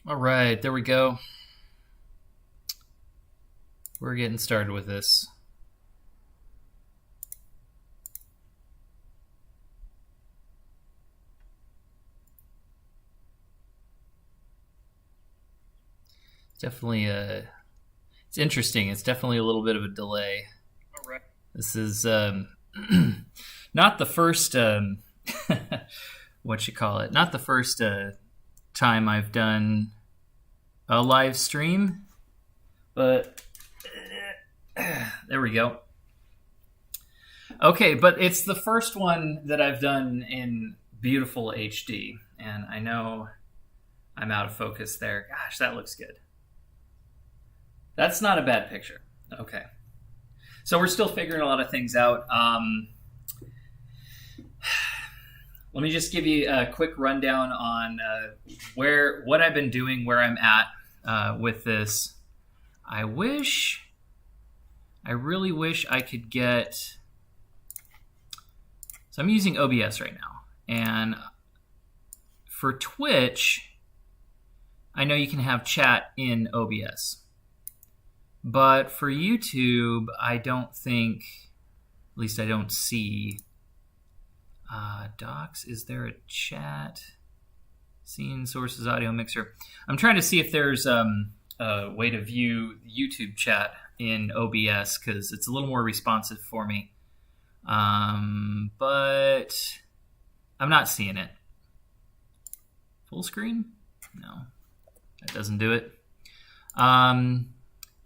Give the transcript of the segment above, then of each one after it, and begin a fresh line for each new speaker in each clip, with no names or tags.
All right, there we go. We're getting started with this. Definitely it's interesting. It's definitely a little bit of a delay.
All right.
This is not the first what you call it. Not the first time I've done a live stream, but there we go. Okay, but it's the first one that I've done in beautiful HD, and I know I'm out of focus there. Gosh, that looks good. That's not a bad picture. Okay. So we're still figuring a lot of things out. Let me just give you a quick rundown on what I've been doing, where I'm at with this. I really wish I could get. So I'm using OBS right now, and for Twitch, I know you can have chat in OBS. But for YouTube, I don't think, at least I don't see, docs, is there a chat? Scene, sources, audio, mixer. I'm trying to see if there's a way to view YouTube chat in OBS, because it's a little more responsive for me. But I'm not seeing it. Full screen? No, that doesn't do it.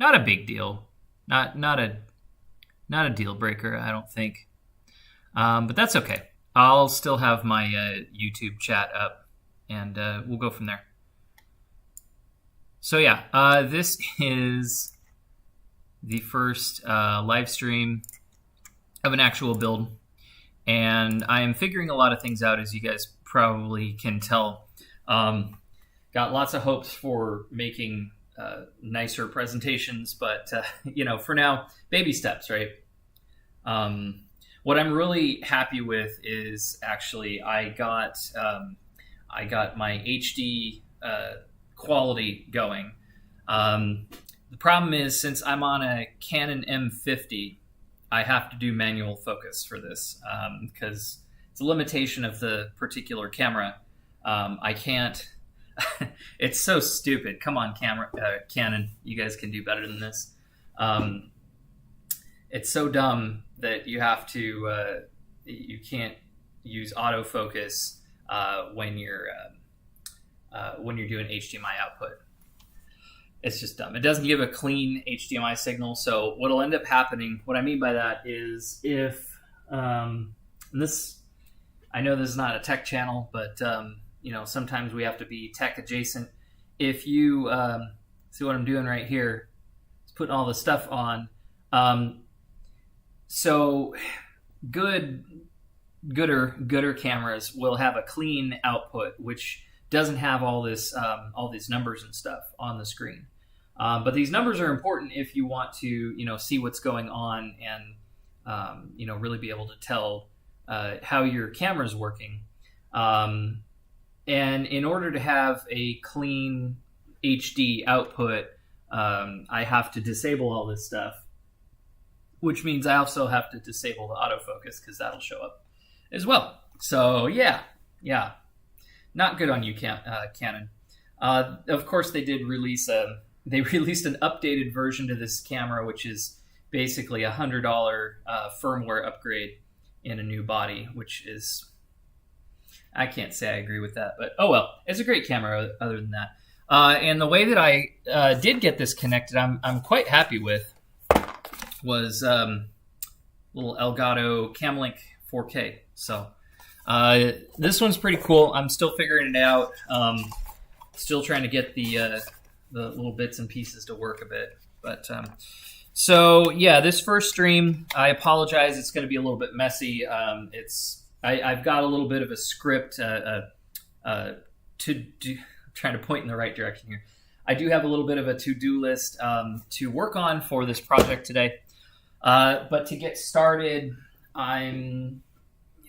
Not a big deal. Not a deal breaker, I don't think. But that's okay. I'll still have my YouTube chat up, and we'll go from there. So yeah, this is the first live stream of an actual build, and I am figuring a lot of things out, as you guys probably can tell. Got lots of hopes for making nicer presentations, but for now, baby steps, right? What I'm really happy with is actually I got my HD quality going. The problem is, since I'm on a Canon M50, I have to do manual focus for this because it's a limitation of the particular camera. I can't. It's so stupid. Come on, Canon. You guys can do better than this. It's so dumb that you have to. You can't use autofocus when you're doing HDMI output. It's just dumb. It doesn't give a clean HDMI signal. So what'll end up happening? What I mean by that is if this. I know this is not a tech channel, but sometimes we have to be tech adjacent. If you see what I'm doing right here, it's putting all the stuff on. So gooder cameras will have a clean output, which doesn't have all these numbers and stuff on the screen. But these numbers are important if you want to, see what's going on and, really be able to tell how your camera is working. And in order to have a clean HD output, I have to disable all this stuff, which means I also have to disable the autofocus because that'll show up as well. So yeah, not good on you, Canon. Of course, they did released an updated version to this camera, which is basically $100 firmware upgrade in a new body, which is. I can't say I agree with that, but oh well. It's a great camera other than that. And the way that I did get this connected, I'm quite happy with, was little Elgato Camlink 4K. So this one's pretty cool. I'm still figuring it out. Still trying to get the little bits and pieces to work a bit. But so yeah, this first stream, I apologize. It's going to be a little bit messy. I've got a little bit of a script to do. I'm trying to point in the right direction here. I do have a little bit of a to-do list to work on for this project today. But to get started, I'm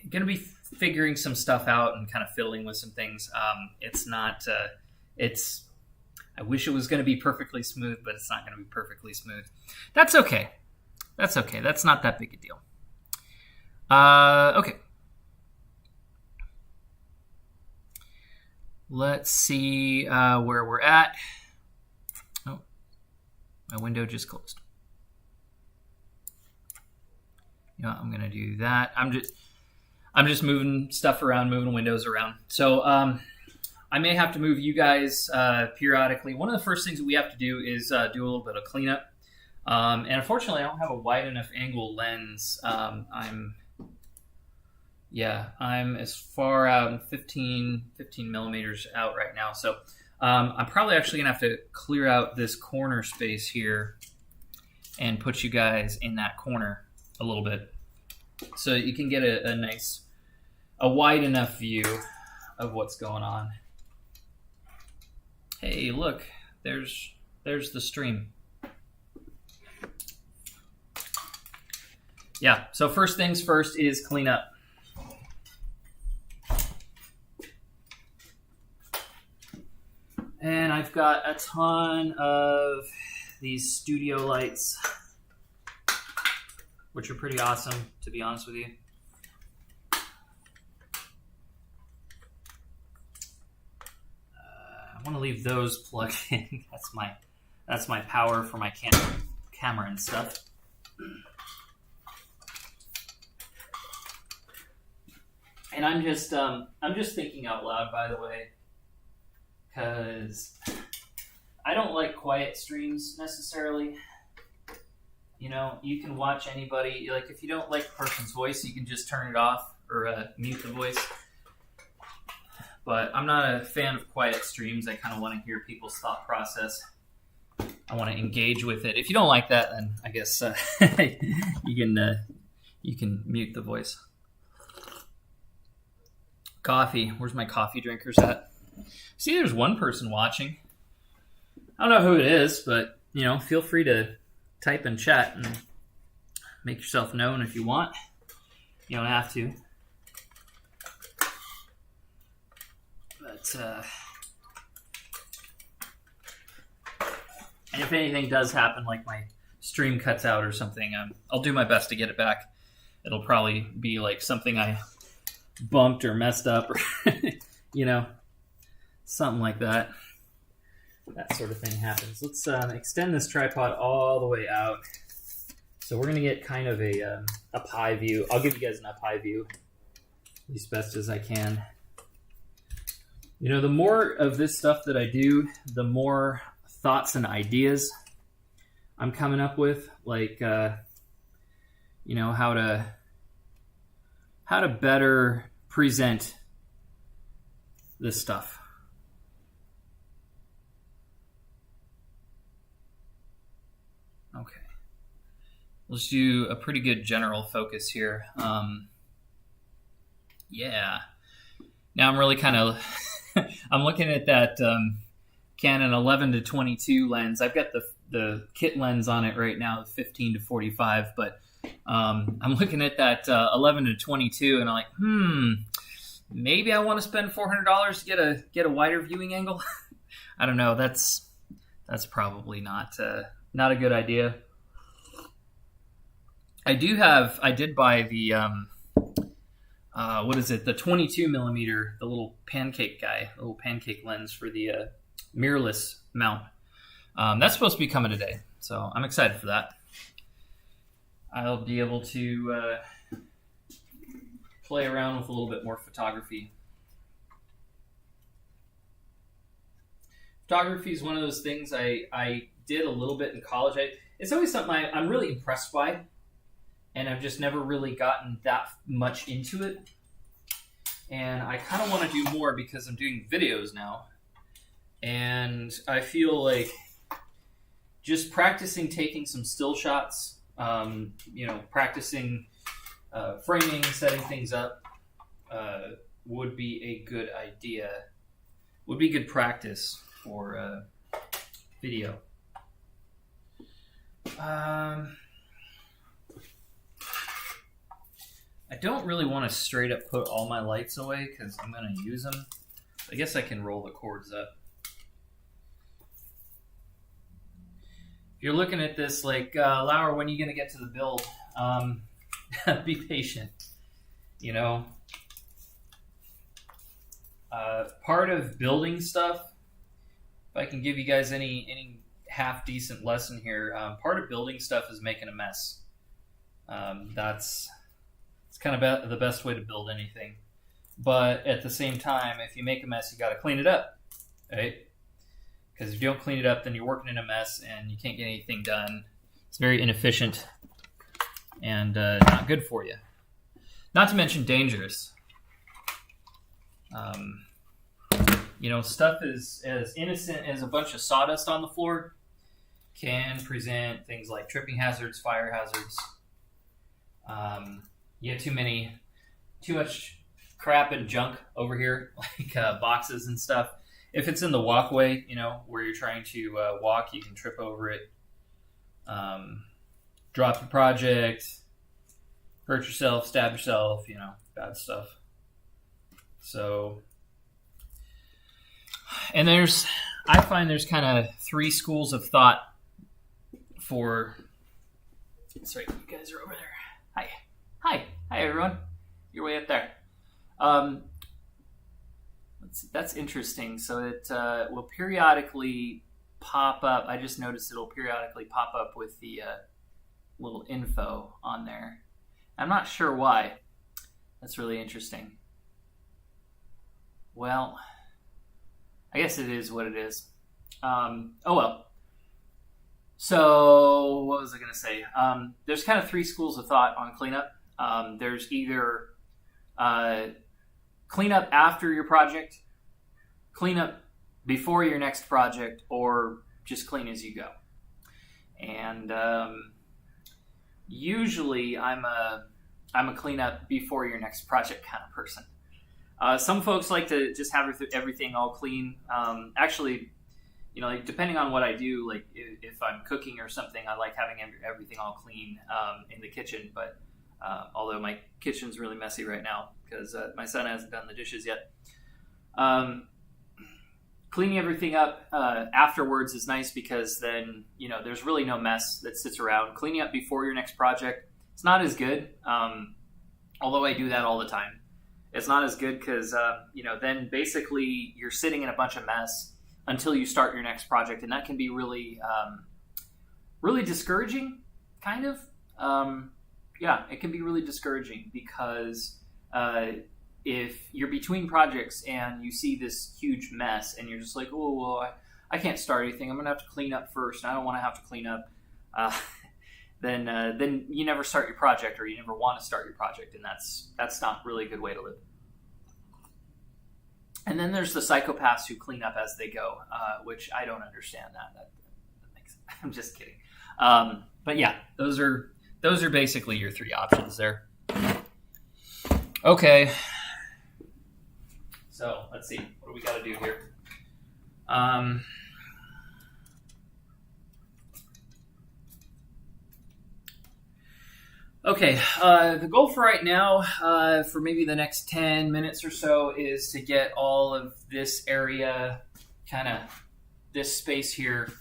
going to be figuring some stuff out and kind of fiddling with some things. It's I wish it was going to be perfectly smooth, but it's not going to be perfectly smooth. That's okay. That's okay. That's not that big a deal. Okay. Let's see where we're at. Oh, my window just closed. Yeah, I'm gonna do that. I'm just moving stuff around, moving windows around. So I may have to move you guys periodically. One of the first things that we have to do is do a little bit of cleanup. And unfortunately, I don't have a wide enough angle lens. I'm as far out, 15 millimeters out right now. So I'm probably actually going to have to clear out this corner space here and put you guys in that corner a little bit so you can get a wide enough view of what's going on. Hey, look, there's the stream. Yeah, so first things first is clean up. And I've got a ton of these studio lights, which are pretty awesome, to be honest with you. I want to leave those plugged in. That's my power for my camera and stuff. And I'm just thinking out loud, by the way, because I don't like quiet streams necessarily. You know, you can watch anybody, like if you don't like a person's voice, you can just turn it off or mute the voice. But I'm not a fan of quiet streams. I kind of want to hear people's thought process. I want to engage with it. If you don't like that, then I guess you can mute the voice. Coffee. Where's my coffee drinkers at? See, there's one person watching. I don't know who it is, but you know, feel free to type and chat and make yourself known if you want. You don't have to. But and if anything does happen, like my stream cuts out or something, I'll do my best to get it back. It'll probably be like something I bumped or messed up, or you know, something like that. That sort of thing happens. Let's extend this tripod all the way out. So we're gonna get kind of a up high view. I'll give you guys an up high view as best as I can. You know, the more of this stuff that I do, the more thoughts and ideas I'm coming up with, like you know, how to better present this stuff. Okay. Let's do a pretty good general focus here. Yeah. Now I'm really kind of I'm looking at that Canon 11-22 lens. I've got the kit lens on it right now, 15-45, but I'm looking at that 11-22, and I'm like, maybe I want to spend $400 to get a wider viewing angle. I don't know. That's probably not a good idea. I did buy the what is it? The 22 millimeter, the little pancake lens for the mirrorless mount. That's supposed to be coming today, so I'm excited for that. I'll be able to play around with a little bit more photography. Photography is one of those things I did a little bit in college. It's always something I'm really impressed by, and I've just never really gotten that much into it. And I kind of want to do more because I'm doing videos now. And I feel like just practicing taking some still shots, you know, practicing framing, setting things up would be a good idea. Would be good practice for video. I don't really want to straight up put all my lights away because I'm going to use them. I guess I can roll the cords up. if you're looking at this like, Lauer, when are you going to get to the build? Be patient. You know, part of building stuff, if I can give you guys any half decent lesson here, part of building stuff is making a mess. It's kind of the best way to build anything. But at the same time, if you make a mess, you got to clean it up, right? Because if you don't clean it up, then you're working in a mess and you can't get anything done. It's very inefficient and not good for you. Not to mention dangerous. You know, stuff is as innocent as a bunch of sawdust on the floor can present things like tripping hazards, fire hazards. You have too much crap and junk over here, like boxes and stuff. If it's in the walkway, you know, where you're trying to walk, you can trip over it, drop the project, hurt yourself, stab yourself, you know, bad stuff. So, and I find there's kind of three schools of thought for, sorry, you guys are over there. Hi everyone. You're way up there. That's interesting. So it will periodically pop up. I just noticed it'll periodically pop up with the little info on there. I'm not sure why. That's really interesting. Well, I guess it is what it is. Oh well. So what was I going to say? There's kind of three schools of thought on cleanup. There's either clean up after your project, clean up before your next project, or just clean as you go. And usually I'm a clean up before your next project kind of person. Some folks like to just have everything all clean. Actually, you know, like, depending on what I do, like if I'm cooking or something, I like having everything all clean in the kitchen. But although my kitchen's really messy right now because my son hasn't done the dishes yet. Cleaning everything up afterwards is nice because then, you know, there's really no mess that sits around. Cleaning up before your next project, it's not as good. Although I do that all the time. It's not as good because, you know, then basically you're sitting in a bunch of mess until you start your next project. And that can be really, really discouraging, kind of. Yeah, it can be really discouraging because if you're between projects and you see this huge mess and you're just like, oh, well, I can't start anything. I'm going to have to clean up first. And I don't want to have to clean up. Then you never start your project, or you never want to start your project. And that's not really a good way to live. And then there's the psychopaths who clean up as they go, which I don't understand that makes sense. I'm just kidding. But yeah, those are basically your three options there. Okay. So let's see. What do we got to do here? Okay. The goal for right now, for maybe the next 10 minutes or so, is to get all of this area, kind of this space here,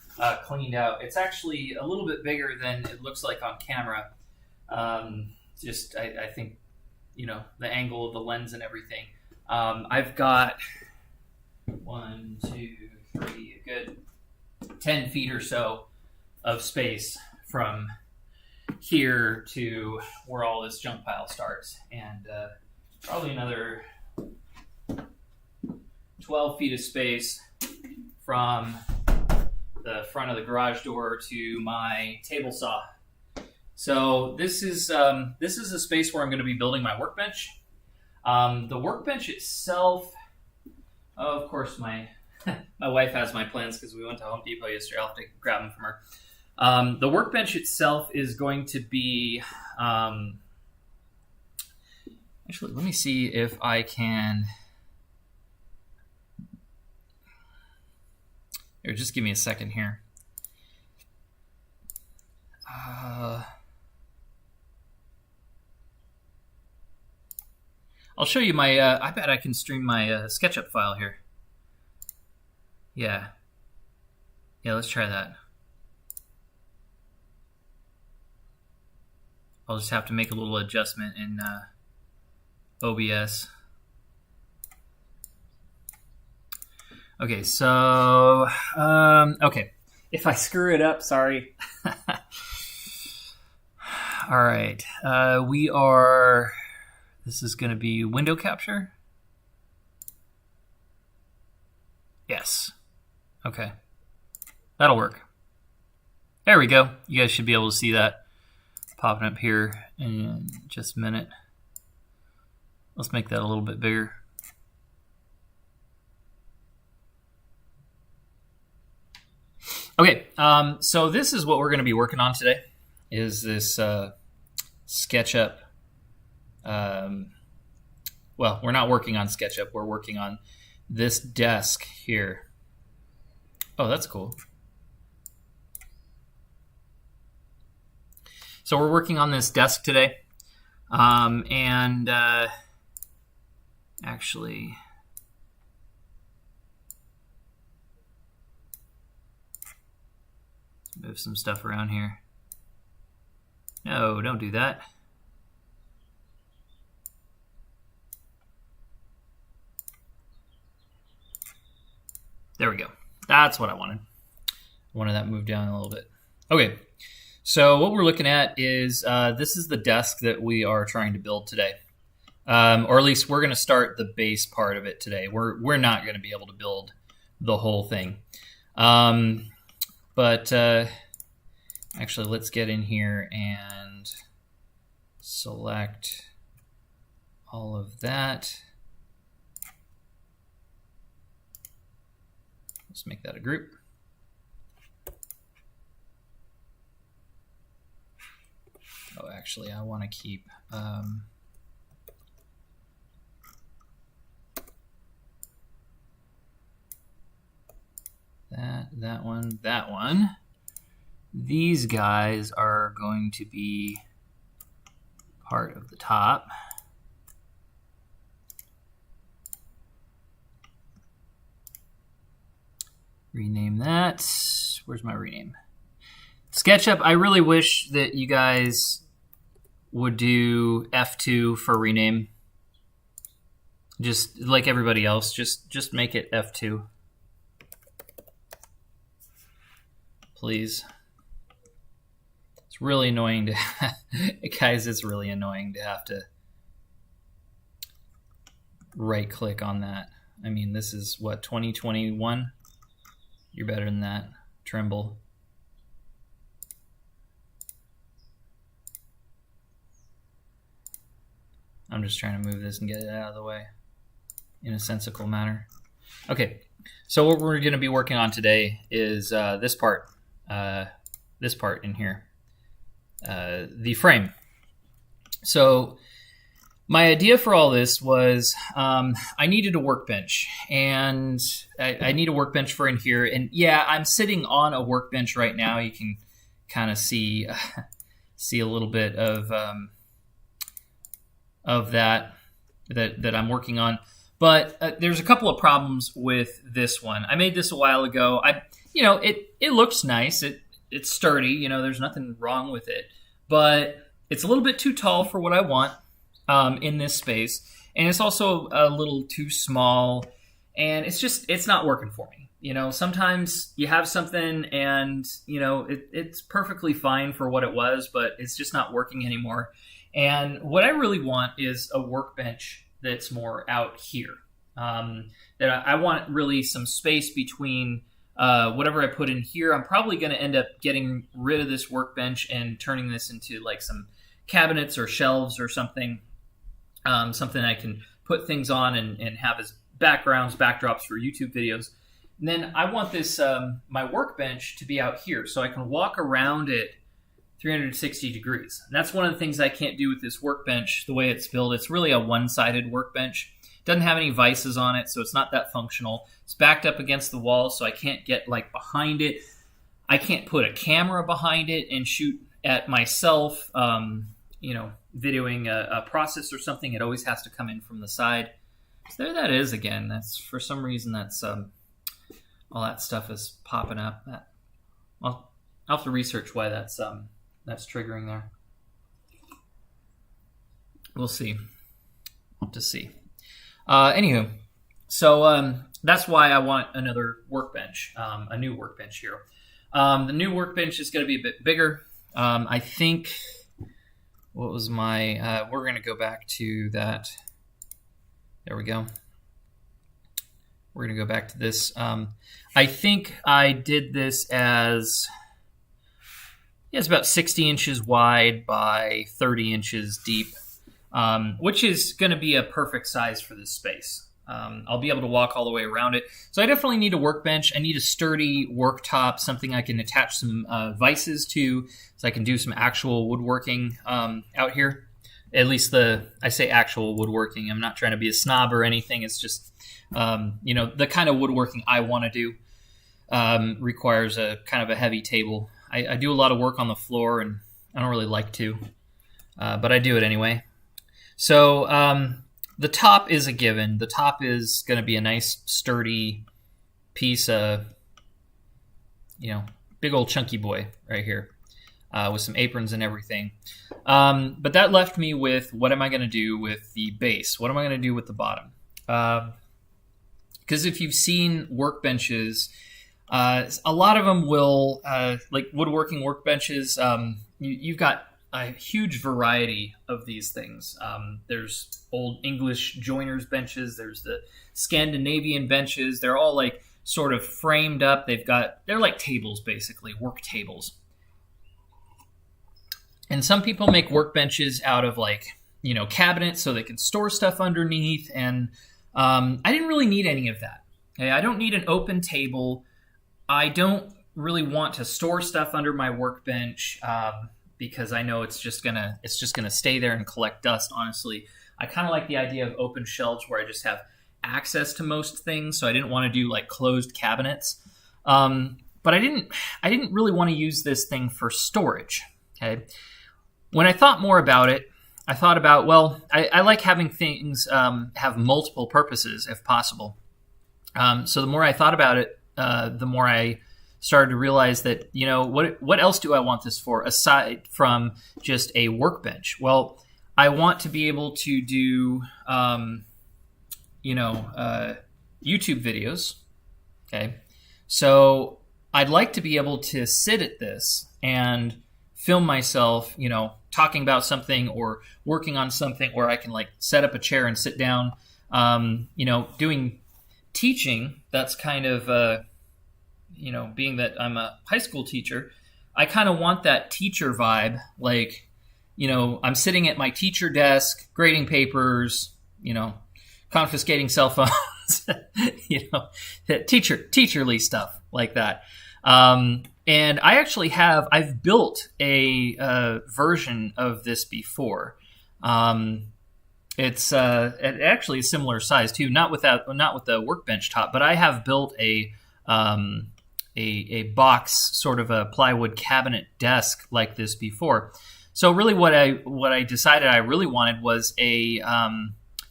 cleaned out. It's actually a little bit bigger than it looks like on camera. Just, I think, you know, the angle of the lens and everything. I've got 1, 2, 3, a good 10 feet or so of space from here to where all this junk pile starts, and probably another 12 feet of space from the front of the garage door to my table saw. So this is a space where I'm going to be building my workbench. The workbench itself, of course, my wife has my plans because we went to Home Depot yesterday. I'll have to grab them from her. The workbench itself is going to be, actually, let me see if I can, here, just give me a second here. I'll show you my, I bet I can stream my SketchUp file here. Yeah, let's try that. I'll just have to make a little adjustment in OBS. Okay, so okay, if I screw it up, sorry. All right, this is going to be window capture. Yes. Okay, that'll work. There we go. You guys should be able to see that popping up here in just a minute. Let's make that a little bit bigger. Okay, so this is what we're going to be working on today, is this SketchUp. Well, we're not working on SketchUp. We're working on this desk here. Oh, that's cool. So we're working on this desk today, and actually, move some stuff around here. No, don't do that. There we go. That's what I wanted. I wanted that moved down a little bit. Okay, so what we're looking at is this is the desk that we are trying to build today. Or at least we're going to start the base part of it today. We're not going to be able to build the whole thing. But actually, let's get in here and select all of that. Let's make that a group. Oh, actually, I want to keep that one. These guys are going to be part of the top. Rename that. Where's my rename? SketchUp, I really wish that you guys would do F2 for rename. Just like everybody else, just make it F2. Please. It's really annoying to guys, it's really annoying to have to right click on that. I mean, this is what, 2021? You're better than that. Trimble. I'm just trying to move this and get it out of the way in a sensical manner. Okay, so what we're going to be working on today is this part in here, the frame. So my idea for all this was I needed a workbench, and I need a workbench for in here. And yeah, I'm sitting on a workbench right now. You can kind of see a little bit of that I'm working on. But there's a couple of problems with this one. I made this a while ago. It looks nice. It's sturdy. You know, there's nothing wrong with it. But it's a little bit too tall for what I want in this space, and it's also a little too small. And it's not working for me. You know, sometimes you have something, and you know it's perfectly fine for what it was, but it's just not working anymore. And what I really want is a workbench that's more out here. That I want really some space between whatever I put in here. I'm probably going to end up getting rid of this workbench and turning this into like some cabinets or shelves or something. Something I can put things on and have as backdrops for YouTube videos. And then I want this my workbench to be out here so I can walk around it 360 degrees. And that's one of the things I can't do with this workbench the way it's built. It's really a one-sided workbench. It doesn't have any vices on it, so it's not that functional. It's backed up against the wall, so I can't get like behind it. I can't put a camera behind it and shoot at myself, videoing a process or something. It always has to come in from the side. So there that is again. That's for some reason that's all that stuff is popping up. I'll have to research why that's triggering there. We'll see. We'll have to see. Anywho, so that's why I want another workbench, a new workbench here. The new workbench is going to be a bit bigger. I think, what was my, we're going to go back to that. There we go. We're going to go back to this. I think I did this as, it's about 60 inches wide by 30 inches deep, which is going to be a perfect size for this space. I'll be able to walk all the way around it. So I definitely need a workbench. I need a sturdy worktop, something I can attach some vices to so I can do some actual woodworking out here. At least I say actual woodworking. I'm not trying to be a snob or anything. It's just, the kind of woodworking I want to do requires a kind of a heavy table. I do a lot of work on the floor, and I don't really like to, but I do it anyway. So the top is a given. The top is going to be a nice, sturdy piece of, big old chunky boy right here with some aprons and everything. But that left me with, what am I going to do with the base? What am I going to do with the bottom? Because if you've seen workbenches, a lot of them will, like woodworking workbenches, you've got a huge variety of these things. There's old English joiners benches. There's the Scandinavian benches. They're all like sort of framed up. They're like tables, basically, work tables. And some people make workbenches out of like, cabinets so they can store stuff underneath. And I didn't really need any of that. Okay? I don't need an open table. I don't really want to store stuff under my workbench because I know it's just gonna stay there and collect dust. Honestly, I kind of like the idea of open shelves where I just have access to most things. So I didn't want to do like closed cabinets, but I didn't really want to use this thing for storage. Okay, when I thought more about it, I thought about, well, I like having things have multiple purposes if possible. So the more I thought about it, the more I started to realize that, what else do I want this for aside from just a workbench? Well, I want to be able to do, YouTube videos. Okay. So I'd like to be able to sit at this and film myself, talking about something or working on something where I can like set up a chair and sit down, doing teaching. That's kind of, being that I'm a high school teacher, I kind of want that teacher vibe. Like, I'm sitting at my teacher desk, grading papers, confiscating cell phones, teacherly stuff like that. And I actually I've built a version of this before. It's actually a similar size too, not with the workbench top, but I have built a box, sort of a plywood cabinet desk like this before. So really what I decided I really wanted was a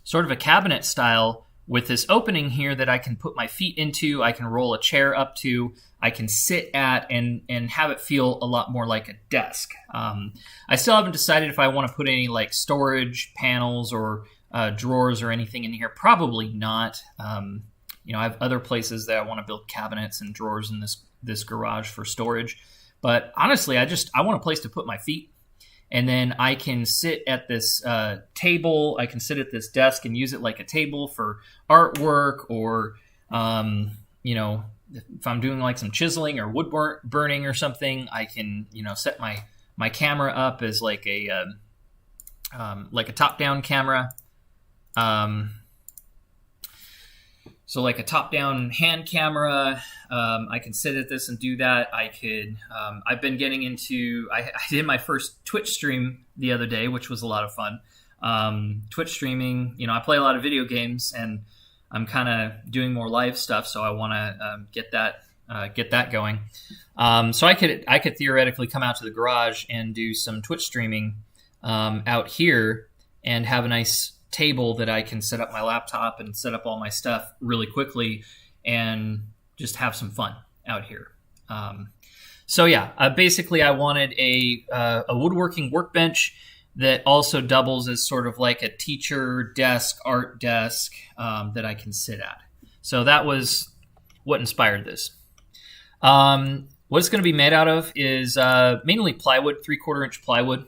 sort of a cabinet style with this opening here that I can put my feet into, I can roll a chair up to, I can sit at and have it feel a lot more like a desk. I still haven't decided if I want to put any like storage panels or drawers or anything in here. Probably not. I have other places that I want to build cabinets and drawers in this garage for storage. But honestly, I want a place to put my feet. And then I can sit at this table. I can sit at this desk and use it like a table for artwork or, if I'm doing like some chiseling or wood burning or something, I can, set my camera up as like a top-down camera. So like a top-down hand camera, I can sit at this and do that. I could, I've been getting into, I did my first Twitch stream the other day, which was a lot of fun. Twitch streaming, I play a lot of video games and I'm kind of doing more live stuff. So I want to get that going. So I could theoretically come out to the garage and do some Twitch streaming out here and have a nice table that I can set up my laptop and set up all my stuff really quickly and just have some fun out here. Basically I wanted a woodworking workbench that also doubles as sort of like a teacher desk, art desk that I can sit at. So that was what inspired this. What it's going to be made out of is mainly plywood, 3/4 inch plywood,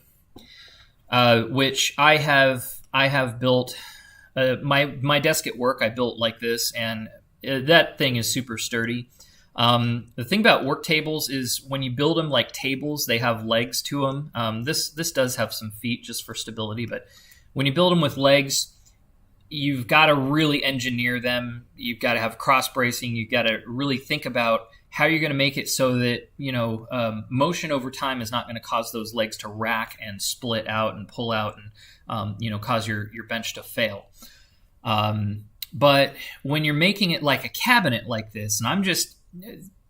which I have built. My desk at work I built like this, and that thing is super sturdy. The thing about work tables is when you build them like tables, they have legs to them. This does have some feet just for stability, but when you build them with legs, you've got to really engineer them. You've got to have cross bracing. You've got to really think about how you're going to make it so that, motion over time is not going to cause those legs to rack and split out and pull out and, cause your bench to fail. But when you're making it like a cabinet like this, and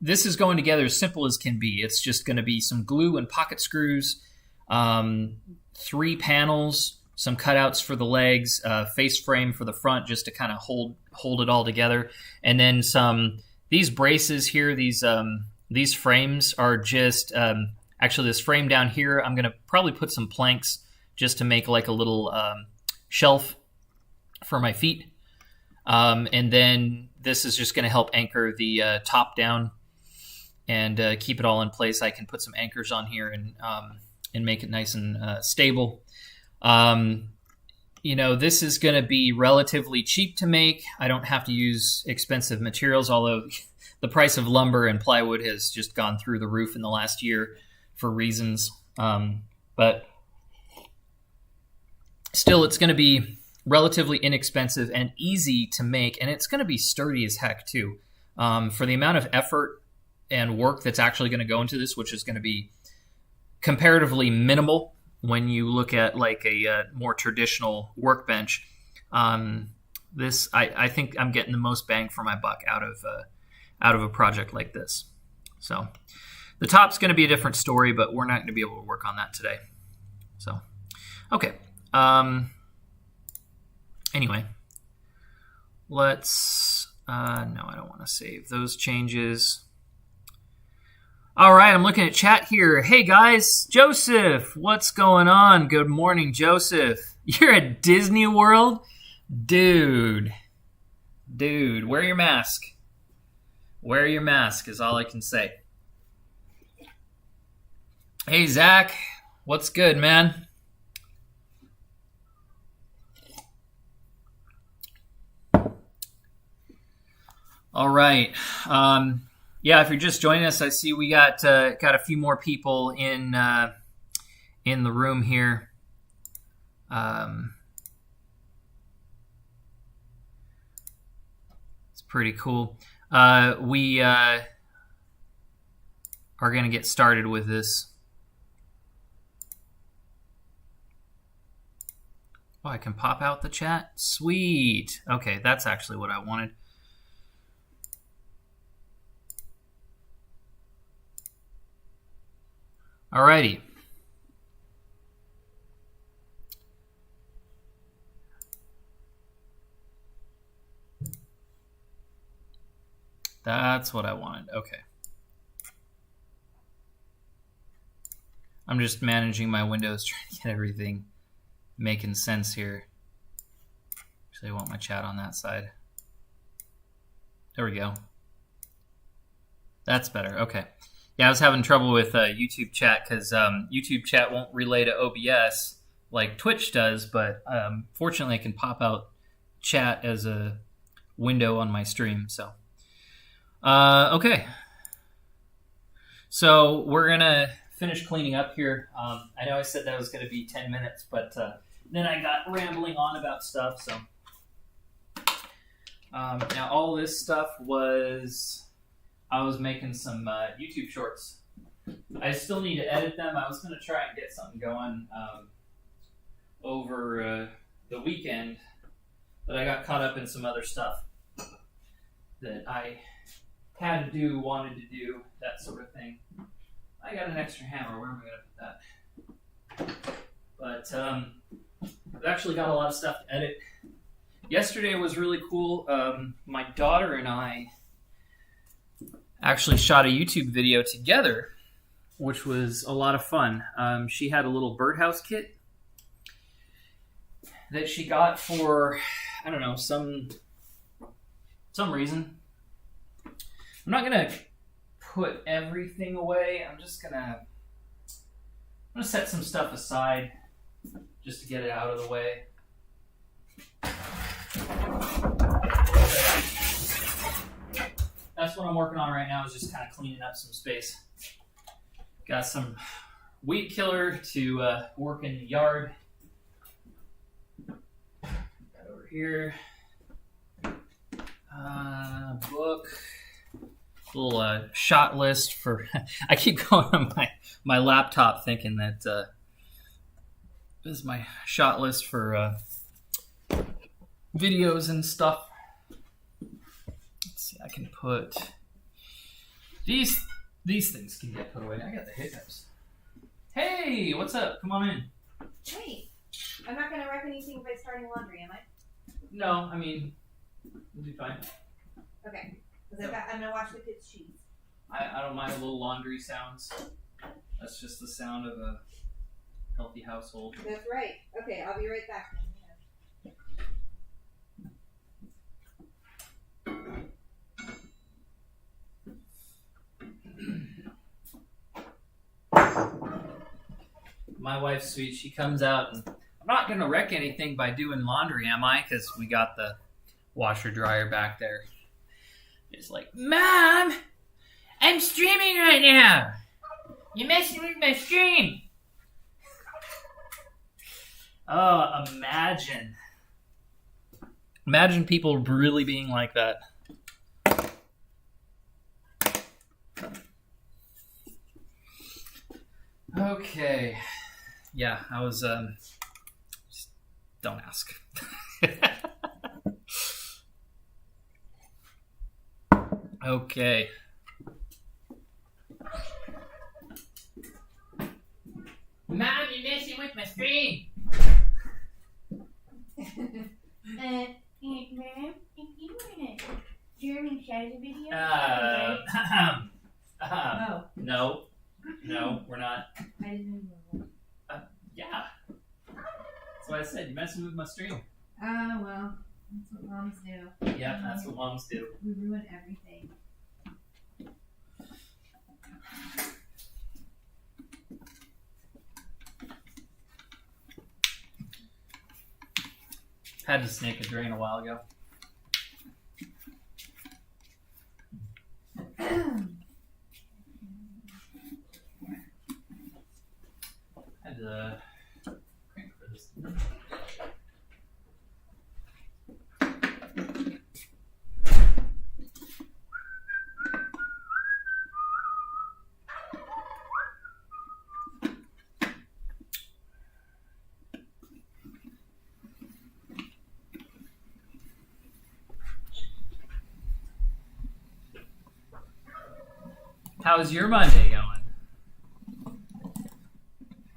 this is going together as simple as can be. It's just going to be some glue and pocket screws, 3 panels, some cutouts for the legs, face frame for the front just to kind of hold it all together, and then these braces here. These frames are just actually this frame down here. I'm going to probably put some planks just to make like a little shelf for my feet, and then this is just going to help anchor the top down and keep it all in place. I can put some anchors on here and make it nice and stable. This is going to be relatively cheap to make. I don't have to use expensive materials, although the price of lumber and plywood has just gone through the roof in the last year for reasons. But still, it's going to be relatively inexpensive and easy to make, and it's going to be sturdy as heck too. For the amount of effort and work that's actually going to go into this, which is going to be comparatively minimal when you look at like a more traditional workbench, I think I'm getting the most bang for my buck out of a project like this. So the top's going to be a different story, but we're not going to be able to work on that today. So, okay. Anyway, let's, no, I don't want to save those changes. All right, I'm looking at chat here. Hey, guys, Joseph, what's going on? Good morning, Joseph. You're at Disney World? Dude, wear your mask. Wear your mask is all I can say. Hey, Zach, what's good, man? All right. Yeah, if you're just joining us, I see we got a few more people in the room here. It's pretty cool. We are going to get started with this. Oh, I can pop out the chat? Sweet. Okay, that's actually what I wanted. Alrighty. That's what I wanted. Okay. I'm just managing my windows, trying to get everything making sense here. Actually, I want my chat on that side. There we go. That's better. Okay. Yeah, I was having trouble with YouTube chat because YouTube chat won't relay to OBS like Twitch does, but fortunately I can pop out chat as a window on my stream. So, okay. So we're going to finish cleaning up here. I know I said that was going to be 10 minutes, but then I got rambling on about stuff. So now all this stuff was... I was making some YouTube shorts. I still need to edit them. I was going to try and get something going over the weekend, but I got caught up in some other stuff that I had to do, wanted to do, that sort of thing. I got an extra hammer. Where am I going to put that? But I've actually got a lot of stuff to edit. Yesterday was really cool. My daughter and I actually shot a YouTube video together, which was a lot of fun. She had a little birdhouse kit, that she got for, I don't know, some reason. I'm not gonna put everything away. I'm gonna set some stuff aside just to get it out of the way. That's what I'm working on right now, is just kind of cleaning up some space. Got some weed killer to work in the yard. Got over here. Book. Little shot list for... I keep going on my laptop thinking that this is my shot list for videos and stuff. Let's see, I can put... These things can get put away. I got the hiccups. Hey, what's up? Come on in.
Hey, I'm not going to wreck anything by starting laundry, am I?
No, I mean, we'll do fine.
Okay, because I'm going to wash the kids' sheets.
I don't mind little laundry sounds. That's just the sound of a healthy household.
That's right. Okay, I'll be right back then.
My wife's sweet. She comes out and I'm not going to wreck anything by doing laundry, am I? Because we got the washer dryer back there. It's like, Mom, I'm streaming right now. You're messing with my stream. Oh, imagine. Imagine people really being like that. Okay. Yeah, I was, just don't ask. Okay. Mom, you're messing with my screen.
Mom, if you want to Jeremy shows a video?
No, we're not.
I didn't know.
Yeah. That's what I said. You're messing with my stream.
Oh, well, that's what moms do.
Yeah, that's what moms do.
We ruin everything.
Had to snake a drain a while ago. Had to crank for this. How's your Monday going?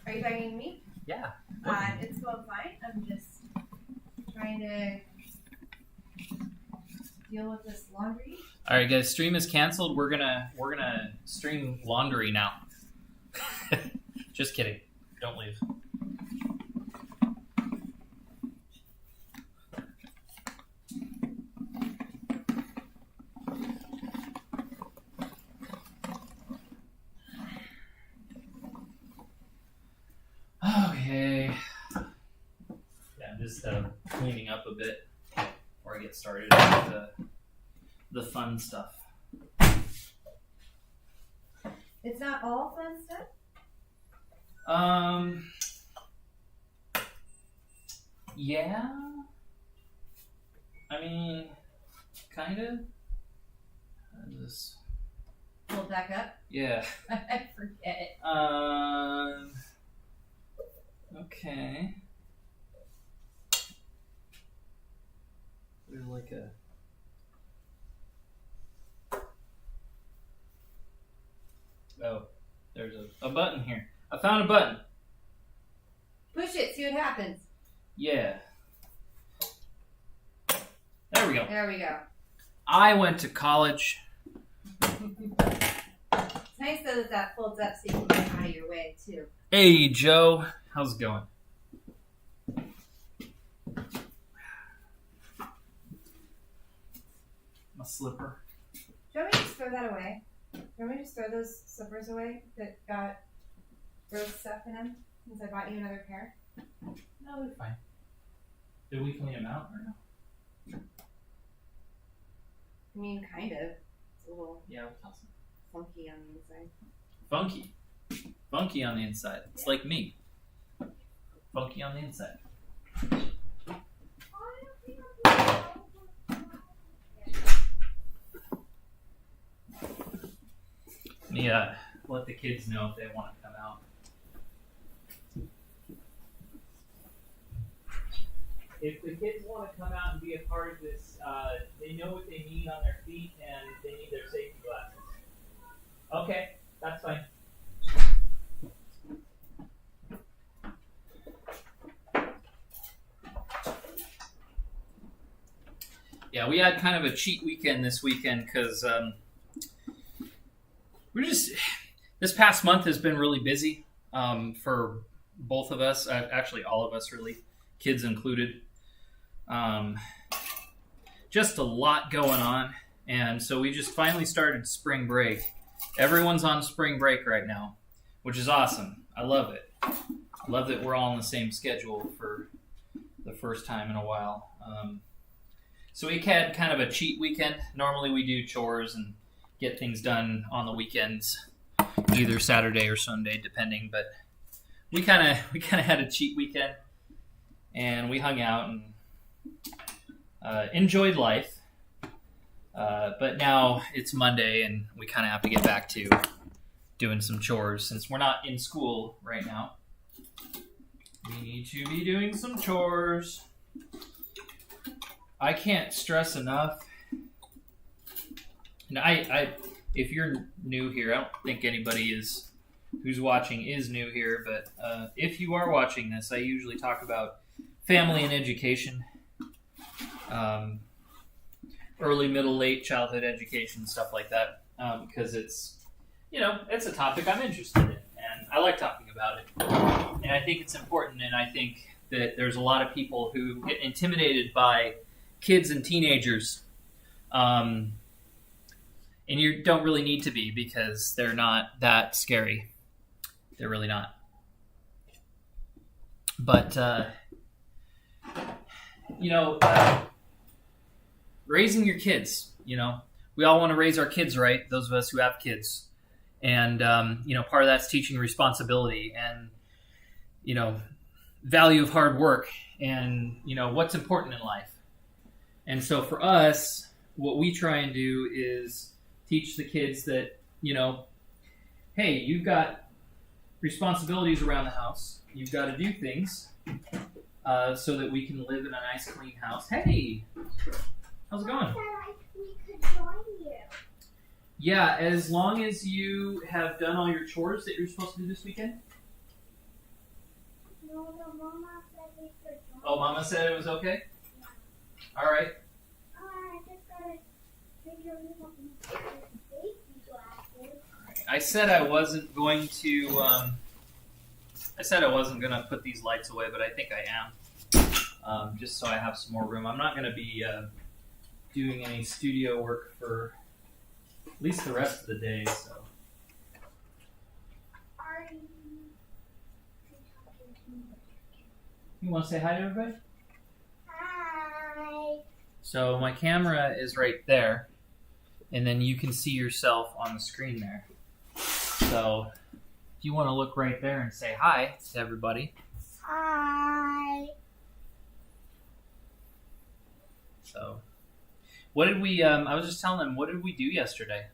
Are you talking to me?
Yeah.
It's going fine. I'm just trying to deal with this laundry.
All right, guys. Stream is canceled. We're gonna stream laundry now. Just kidding. Don't leave. Okay. Yeah, I'm just cleaning up a bit before I get started with the fun stuff.
It's not all fun stuff?
Yeah. I mean, kind of. This.
Pull it back up?
Yeah.
I forget.
Okay. There's like a... Oh, there's a button here. I found a button.
Push it, see what happens.
Yeah. There we go.
There we go.
I went to college.
It's nice though that folds up so you can get out of your way too.
Hey, Joe. How's it going? A slipper.
Do you want me to just throw that away? Do you want me to just throw those slippers away that got gross stuff in them since I bought you another pair?
No, they're fine. Did we clean them out or no?
I mean, kind of. It's a little
Yeah, we'll toss them.
funky on the inside.
Funky. Funky on the inside. It's like me. Funky on the inside. Yeah, let the kids know if they want to come out. If the kids want to come out and be a part of this, they know what they need on their feet and they need their safety glasses. Okay, that's fine. Yeah, we had kind of a cheat weekend this weekend because this past month has been really busy for both of us, actually all of us really, kids included. Just a lot going on, and so we just finally started spring break. Everyone's on spring break right now, which is awesome. I love it. I love that we're all on the same schedule for the first time in a while. So we had kind of a cheat weekend. Normally we do chores and get things done on the weekends, either Saturday or Sunday, depending. But we kind of had a cheat weekend, and we hung out and enjoyed life. But now it's Monday, and we kind of have to get back to doing some chores since we're not in school right now. We need to be doing some chores. I can't stress enough. And if you're new here, I don't think anybody who's watching is new here, but if you are watching this, I usually talk about family and education, early, middle, late childhood education, stuff like that, because it's a topic I'm interested in, and I like talking about it, and I think it's important, and I think that there's a lot of people who get intimidated by kids and teenagers, and you don't really need to be because they're not that scary. They're really not. But, raising your kids, we all want to raise our kids right, those of us who have kids. And, part of that's teaching responsibility and, value of hard work and, what's important in life. And so for us, what we try and do is teach the kids that, hey, you've got responsibilities around the house. You've got to do things so that we can live in a nice, clean house. Hey, how's it going?
I said we could join you.
Yeah, as long as you have done all your chores that you're supposed to do this weekend.
No, Mama said we could join.
Oh, Mama said it was okay?
Yeah.
All right.
I just gotta make sure we have safety glasses.
I said I wasn't going to. I said I wasn't going to put these lights away, but I think I am, just so I have some more room. I'm not going to be doing any studio work for at least the rest of the day. So.
Are
You want to say hi to everybody?
Hi.
So my camera is right there, and then you can see yourself on the screen there. So if you want to look right there and say hi to everybody.
Hi.
So what did we, I was just telling them, what did we do yesterday?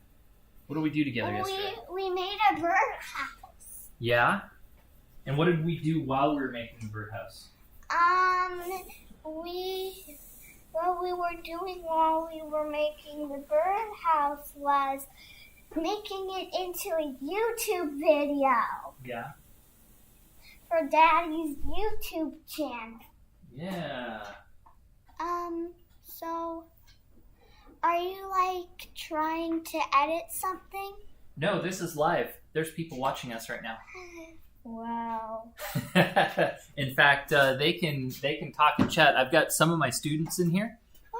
What did we do together yesterday?
We made a birdhouse.
Yeah? And what did we do while we were making the birdhouse?
What we were doing while we were making the birdhouse was making it into a YouTube video
Yeah.
for Daddy's YouTube channel.
Yeah.
So are you trying to edit something?
No, this is live. There's people watching us right now.
Wow.
In fact, they can talk and chat. I've got some of my students in here.
Oh,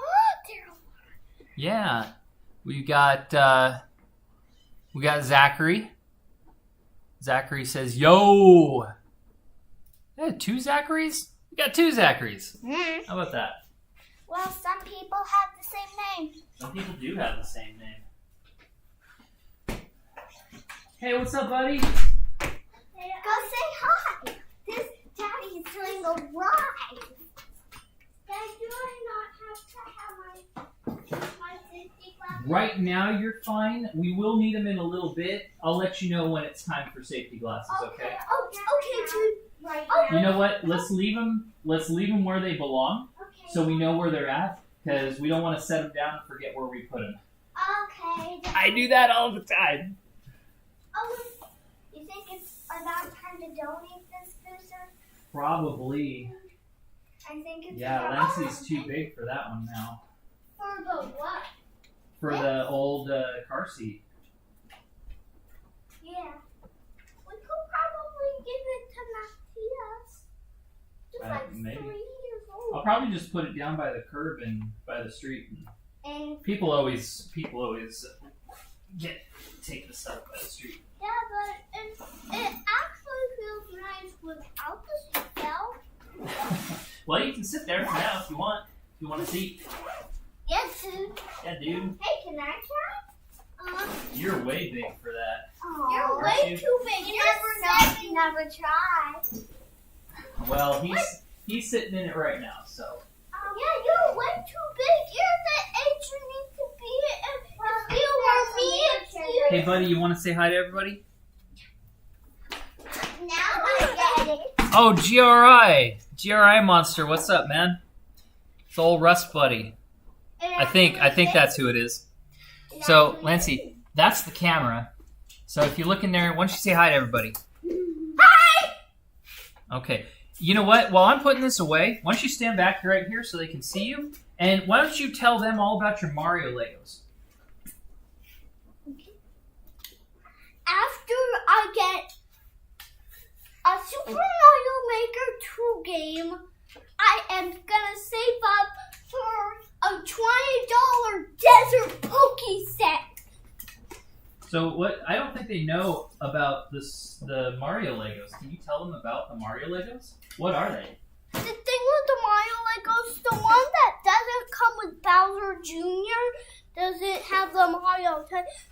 Yeah. We got Zachary. Zachary says, "Yo." Yeah, 2 Zacharys? We got 2 Zacharys. How about that?
Well, some people have the same name.
Some people do have the same name. Hey, what's up, buddy?
Go say hi. This Daddy is doing a ride. Dad, do I not have to have my safety glasses?
Right now, you're fine. We will need them in a little bit. I'll let you know when it's time for safety glasses. Okay?
Okay, dude. Right now.
You know what? Let's leave them where they belong,
Okay.
so we know where they're at. Because we don't want to set them down and forget where we put them.
Okay.
I do that all the time.
Oh, you think it's about time to donate this booster?
Probably.
I think it's
Yeah,
about
Lancey's too big for that one now.
For the what?
For the old car seat.
Yeah. We could probably give it to Matthias. Just like
Maybe.
3 years old.
I'll probably just put it down by the curb and by the street.
And
People always take the stuff by the street.
yeah, but it actually feels nice without the seatbelt.
Well, you can sit there for now if you want. If you want a seat.
Yes, dude.
Yeah, dude.
Hey, can I try?
You're way big for that.
You're
Aren't
way
you?
too big. You never know. You never tried.
Well, he's sitting in it right now, so.
Yeah, you're way too big. You're the age you need to be. If you were me, it's you.
Hey, buddy, you want to say hi to everybody?
Now I get it.
Oh, GRI monster. What's up, man? It's old Rust buddy. I think that's who it is. So, Lancey, that's the camera. So if you look in there, why don't you say hi to everybody?
Hi!
Okay. You know what? While I'm putting this away, why don't you stand back right here so they can see you? And why don't you tell them all about your Mario Legos?
After I get a Super Mario Maker 2 game, I am gonna save up for a $20 Desert Poke set.
So what? I don't think they know about the Mario Legos. Can you tell them about the Mario Legos? What are they?
The thing with the Mario Legos, the one that doesn't come with Bowser Jr. doesn't have the Mario.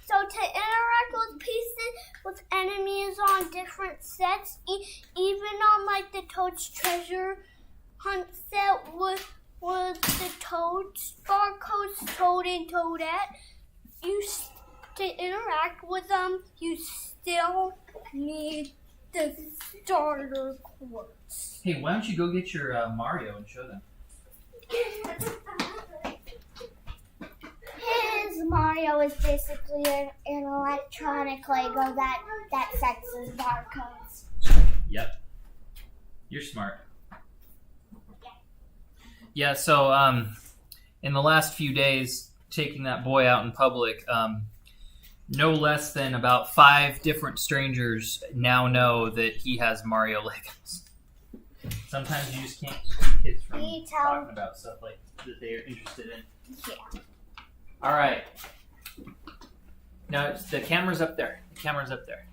So to interact with pieces with enemies on different sets, even on like the Toad's Treasure Hunt set with the Toads, Barcodes, Toad and Toadette, to interact with them, you still need the starter quartz.
Hey, why don't you go get your Mario and show them?
His Mario is basically an electronic Lego that sets his barcodes.
Yep. You're smart. Yeah, so in the last few days, taking that boy out in public, no less than about 5 different strangers now know that he has Mario Legos. Sometimes you just can't keep kids from talking about stuff like that they're interested in.
Yeah.
All right. Now, the camera's up there. The camera's up there.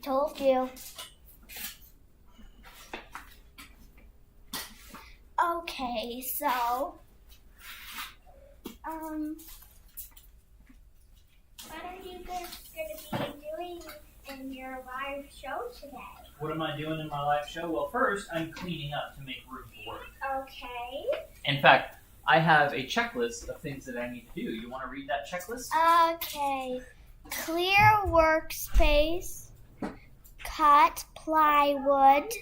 Told you. Okay, so what are you guys going to be doing in your live show today?
What am I doing in my live show? Well, first, I'm cleaning up to make room for work.
Okay.
In fact, I have a checklist of things that I need to do. You want to read that checklist?
Okay. Clear workspace. Cut plywood.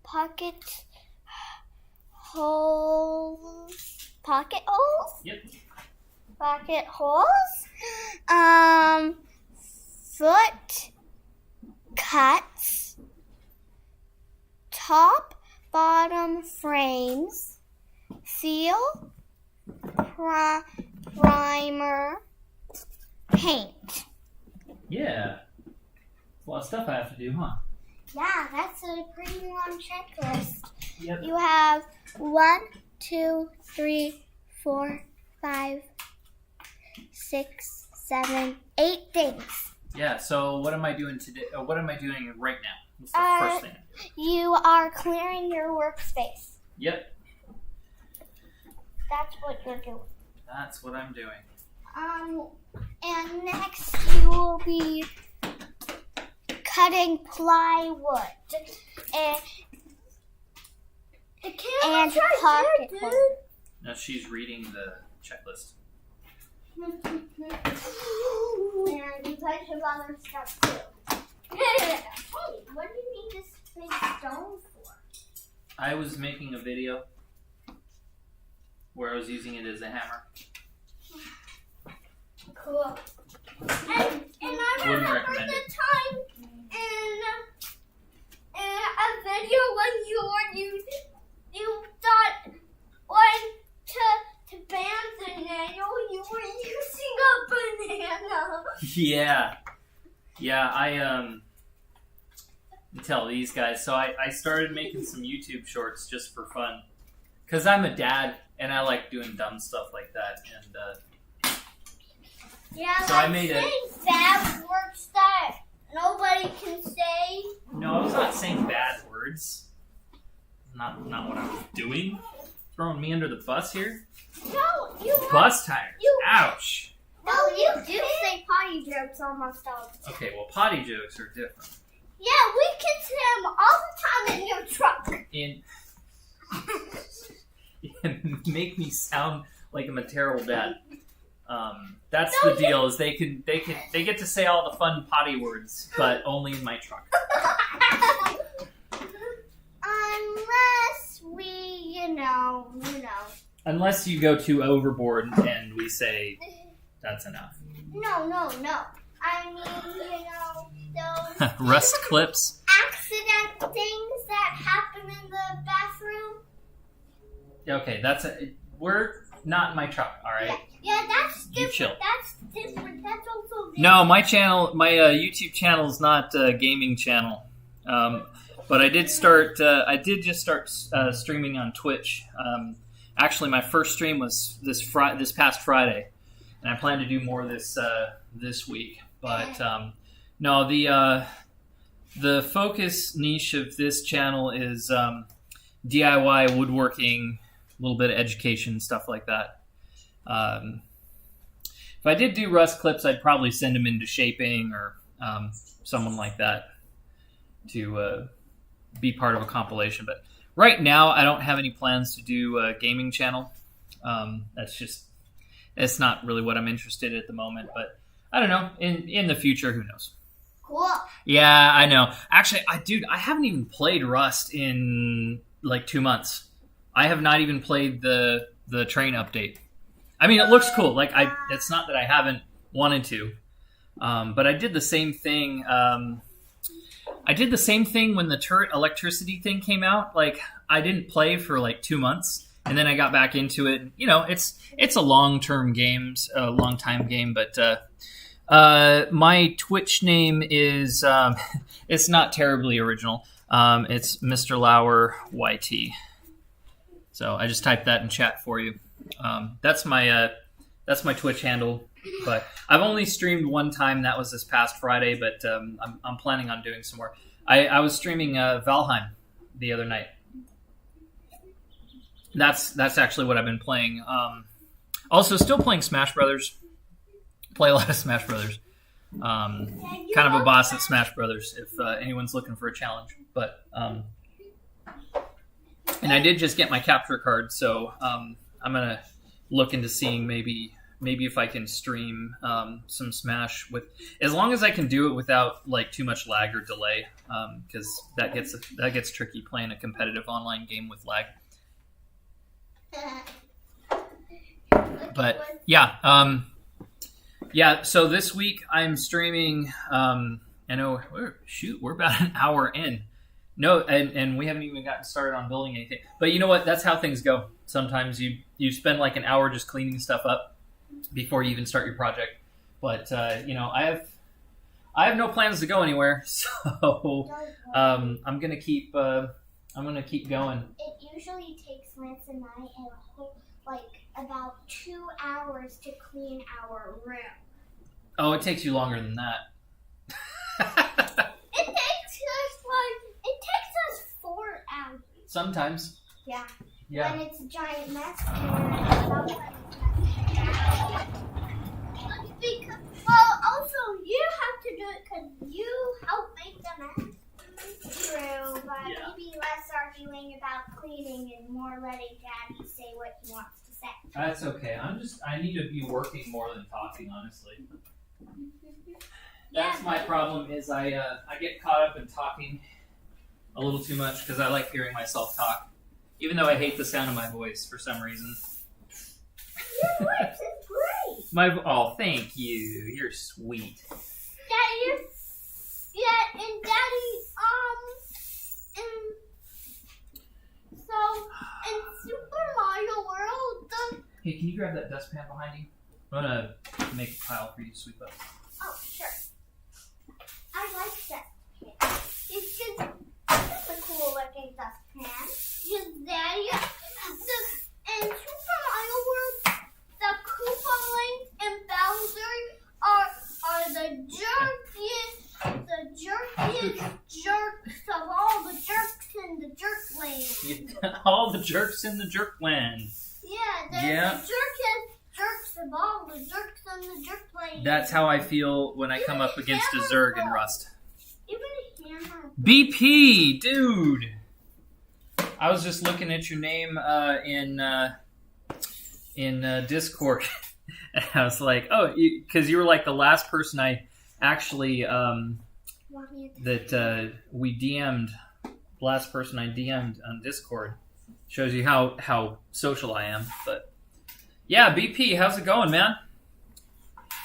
Pocket holes. Pocket holes?
Yep.
Pocket holes. Foot cuts. Top, bottom frames. seal, primer, paint.
Yeah. A lot of stuff I have to do, huh?
Yeah, that's a pretty long checklist.
Yep.
You have 1, 2, 3, 4, 5, 6, 7, 8 things.
Yeah, so what am I doing today? What am I doing right now? What's the first thing?
You are clearing your workspace.
Yep,
That's what you're doing.
that's what I'm doing.
And next you will be cutting plywood and pocket holes.
Now she's reading the checklist.
And you guys have other stuff too. Hey, what do you need this big stone for?
I was making a video where I was using it as a hammer.
Cool. And I
Wouldn't
remember
recommend
the
it.
time in a video when you thought to ban the nail, you were using a banana.
Yeah, I tell these guys. So I started making some YouTube shorts just for fun. Because I'm a dad and I like doing dumb stuff like that. And
Yeah,
so
like
I made
saying bad words that nobody can say.
no, I was not saying bad words. Not what I was doing. Throwing me under the bus here.
No, you
Bus tires. Ouch.
No, you do say potty jokes almost all the time.
Okay, well, potty jokes are different.
Yeah, we can say them all the time in your truck.
Make me sound like I'm a terrible dad. That's the deal. Is they get to say all the fun potty words, but only in my truck.
Unless we, you know.
Unless you go too overboard and we say that's enough.
No. I mean, those
Rust clips.
accident things that happen in the bathroom.
Okay, we're not in my truck. All right.
Yeah, that's different.
You chill.
That's different. That's also different.
No, my channel, my YouTube channel is not a gaming channel. But I did start. I did just start streaming on Twitch. Actually, my first stream was this past Friday, and I plan to do more this week. But no, the focus niche of this channel is DIY woodworking, a little bit of education, stuff like that. If I did do rust clips, I'd probably send them into shaping or someone like that to be part of a compilation. But right now, I don't have any plans to do a gaming channel. It's not really what I'm interested in at the moment. But I don't know. In the future, who knows?
Cool.
Yeah, I know. Actually, I haven't even played Rust in like 2 months. I have not even played the train update. I mean, it looks cool. Like it's not that I haven't wanted to, but I did the same thing. I did the same thing when the turret electricity thing came out. Like I didn't play for like 2 months, and then I got back into it. You know, it's a long time game, but my Twitch name is it's not terribly original. It's Mr. Lauer YT. So I just typed that in chat for you. That's my Twitch handle. But I've only streamed one time. That was this past Friday. But I'm planning on doing some more. I was streaming Valheim the other night. That's actually what I've been playing. Also, still playing Smash Brothers. Play a lot of Smash Brothers. Kind of a boss at Smash Brothers. If anyone's looking for a challenge, but and I did just get my capture card, so I'm gonna look into seeing maybe if I can stream some Smash with, as long as I can do it without like too much lag or delay, because that gets tricky playing a competitive online game with lag. But yeah, so this week I'm streaming. I know we're about an hour in. No, and we haven't even gotten started on building anything. But you know what? That's how things go. Sometimes you spend like an hour just cleaning stuff up before you even start your project. But I have no plans to go anywhere, so I'm gonna keep going.
It usually takes Lance and I about 2 hours to clean our room.
Oh, it takes you longer than that.
It takes us 4 hours.
Sometimes.
Yeah.
Yeah.
When it's a giant mess. Also, you have to do it because you help make the mess. True, but maybe less arguing about cleaning and more letting Daddy say what he wants to say.
That's okay. I need to be working more than talking, honestly. That's my problem. Is I get caught up in talking a little too much because I like hearing myself talk, even though I hate the sound of my voice for some reason.
Your voice is great.
Thank you. You're sweet.
Daddy, and Daddy, in Super Mario World,
Hey, can you grab that dustpan behind you? I'm gonna make a pile for you to sweep up.
Oh, sure. I like that pan. It's just a cool looking dustpan. Just Daddy, in Super Mario World, the Koopa Link and Bowser are the jerkiest jerks of all the jerks in the jerk land.
All the jerks in the jerk land.
Yeah, they're the jerkiest jerks of all the jerks in the jerk land.
That's how I feel when I come up against a Zerg in Rust.
Even a hammer.
BP, dude. I was just looking at your name in Discord, and I was like, oh, because you were like the last person I actually we DM'd. Last person I DM'd on Discord. Shows you how social I am. But yeah, BP, how's it going, man?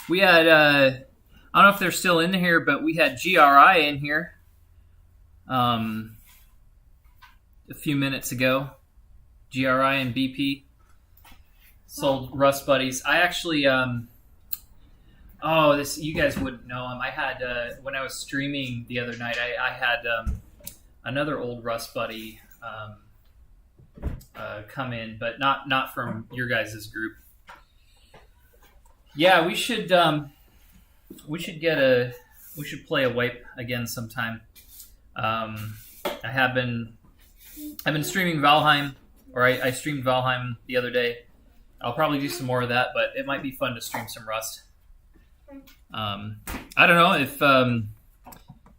We had I don't know if they're still in here, but we had GRI in here a few minutes ago. GRI and BP sold Rust Buddies. I actually you guys wouldn't know him. I had when I was streaming the other night, I had another old Rust Buddy come in, but not from your guys' group. Yeah, we should play a wipe again sometime. I've been streaming Valheim, or I streamed Valheim the other day. I'll probably do some more of that, but it might be fun to stream some Rust. I don't know if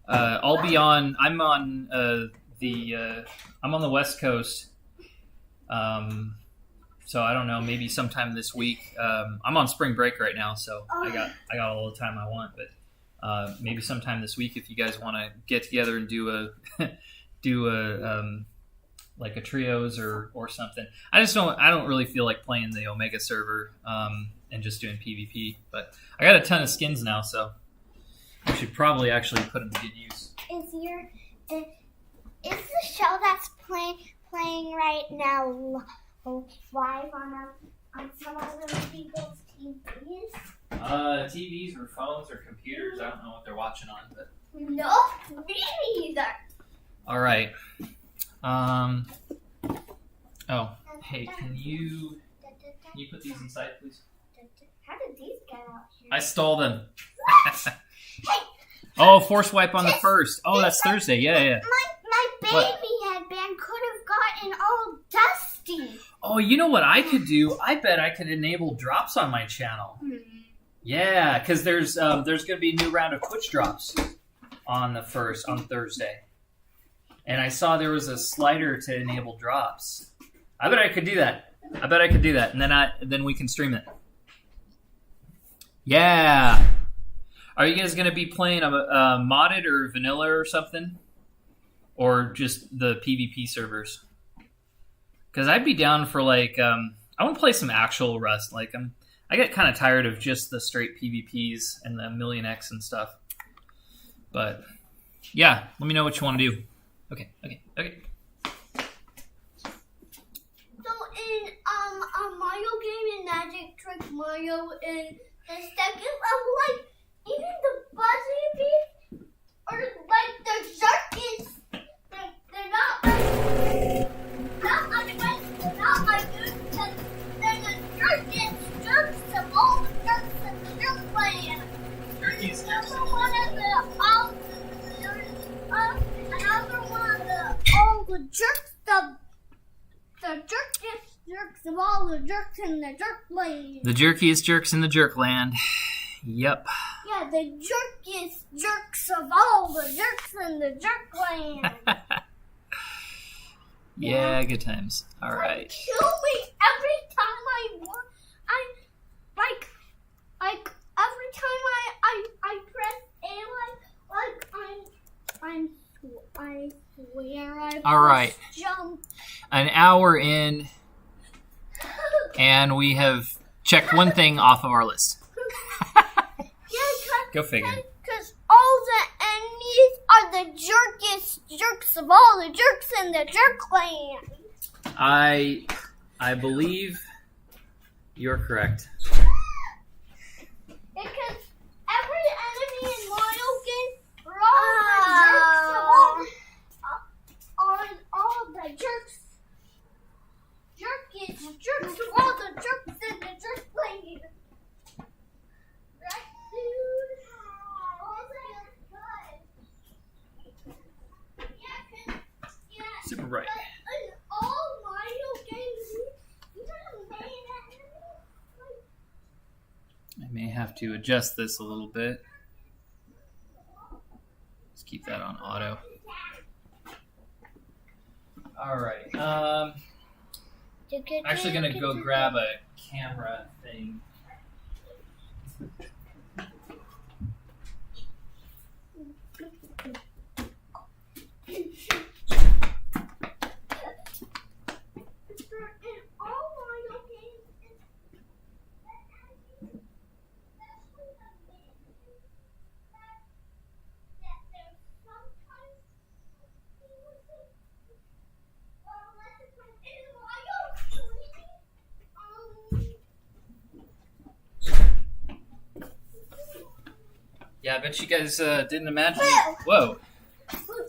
I'll be on. I'm on I'm on the West Coast. So I don't know. Maybe sometime this week. I'm on spring break right now, so I got all the time I want. But maybe sometime this week, if you guys want to get together and do a like a trios or something. I don't really feel like playing the Omega server and just doing PvP. But I got a ton of skins now, so I should probably actually put them to good use.
Is the show that's playing right now live on some other people's TVs?
TVs or phones or computers. I don't know what they're watching on, but
no, me neither.
All right. Oh, hey, can you put these inside, please?
How did these get out here?
I stole them.
Hey.
Oh, force wipe on the first. Oh, that's Thursday. Yeah.
My baby headband could have gotten all dusty.
Oh, you know what I could do? I bet I could enable drops on my channel. Yeah, because there's going to be a new round of Twitch drops on Thursday. And I saw there was a slider to enable drops. I bet I could do that. And then we can stream it. Yeah. Are you guys going to be playing a modded or vanilla or something? Or just the PvP servers? Because I'd be down for I want to play some actual Rust. I get kind of tired of just the straight PvPs and the Million X and stuff. But yeah, let me know what you want to do. Okay.
So in a Mario game in Magic Trick Mario in the second level, like even the Buzzy Beast or like the Jerkins, they're not like this because they're the jerks of all the jerks in the jerk land.
Jerkies.
Another one of the all the jerks the jerks of all the jerks in the jerk land.
The jerkiest jerks in the jerk land. Yep.
Yeah, the jerkiest jerks of all the jerks in the jerk land.
Yeah, good times. All right.
Kill me every time I want. Like every time I press A, I swear I
All right.
jump.
An hour in, and we have checked one thing off of our list. Go figure.
Because all the enemies are the jerkiest jerks of all the jerks in the jerk land.
I believe you're correct.
Because every enemy in Mario game are all the jerks. Jerkiest jerks of all the jerks in the jerk land. Right, dude?
Super bright.
In all Mario games, you have a main enemy.
I may have to adjust this a little bit. Let's keep that on auto. All right. I'm actually gonna go grab a camera thing.
In all Mario games,
Yeah, I bet you guys didn't imagine. Whoa!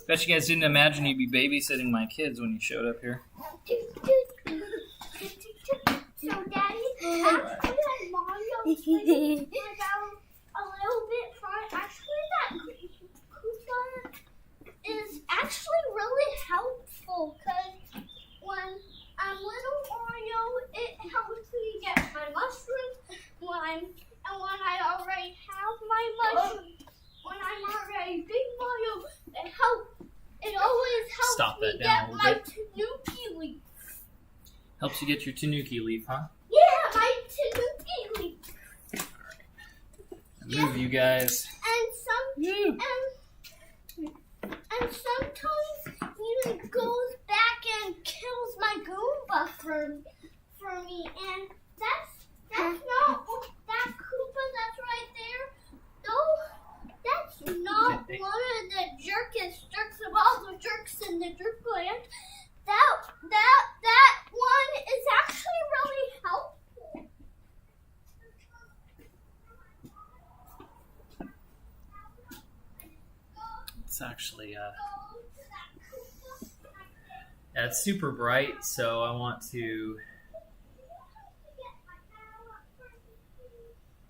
Bet you guys didn't imagine you'd be babysitting my kids when you showed up here.
So, Daddy, after that Mario played a little bit fun, actually that Koopa is actually really helpful because when I'm little Mario, it helps me get my mushrooms. When I already have my mushrooms, when I'm already big Mario, it always helps
Stop that
me
down
get
a
my
little bit.
Tanuki leaf.
Helps you get your Tanuki leaf, huh?
Yeah, my Tanuki leaf.
Move, you guys.
And sometimes even goes back and kills my Goomba for me, and that's not that Koopa that's right there. No, that's not one of the jerks of all the jerks in the jerk land. That one is actually really helpful.
It's actually it's super bright, so I want to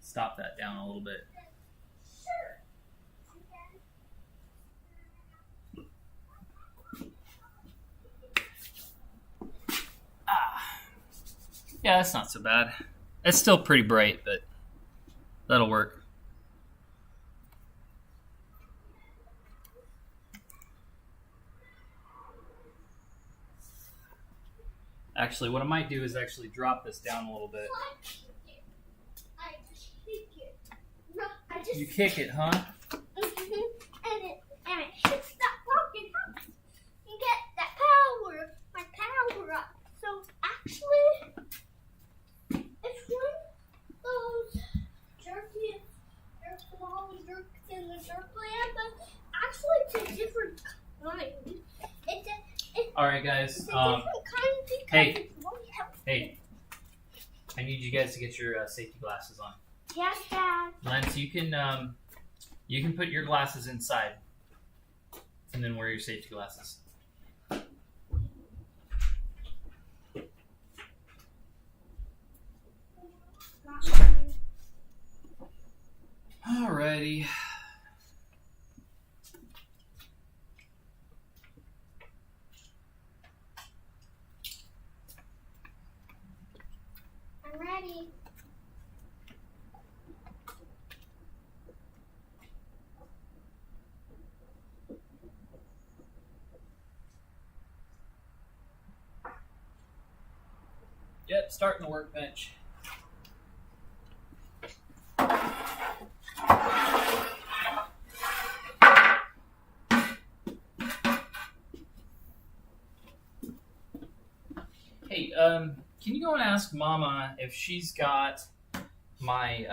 stop that down a little bit. Yeah, that's not so bad. It's still pretty bright, but that'll work. Actually, what I might do is actually drop this down a little bit.
I just kick it. No, I just
You kick it, huh?
and it hits that rocket house. You get that power, my power up. So actually, it's one of those jerks of all the jerks in the jerk land, but actually it's a different kind.
All right, guys.
It's a different kind because
hey.
it's really helpful.
Hey, I need you guys to get your safety glasses on.
Yes, Dad.
Lance, you can put your glasses inside, and then wear your safety glasses. Alrighty.
I'm ready.
Yep, starting the workbench. Hey, can you go and ask Mama if she's got my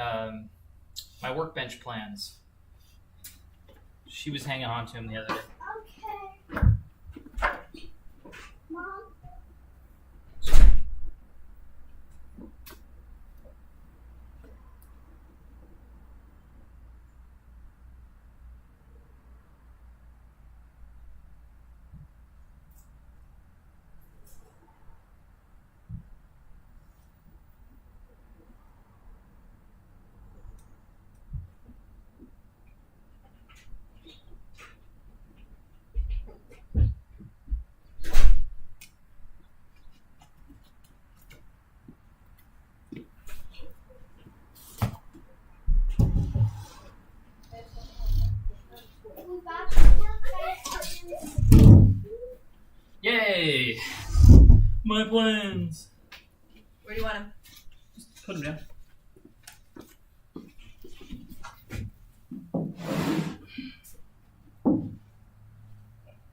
my workbench plans? She was hanging on to them the other day.
Okay. Mom. We got the workbench.
Yay! My plans.
Where do you want them?
Put them down.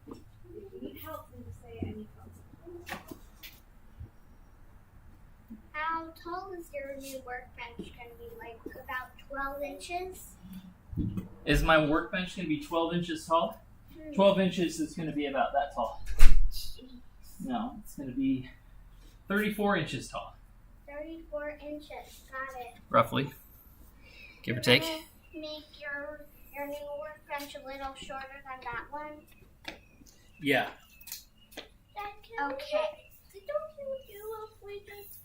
If you need help, then just say I need help.
How tall is your new workbench going to be? Like about 12 inches?
Is my workbench going to be 12 inches tall? 12 inches is going to be about that tall. No, it's going to be 34 inches tall.
34 inches. Got it.
Roughly. Give or take.
You're gonna make your new workbench a little shorter than that one?
Yeah.
Okay. Don't you do if we just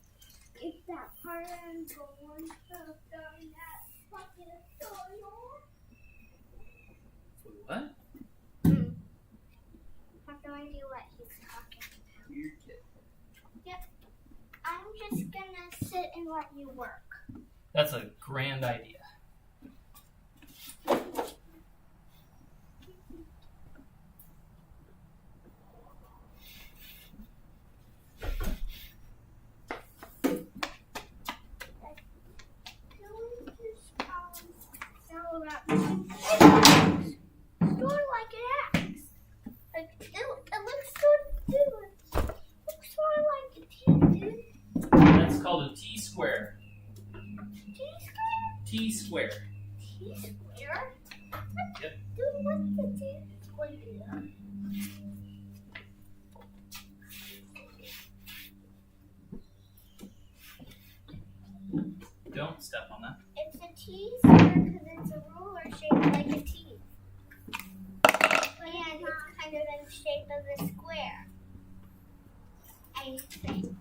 get that part and go on stuff during that bucket of soil?
What?
I have no idea what he's talking about.
Weird kid.
Yep. I'm just gonna sit and let you work.
That's a grand idea.
Sort of like an axe. Like, it looks sort of different. Looks sort of like a T, dude.
That's called a T-square.
T-square?
T-square.
T-square?
Yep.
Dude, what's the T-square?
Don't step on that.
It's a T-square because it's a ruler shaped like a T. And it's kind of in the shape of a square. I think.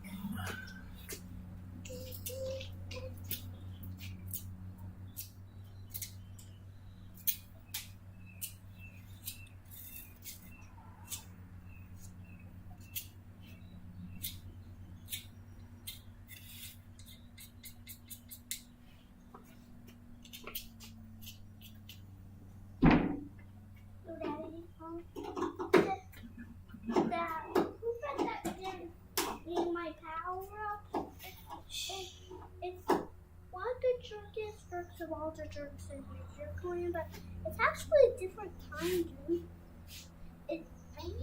In my power up, it's one of the jerkiest jerks of all the jerks in your clan, but it's actually a different kind, dude. Maybe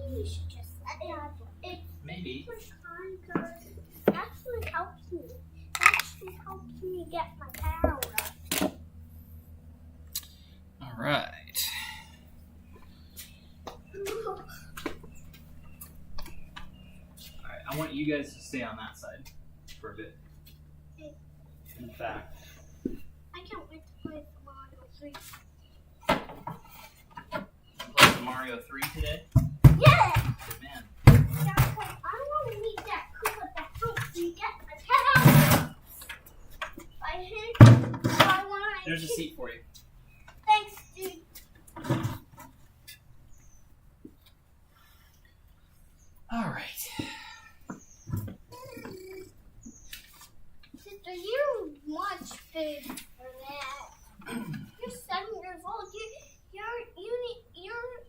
you should just let it. It's
Maybe.
a different kind because it actually helps me. It actually helps me get my power up.
All right. I want you guys to stay on that side for a bit. In fact,
I can't wait to play Mario 3.
play some Mario 3 today.
Yeah!
Good man.
Yeah, 'cause I want to meet that Koopa that helps me get my house.
There's a seat for you.
Thanks, dude.
All right.
Sister, you're much bigger for that. You're 7 years old. You're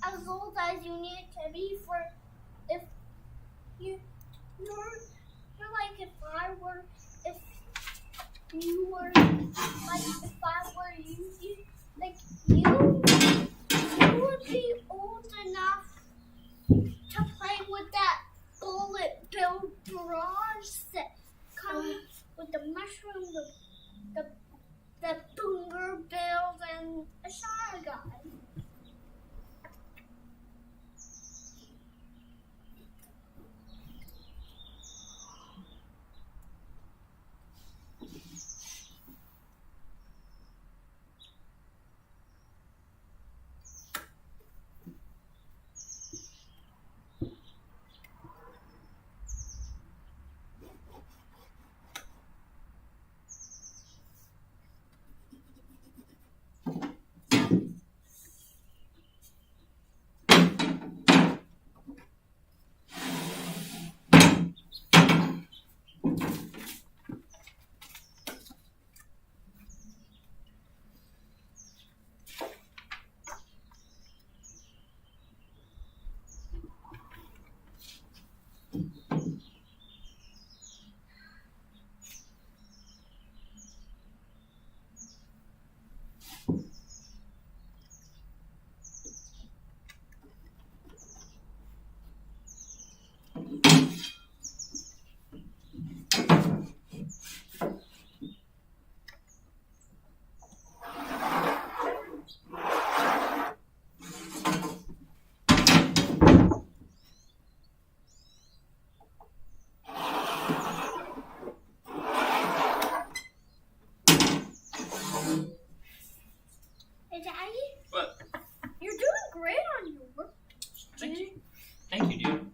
as old as you need to be for if you're like if you were like if I were you like you would be old enough to play with that bullet bill barrage that comes with the mushroom, the boomer bills, and a shotgun guy. Hey, Daddy.
What?
You're doing great on your work.
Thank you. Thank you, dude.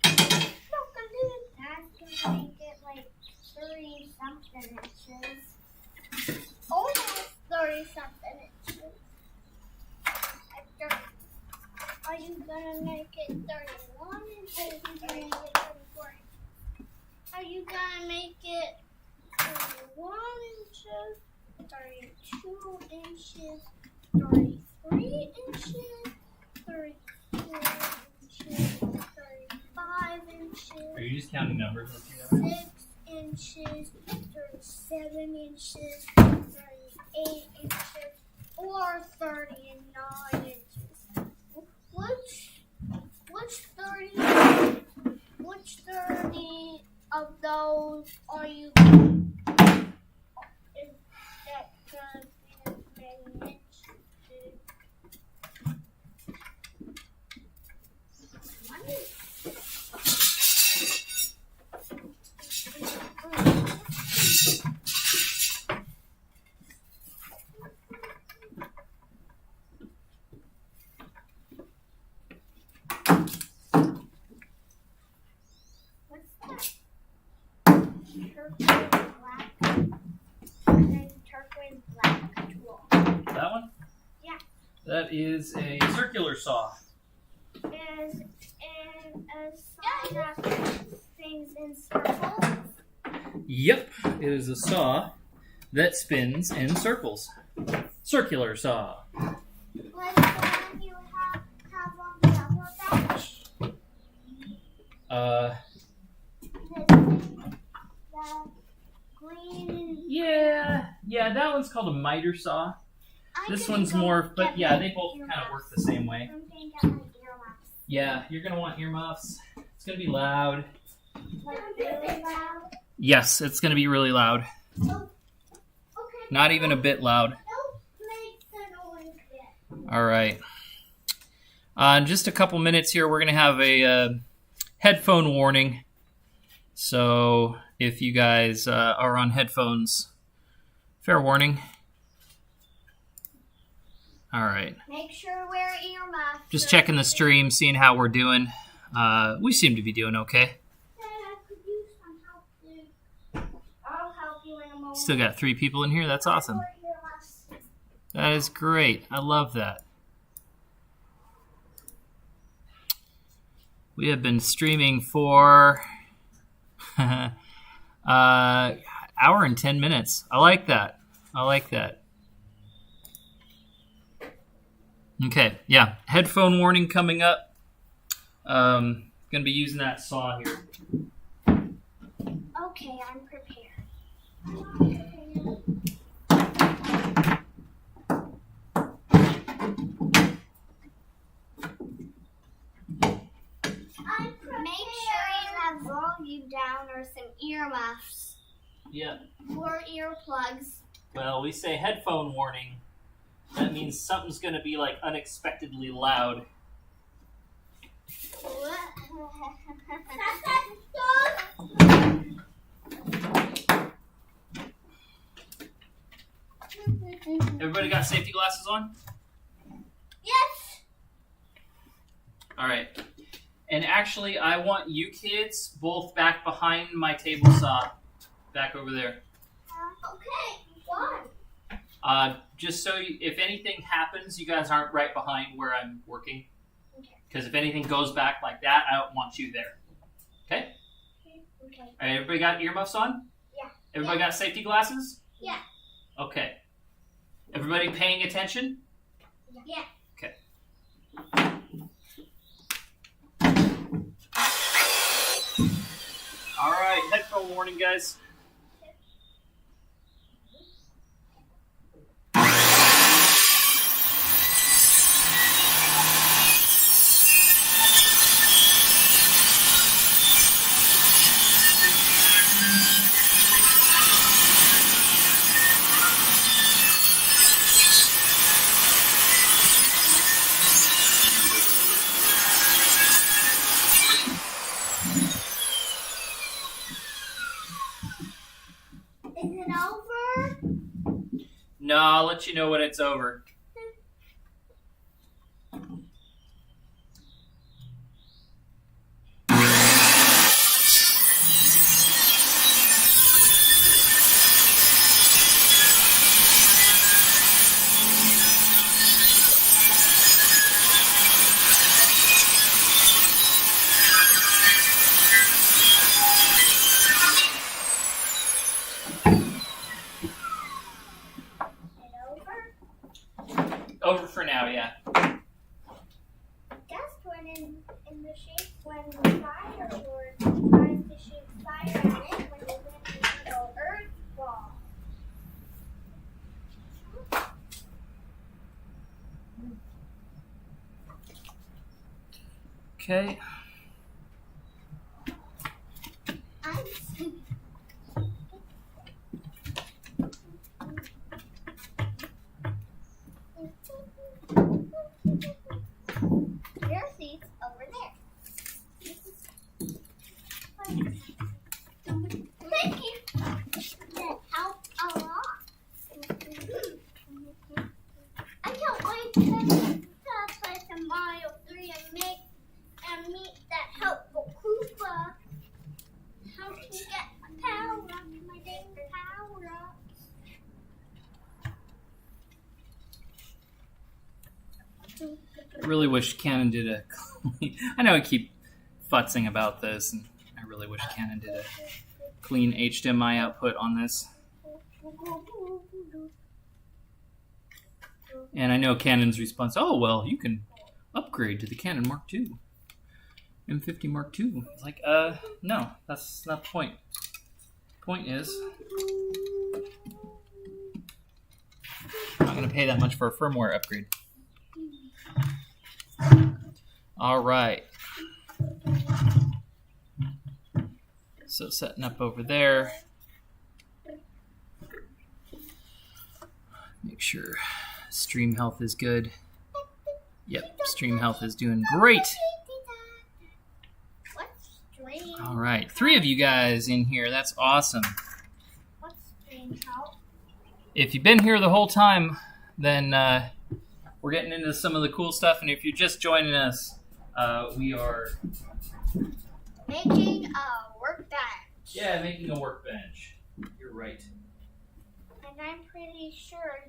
That's gonna make it like 30-something inches. Almost 30-something inches. Are you gonna make it 31 inches? Are you gonna make it 34 inches? Are you gonna make it 31 inches? 32 inches? 33 inches? 34 inches? 35 inches?
Are you just counting numbers with you?
6 inches, 37 inches, 38 inches, or 39 inches. Which 30 of those are you? Is that gonna be as many inches? What's that? Turquoise black. And turquoise black tool.
That one?
Yeah.
That is a circular saw.
And a saw that puts things in circles.
Yep, it is a saw that spins in circles. Circular saw.
Like the one you have on the workbench. The green.
Yeah, that one's called a miter saw. This one's more, but yeah, they both kind of work the same way.
I'm gonna get my earmuffs.
Yeah, you're gonna want earmuffs. It's gonna be loud.
Like really loud.
Yes, it's gonna be really loud.
Oh, okay.
Not even a bit loud.
Don't make the noise yet.
All right. In just a couple minutes here, we're gonna have a headphone warning. So if you guys are on headphones, fair warning. All right.
Make sure to wear earmuffs.
Just checking the stream, seeing how we're doing. We seem to be doing okay.
I could use some help too. I'll help you in a moment.
Still got 3 people in here. That's awesome.
Wear earmuffs.
That is great. I love that. We have been streaming for hour and 10 minutes. I like that. I like that. Okay, yeah. Headphone warning coming up. Gonna be using that saw here.
Okay, I'm prepared. Make sure you have volume down or some earmuffs
Yeah.
or earplugs.
Well, we say headphone warning. That means something's gonna be like unexpectedly loud. Everybody got safety glasses on?
Yes.
All right. And actually, I want you kids both back behind my table saw. Back over there.
Okay. Why?
Just so if anything happens, you guys aren't right behind where I'm working. Because if anything goes back like that, I don't want you there. Okay?
Okay.
All right, everybody got earmuffs on?
Yeah.
Everybody got safety glasses?
Yeah.
Okay. Everybody paying attention?
Yeah.
Okay. All right, headphone warning, guys.
Is it over?
No, I'll let you know when it's over. Over for now, yeah.
Just when in the shape when the fire or tries to shoot fire at it when you win the little earth ball.
Okay.
Your seat's over there. Thank you. That helped a lot. I can't wait to play some Mario 3 and meet that helpful Koopa. How to get a power up, my dang power up.
I really wish Canon did a clean... I know I keep futzing about this, and I really wish Canon did a clean HDMI output on this. And I know Canon's response, oh, well, you can upgrade to the Canon Mark II. M50 Mark II. It's like, no, that's not the point. Point is, I'm not going to pay that much for a firmware upgrade. All right. So setting up over there. Make sure stream health is good. Yep, stream health is doing great.
What?
All right, 3 of you guys in here. That's awesome.
What's being help?
If you've been here the whole time, then we're getting into some of the cool stuff. And if you're just joining us, we are
Making a workbench.
Yeah, making a workbench. You're right.
And I'm pretty sure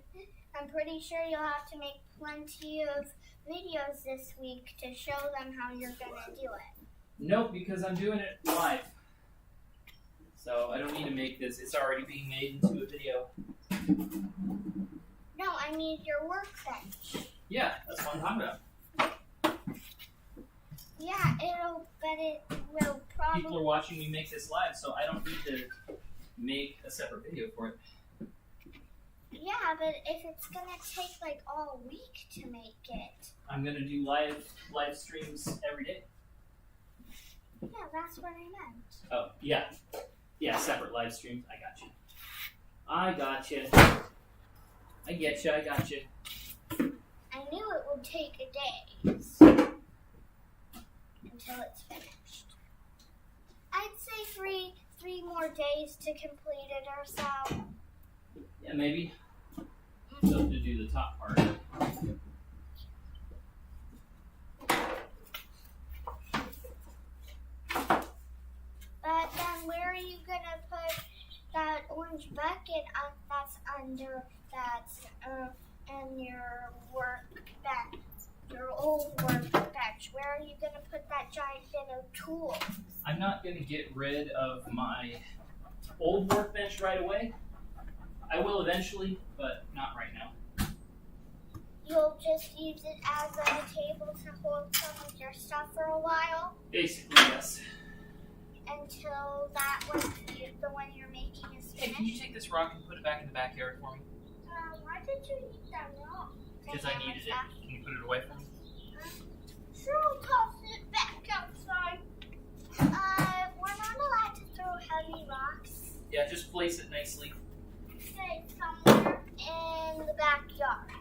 you'll have to make plenty of videos this week to show them how you're gonna do it.
Nope, because I'm doing it live. So I don't need to make this. It's already being made into a video.
No, I need your workbench.
Yeah, that's what I'm talking about.
Yeah, it will probably.
People are watching me make this live, so I don't need to make a separate video for it.
Yeah, but if it's gonna take like all week to make it.
I'm gonna do live streams every day.
Yeah, that's what I meant.
Oh, yeah. Yeah, separate live streams. I got you. I get you.
I knew it would take days until it's finished. I'd say three more days to complete it or so.
Yeah, maybe. So to do the top part.
But then where are you gonna put that orange bucket that's under in your workbench, your old workbench? Where are you gonna put that giant bin of tools?
I'm not gonna get rid of my old workbench right away. I will eventually, but not right now.
You'll just use it as a table to hold some of your stuff for a while?
Basically, yes.
Until that one, the one you're making is
Hey,
finished?
can you take this rock and put it back in the backyard for me?
Why did you eat that rock?
Because I needed it. Can you put it away for me?
Sure, I'll toss it back outside. We're not allowed to throw heavy rocks.
Yeah, just place it nicely.
Okay, somewhere in the backyard.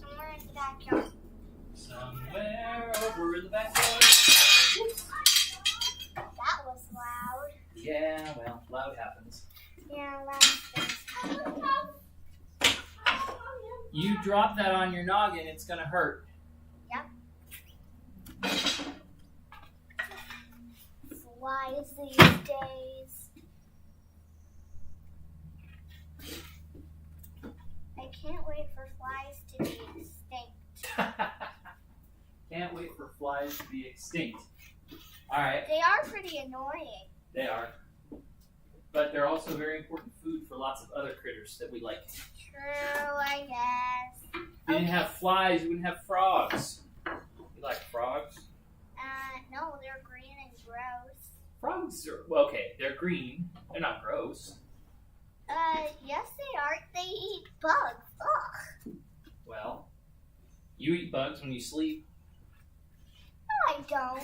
Somewhere in the backyard.
Somewhere over in the backyard.
That was loud.
Yeah, well, loud happens.
Yeah, loud things.
You drop that on your noggin, it's gonna hurt.
Yep. Flies these days. I can't wait for flies to be extinct.
Can't wait for flies to be extinct. Alright,
They are pretty annoying.
they are. But they're also very important food for lots of other critters that we like.
True, I guess.
If you didn't have flies, you wouldn't have frogs. You like frogs?
No, they're green and gross.
Frogs are, well, okay, they're green. They're not gross.
Yes they are. They eat bugs. Ugh.
Well, you eat bugs when you sleep.
No, I don't.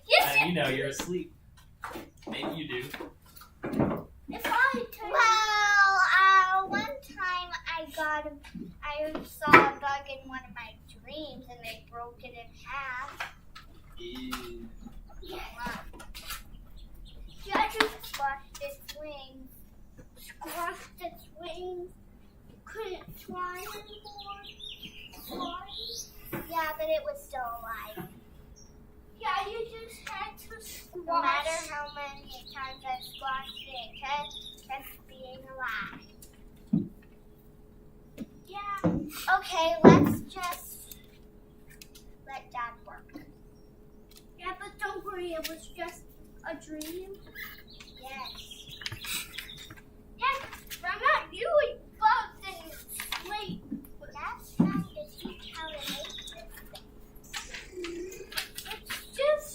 Yes,
And you know you're asleep. Maybe you do.
if I turn... Well, one time I saw a bug in one of my dreams and they broke it in half.
Ew.
Yeah. Yeah, I just squashed its wings. Couldn't fly anymore. Yeah, but it was still alive. Yeah, you just had to squash. No matter how many times I squashed it, it kept being alive. Yeah. Okay, let's just let Dad work. Yeah, but don't worry, it was just a dream. Yes. Yes, I'm not doing bugs in your sleep. That's trying to teach how to make this thing. It's just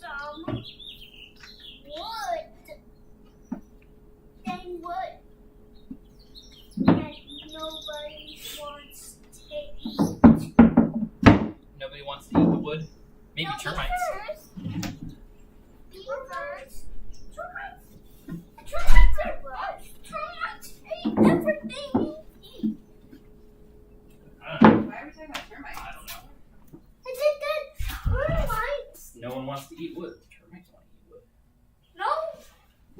some wood. Then wood that nobody wants to eat.
Nobody wants to eat the wood? Maybe
No,
termites.
Beavers. Termites are gross. Termites hate everything you eat.
Why are we talking about termites?
I don't know.
I did that termites.
No one wants to eat wood. Termites want to eat wood.
No,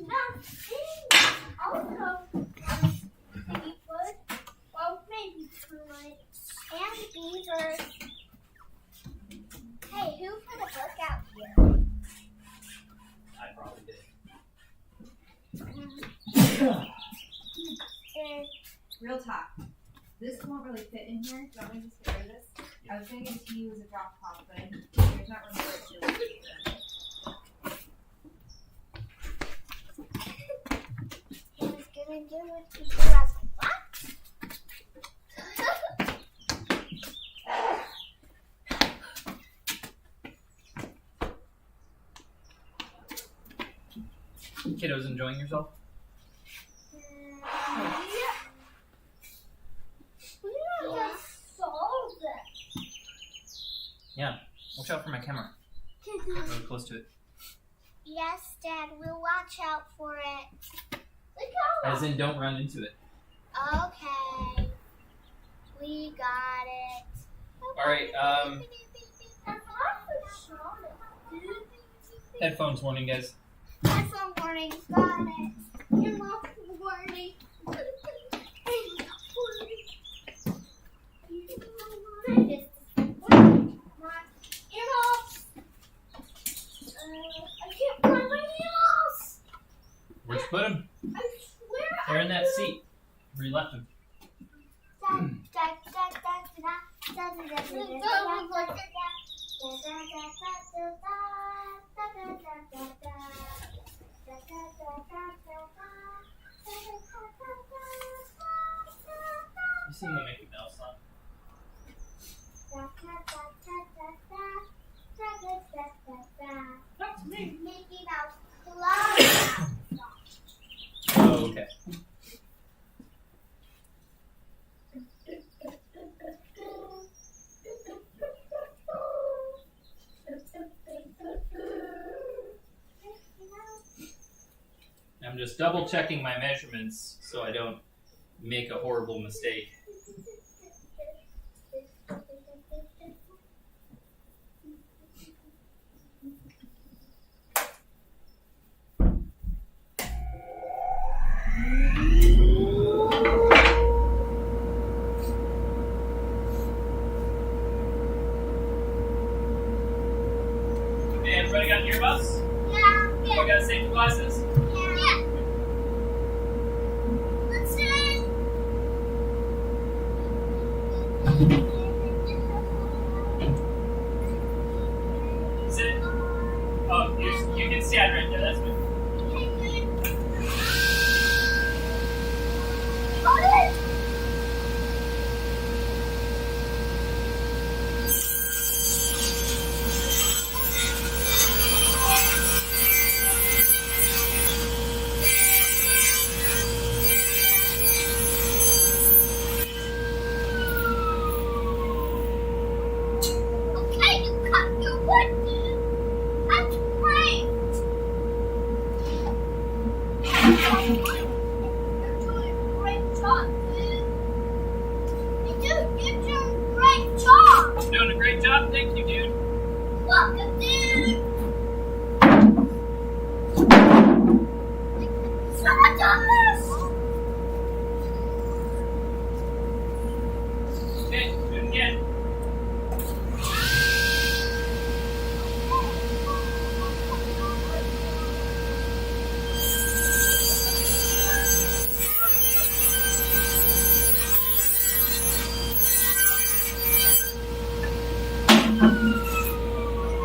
not things. Also, maybe wood. Well, maybe termites and beavers. Hey, who put a book out here?
I probably did.
Real talk. This won't really fit in here. Do you want me to just get rid of this? I was going to give it to you as a drop top, but there's not room for it to
I was gonna do it to you as a box.
Kiddos enjoying yourself?
Just solve it.
Yeah. Watch out for my camera. Really close to it.
Yes, Dad, we'll watch out for it. Look how
As in, don't run into it.
Okay. We got it.
All right. Headphones warning, guys.
Headphone warning. Got it. Earmuff warning. I can't find my earmuffs.
Where'd you put them?
I swear
They're in that
I
seat where you left them. You sing the Mickey Mouse song? That's me.
Mickey Mouse Club.
Oh, okay. I'm just double checking my measurements so I don't make a horrible mistake. Hey, everybody got earbuds?
Yeah.
Everybody got safety glasses?
Yeah. Listen.
Sit. Oh, you can stand right there. That's good.
Okay, you cut your wood, dude. That's great. You're doing a great job, dude. Hey, dude, you're doing a great job.
I'm doing a great job. Thank you, dude.
Welcome, dude. Someone done this.
Okay, do it again.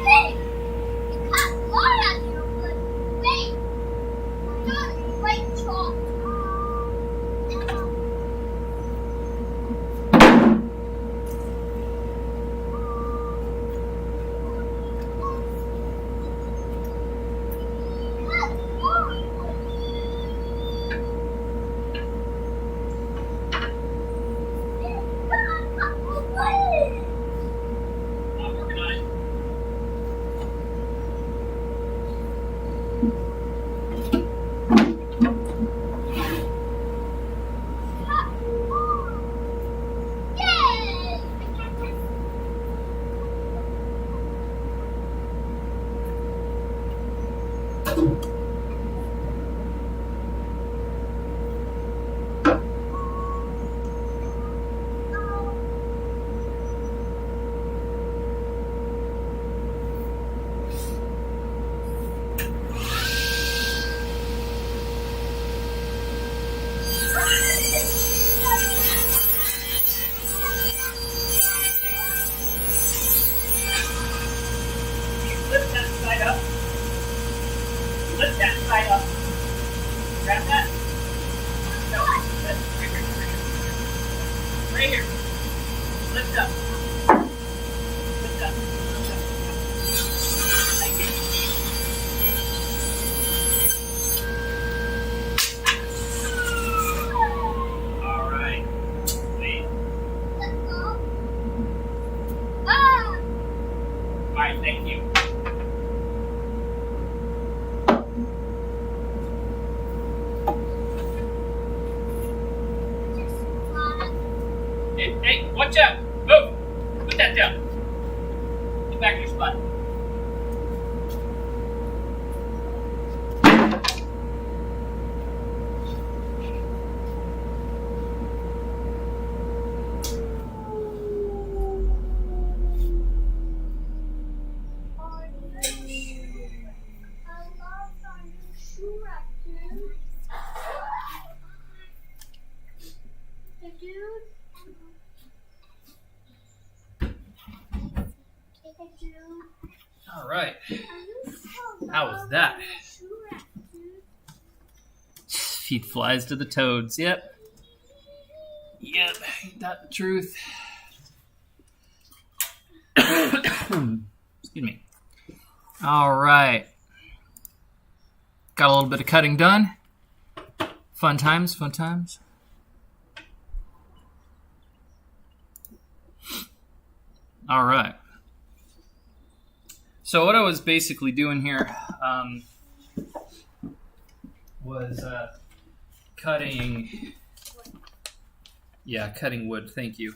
Hey,
Lift that side up. Lift that side up. Grab that. No, that's right here. Right here. Lift up. Lift up. Lift up. Thank you. All right. Wait. All right. Thank you. Hey, watch out! Move! Put that down. Get back in your spot. All right. How was that? Feed flies to the toads. Yep. Yep. Ain't that the truth? Excuse me. All right. Got a little bit of cutting done. Fun times, fun times. All right. So what I was basically doing here was cutting wood. Thank you.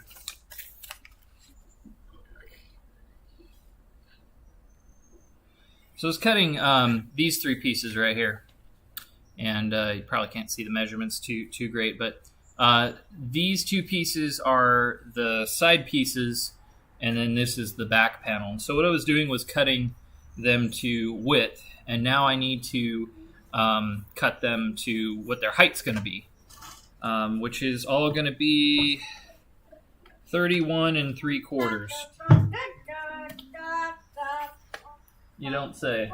So I was cutting these three pieces right here, and you probably can't see the measurements too great, but these two pieces are the side pieces. And then this is the back panel. So what I was doing was cutting them to width, and now I need to cut them to what their height's going to be, which is all going to be 31 3/4. You don't say.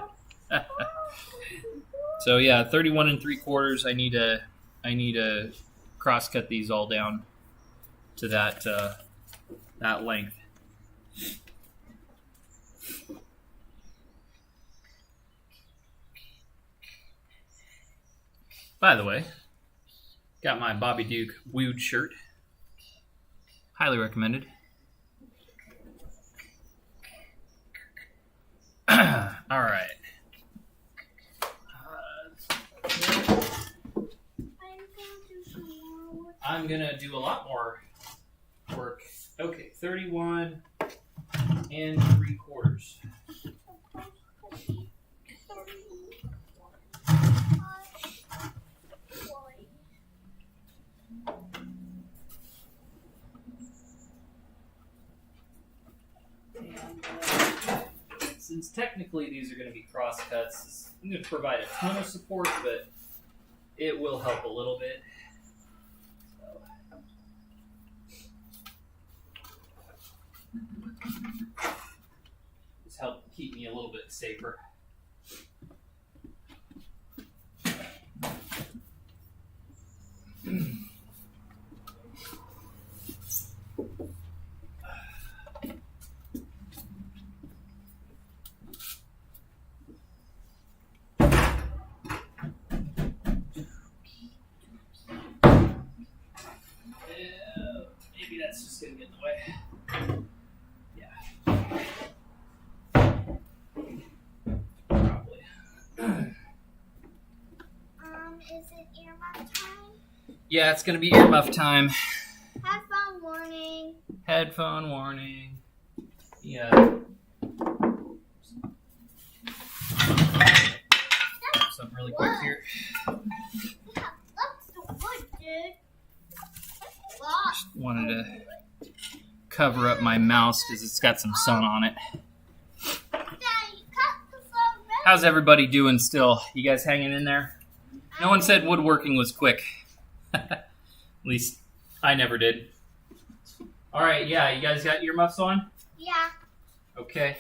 So yeah, 31 3/4. I need to cross cut these all down to that length. By the way, got my Bobby Duke Wood shirt. Highly recommended. All right. I'm going to do a lot more work. Okay, 31 3/4. Since technically these are going to be cross cuts, it's going to provide a ton of support, but it will help a little bit. Just help keep me a little bit safer. Maybe that's just going to get in the way. Probably.
Is it earmuff time?
Yeah, it's going to be earmuff time.
Headphone warning.
Headphone warning. Yeah. cover up my mouse because it's got some sun on it. How's everybody doing still? You guys hanging in there? No one said woodworking was quick. At least I never did. All right, yeah, you guys got earmuffs on?
Yeah.
Okay.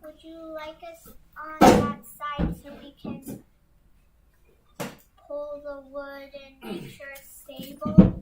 Would you like us on that side so we can pull the wood and make sure it's stable?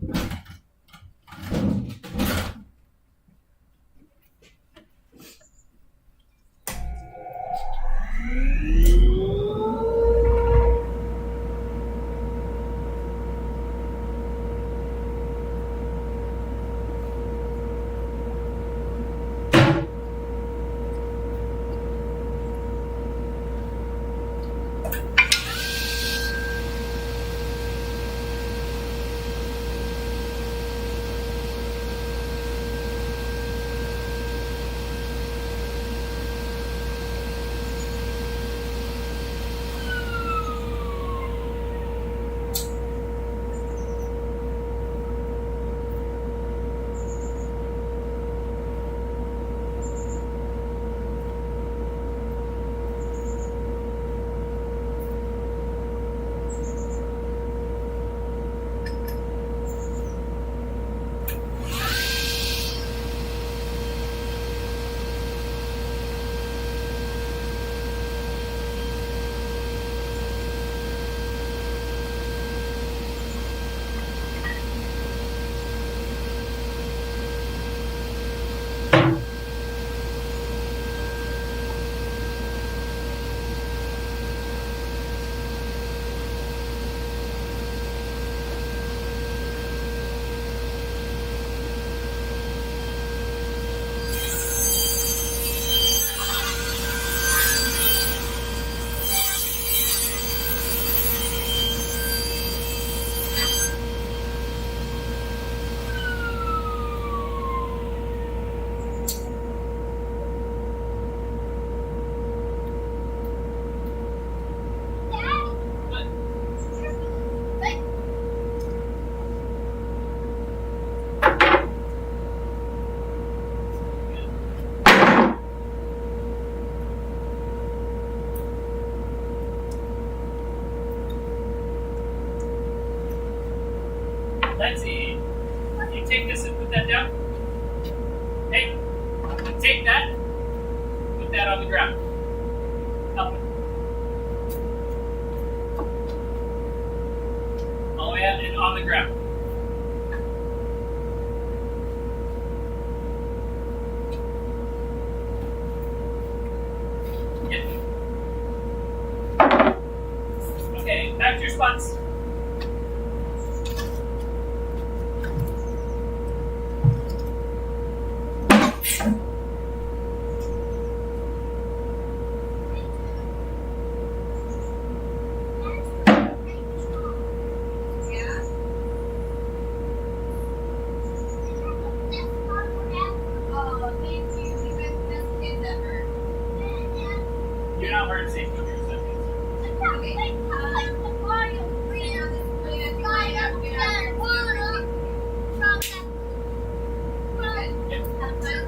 Lexi, you take this and put that down. Hey, take that. Put that on the ground. Help it. All the way out and on the ground. Get. Okay, back to your spots. You're not hard to say for yourself.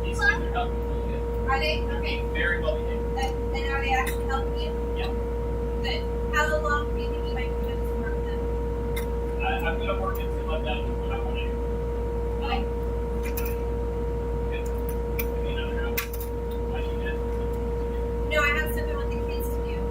These things are helping really good.
Are they?
They're
Okay.
being very well behaved.
And are they actually helping you?
Yeah.
Good. How long do you think you might be able to work with them?
I'm going to work until I'm done with what I want to do.
Okay.
Good. Give me another hour. Why do you get it?
No, I have something with the kids to do.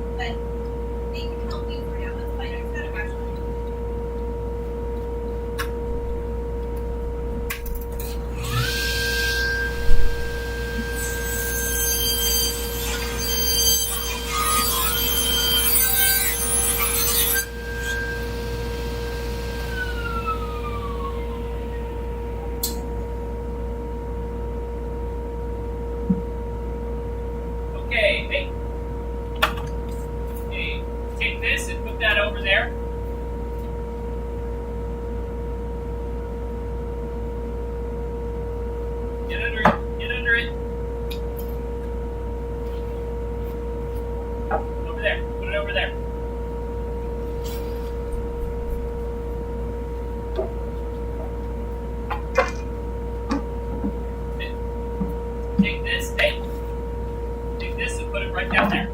Take this, hey. Take this and put it right down there.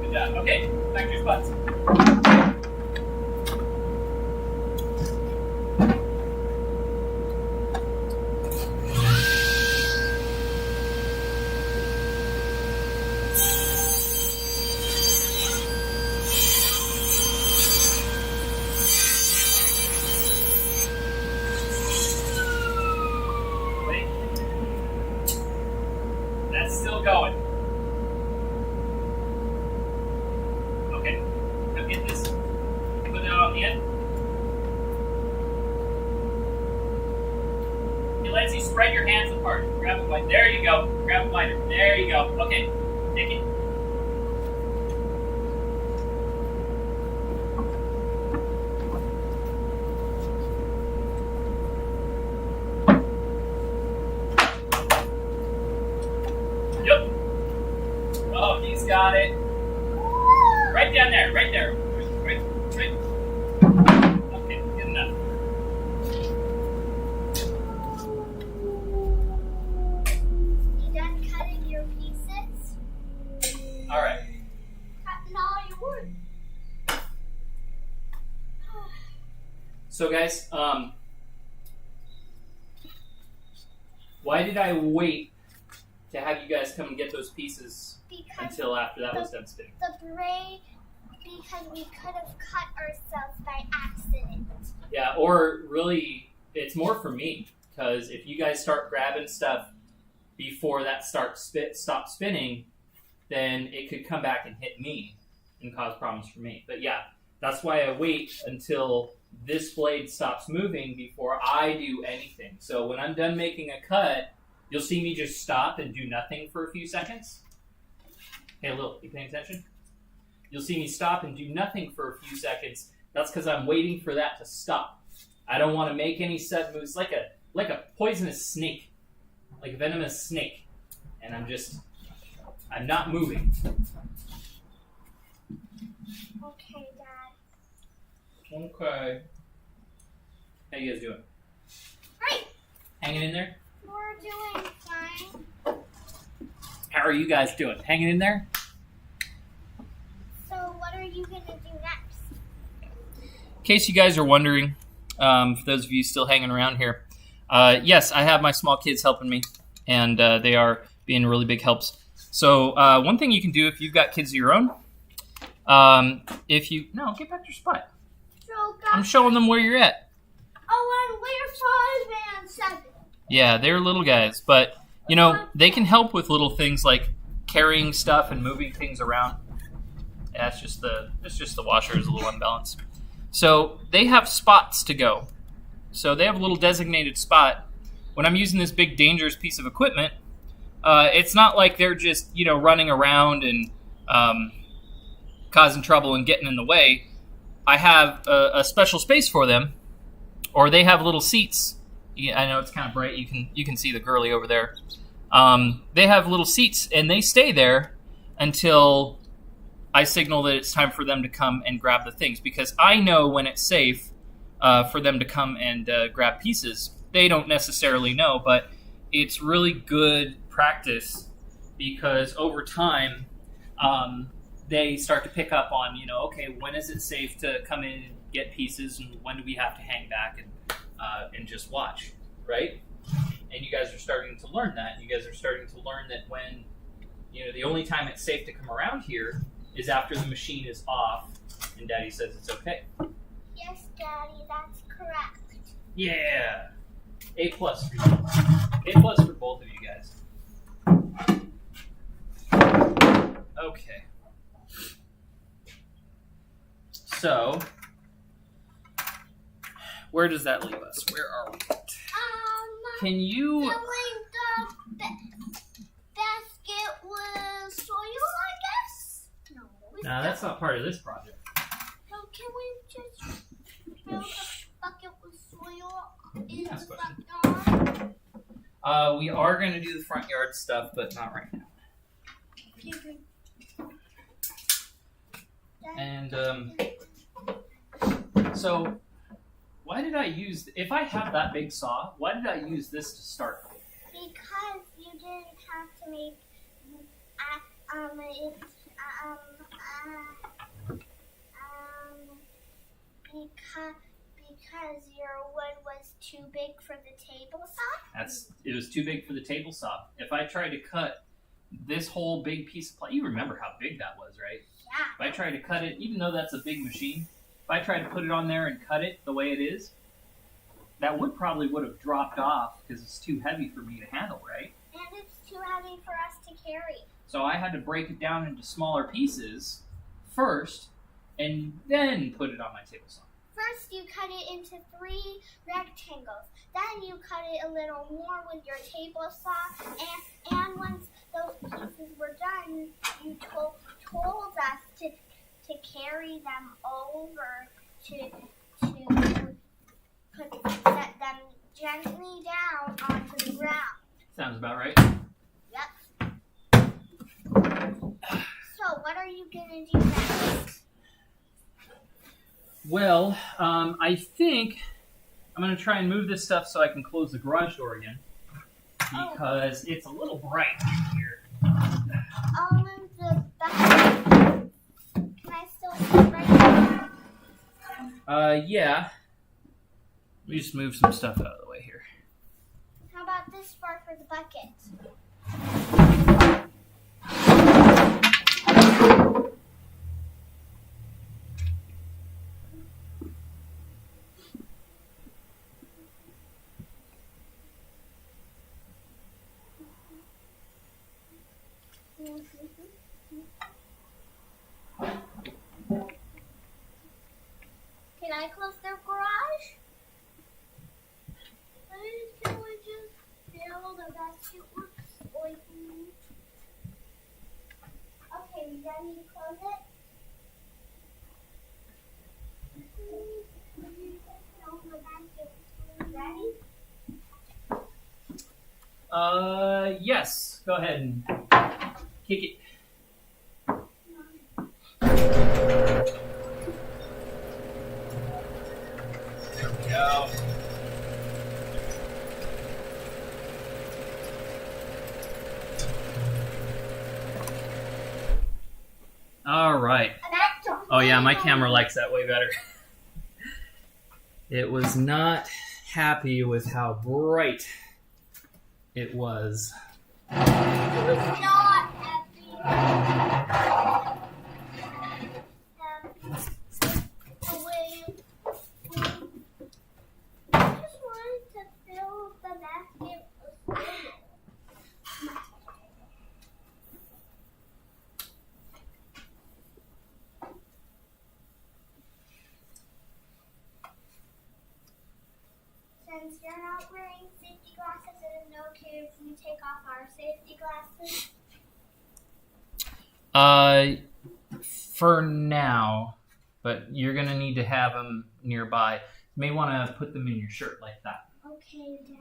Good job. Okay, back to your spots. Wait. That's still going. Okay, now get this. Put it on the end. It lets you spread your hands apart. Grab it wide. There you go. Grab it wider. There you go. Okay, take it. Yep. Oh, he's got it. Right down there. Right there. Right. Okay, good enough.
You done cutting your pieces?
All right.
Cutting all your wood.
So, guys, why did I wait to have you guys come and get those pieces
Because
until after that was done spinning?
the braid, because we could have cut ourselves by accident.
Yeah, or really, it's more for me, because if you guys start grabbing stuff before that stops spinning, then it could come back and hit me and cause problems for me. But yeah, that's why I wait until this blade stops moving before I do anything. So when I'm done making a cut, you'll see me just stop and do nothing for a few seconds. Hey, Lil, you paying attention? You'll see me stop and do nothing for a few seconds. That's because I'm waiting for that to stop. I don't want to make any sudden moves, like a poisonous snake, like a venomous snake. And I'm not moving.
Okay, Dad.
Okay. How you guys doing?
Great.
Hanging in there?
We're doing fine.
How are you guys doing? Hanging in there?
So what are you going to do next?
In case you guys are wondering, for those of you still hanging around here, yes, I have my small kids helping me, and they are being really big helps. So one thing you can do if you've got kids of your own, no, get back to your spot.
So,
I'm showing them where you're at.
Oh, and we're 5 and 7.
Yeah, they're little guys, but they can help with little things like carrying stuff and moving things around. Yeah, it's just the washer is a little unbalanced. So they have spots to go. So they have a little designated spot. When I'm using this big dangerous piece of equipment, it's not like they're just running around and causing trouble and getting in the way. I have a special space for them, or they have little seats. Yeah, I know it's kind of bright. You can see the girly over there. They have little seats, and they stay there until I signal that it's time for them to come and grab the things, because I know when it's safe for them to come and grab pieces. They don't necessarily know, but it's really good practice, because over time they start to pick up on, okay, when is it safe to come in and get pieces, and when do we have to hang back and just watch, right? And you guys are starting to learn that. You guys are starting to learn that when, the only time it's safe to come around here is after the machine is off and Daddy says it's okay.
Yes, Daddy, that's correct.
Yeah. A+ for you. A+ for both of you guys. Okay. So, where does that leave us? Where are we at? Can you...
Filling the basket with soil, I guess? No.
No, that's not part of this project.
So can we just fill the bucket with soil in
That's
the
question.
front yard?
We are going to do the front yard stuff, but not right now. And, so, Why did I use? If I have that big saw, why did I use this to start?
Because you didn't have to make because your wood was too big for the table saw.
It was too big for the table saw. If I tried to cut this whole big piece of plywood, you remember how big that was, right?
Yeah.
If I tried to cut it, even though that's a big machine, if I tried to put it on there and cut it the way it is, that wood probably would have dropped off because it's too heavy for me to handle, right?
And it's too heavy for us to carry.
So I had to break it down into smaller pieces first and then put it on my table saw.
First, you cut it into 3 rectangles. Then you cut it a little more with your table saw. And once those pieces were done, you told us to carry them over to set them gently down onto the ground.
Sounds about right.
Yep. So, what are you going to do next?
Well, I think I'm going to try and move this stuff so I can close the garage door again. Because it's a little bright in here.
I'll move the back. Can I still sit right here?
Yeah. Let me just move some stuff out of the way here.
How about this part for the bucket? Can I close their garage? Can we just fill the basket with oil? Okay, we ready to close it?
Ready? Yes. Go ahead and kick it. There we go. All right. Oh yeah, my camera likes that way better. It was not happy with how bright it was.
It was not happy. The way I just wanted to fill the basket with oil. Since you're not wearing safety glasses, it is okay if we take off our safety glasses?
For now, but you're gonna need to have them nearby. You may want to put them in your shirt like that.
Okay, Dad.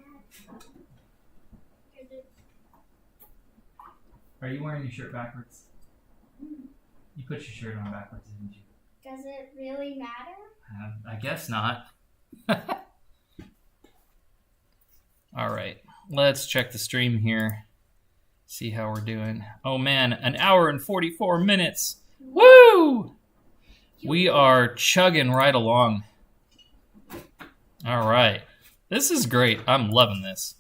Are you wearing your shirt backwards? You put your shirt on backwards, didn't you?
Does it really matter?
I guess not. All right, let's check the stream here. See how we're doing. Oh man, 1 hour and 44 minutes. Woo! We are chugging right along. All right. This is great. I'm loving this.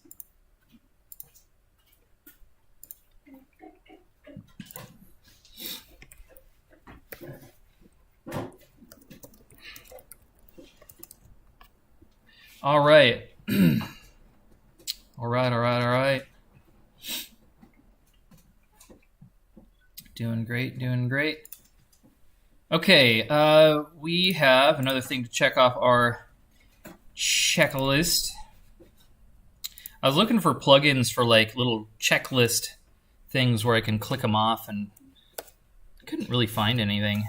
All right. All right. Doing great. Okay, we have another thing to check off our checklist. I was looking for plugins for like little checklist things where I can click them off, and I couldn't really find anything.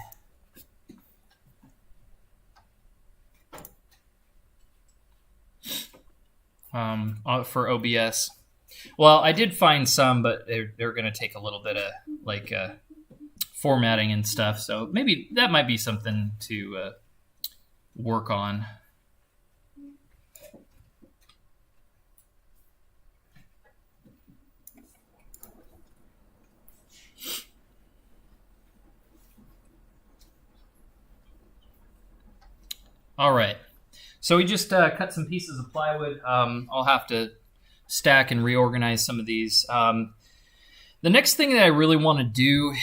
For OBS. Well, I did find some, but they're going to take a little bit of like formatting and stuff. So maybe that might be something to work on. All right. So we just cut some pieces of plywood. I'll have to stack and reorganize some of these. The next thing that I really want to do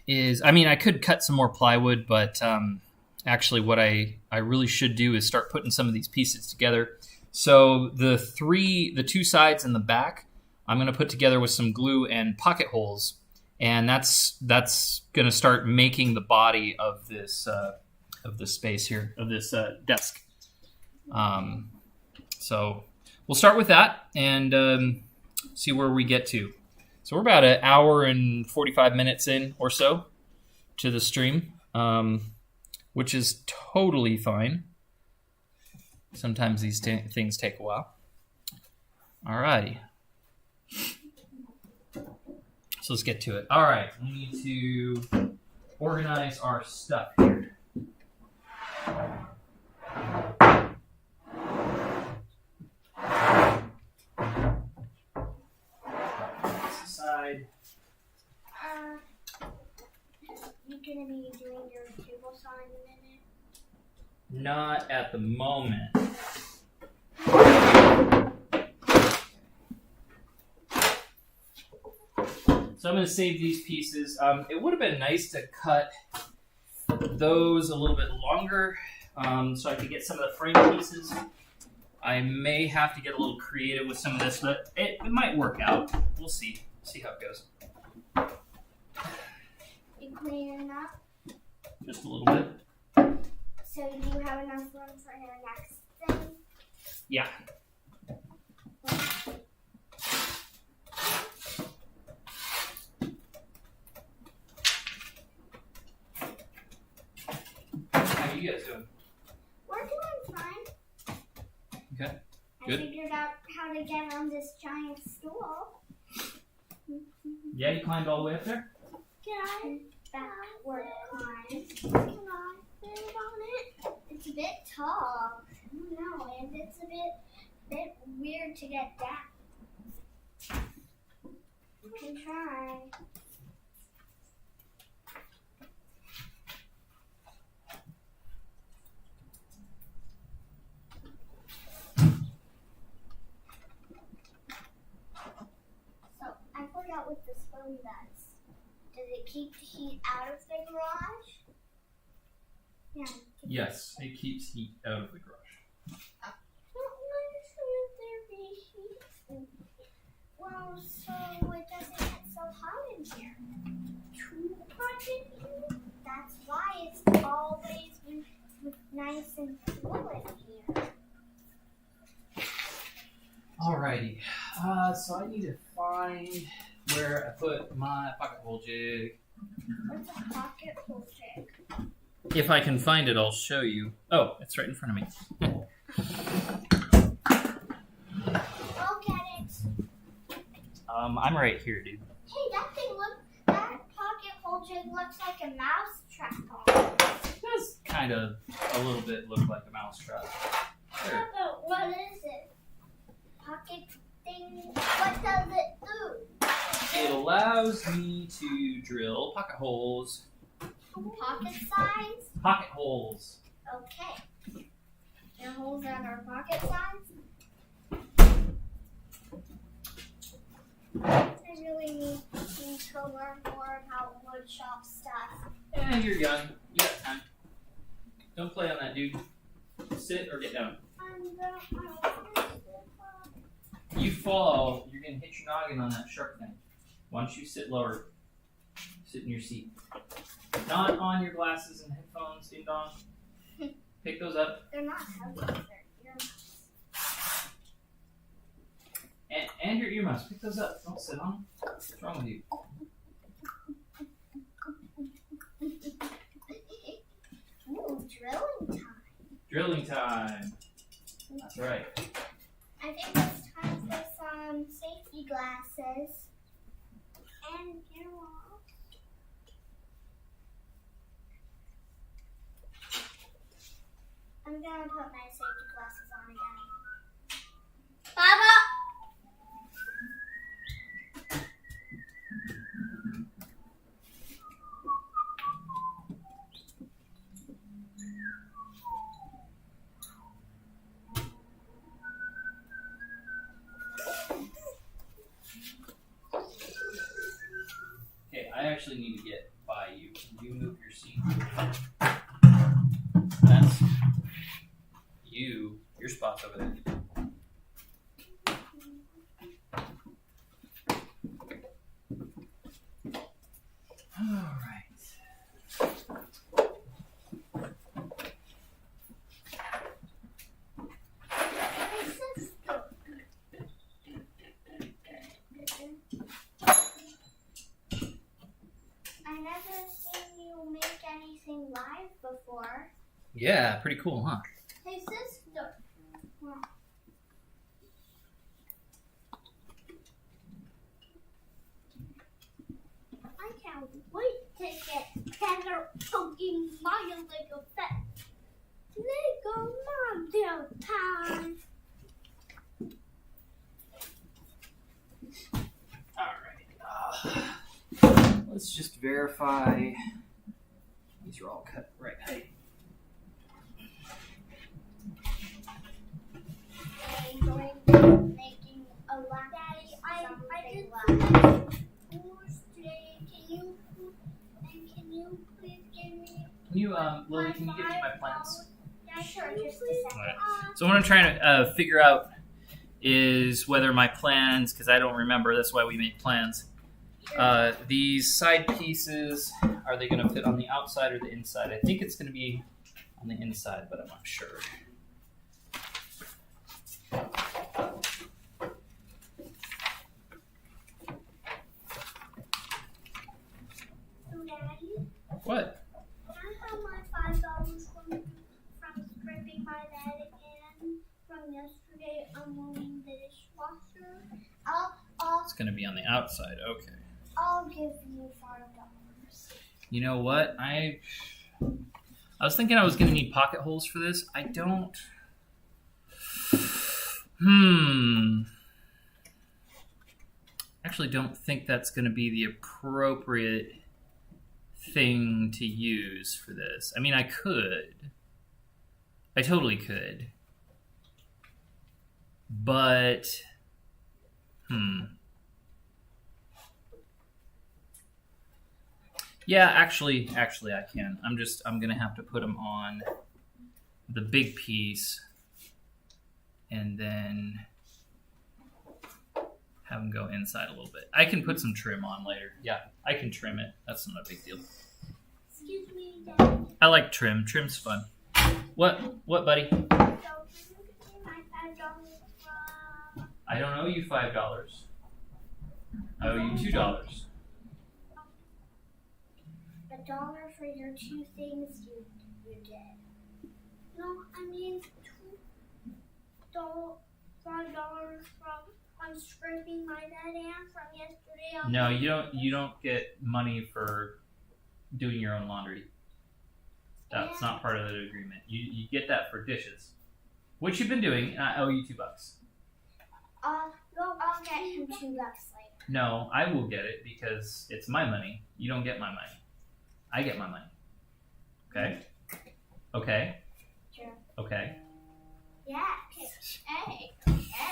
is, I could cut some more plywood, but actually what I really should do is start putting some of these pieces together. So the two sides and the back, I'm going to put together with some glue and pocket holes, and that's going to start making the body of this space here, of this desk. So we'll start with that and see where we get to. So we're about an hour and 45 minutes in or so to the stream, which is totally fine. Sometimes these things take a while. All righty. So let's get to it. All right, we need to organize our stuff here. Side.
You gonna be doing your table saw in a minute?
Not at the moment. So I'm going to save these pieces. It would have been nice to cut those a little bit longer so I could get some of the frame pieces. I may have to get a little creative with some of this, but it might work out. We'll see. See how it goes.
You cleaning up?
Just a little bit.
So do you have enough room for your next thing?
Yeah. How you guys doing?
We're doing fine.
Okay.
I
Good.
figured out how to get on this giant stool.
Yeah, you climbed all the way up there?
Can I backward climb? Can I stand on it? It's a bit tall. I don't know, and it's a bit weird to get down. You can try. So I forgot what this phone does. Does it keep the heat out of the garage? Yeah.
Yes, it keeps heat out of the garage.
Well, so it doesn't get so hot in here. Too hot in here? That's why it's always nice and cool in here.
Alrighty. So I need to find where I put my pocket hole jig.
What's a pocket hole jig?
If I can find it, I'll show you. Oh, it's right in front of me.
I'll get it.
I'm right here, dude.
Hey, that pocket hole jig looks like a mouse trap.
It does kind of a little bit look like a mouse trap.
Yeah,
There.
but what is it? Pocket thing? What does it do?
It allows me to drill pocket holes.
Pocket size?
Pocket holes.
Okay. Your holes that are pocket size? I really need to learn more about wood shop stuff.
Yeah, you're young. You got time. Don't play on that, dude. Sit or get down. You fall, you're gonna hit your noggin on that sharp thing. Why don't you sit lower? Sit in your seat. Not on your glasses and headphones, ding dong. Pick those up.
They're not heavy, they're earmuffs.
And your earmuffs. Pick those up. Don't sit on them. What's wrong with you?
Ooh, drilling time.
Drilling time. That's right.
I think it's time for some safety glasses. And earmuffs. I'm gonna put my safety glasses on again. Baba!
need to get by you. Can you move your seat? That's you. Your spot's over there. All right.
I never seen you make anything live before.
Yeah, pretty cool, huh?
Hey, sister. I can't wait to get better poking my Lego set. Lego Mario time.
Alright. Let's just verify. These are all cut right height.
I'm going to be making a lot. Daddy, I did course today. Can you please give me?
Can you, Lily, can you get me my plans?
Yeah, sure. Just a second.
Right. So what I'm trying to figure out is whether my plans, because I don't remember, that's why we make plans. These side pieces, are they going to fit on the outside or the inside? I think it's going to be on the inside, but I'm not sure.
So, Daddy,
What?
can I have my $5 from scraping my bed again from yesterday unloading the dishwasher?
It's going to be on the outside. Okay.
I'll give you $5.
You know what? I was thinking I was going to need pocket holes for this. I don't. Actually don't think that's going to be the appropriate thing to use for this. I mean, I could. I totally could. But yeah, actually I can. I'm going to have to put them on the big piece and then have them go inside a little bit. I can put some trim on later. Yeah, I can trim it. That's not a big deal.
Excuse me, Daddy.
I like trim. Trim's fun. What, buddy?
So, can you give me my $5 from...
I don't owe you $5. I owe you $2.
$1 for your two things you did. No, I mean $5 from scraping my bed and from yesterday.
No, you don't get money for doing your own laundry. That's not part of the agreement. You get that for dishes, which you've been doing, and I owe you $2.
No, I'll get him $2 later.
No, I will get it because it's my money. You don't get my money. I get my money. Okay? Okay?
Sure.
Okay?
Yeah. Okay. Okay.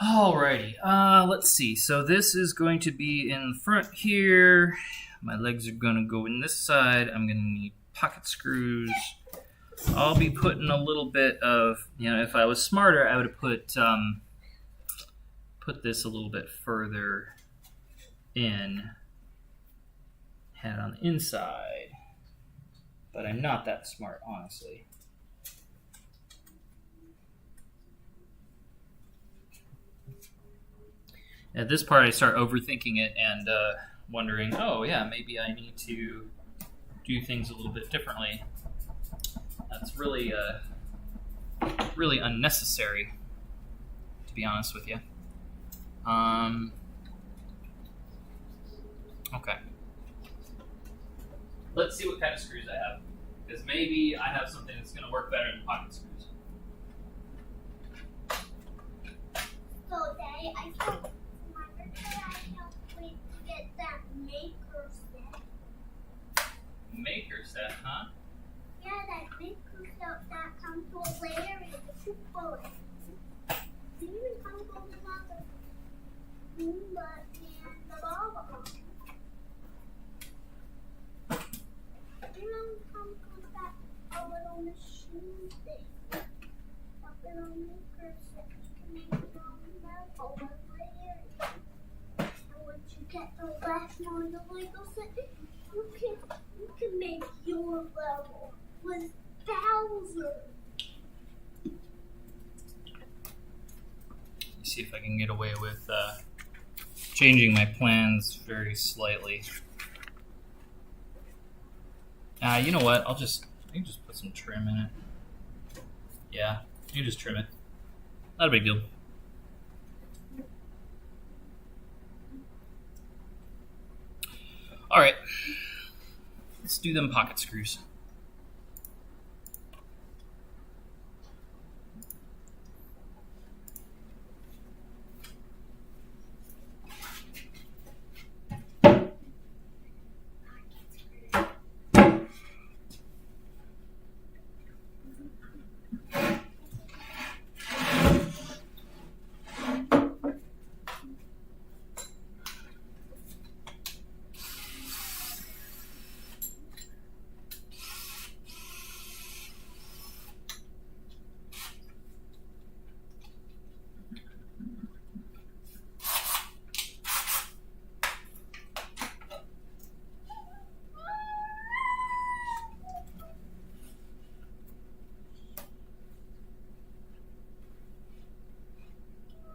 Alrighty, let's see. So this is going to be in front here. My legs are going to go in this side. I'm going to need pocket screws. I'll be putting a little bit of, if I was smarter, I would have put this a little bit further in. Had it on the inside. But I'm not that smart, honestly. At this part, I start overthinking it and wondering, oh yeah, maybe I need to do things a little bit differently. That's really, really unnecessary, to be honest with you. Okay. Let's see what kind of screws I have. because maybe I have something that's going to work better than pocket screws.
So Daddy, I can't. My birthday, I can't wait to get that maker set.
Maker set, huh?
Yeah, that maker set that comes with Larry, the soup bowl. It even comes with another Roomba and the ball. It even comes with that a little machine thing. That little maker set. You can make your own level with Larry. And once you get the last one of the Lego set, you can make your level with Bowser.
See if I can get away with changing my plans very slightly. You know what? I can just put some trim in it. Yeah, you just trim it. Not a big deal. All right, let's do them pocket screws.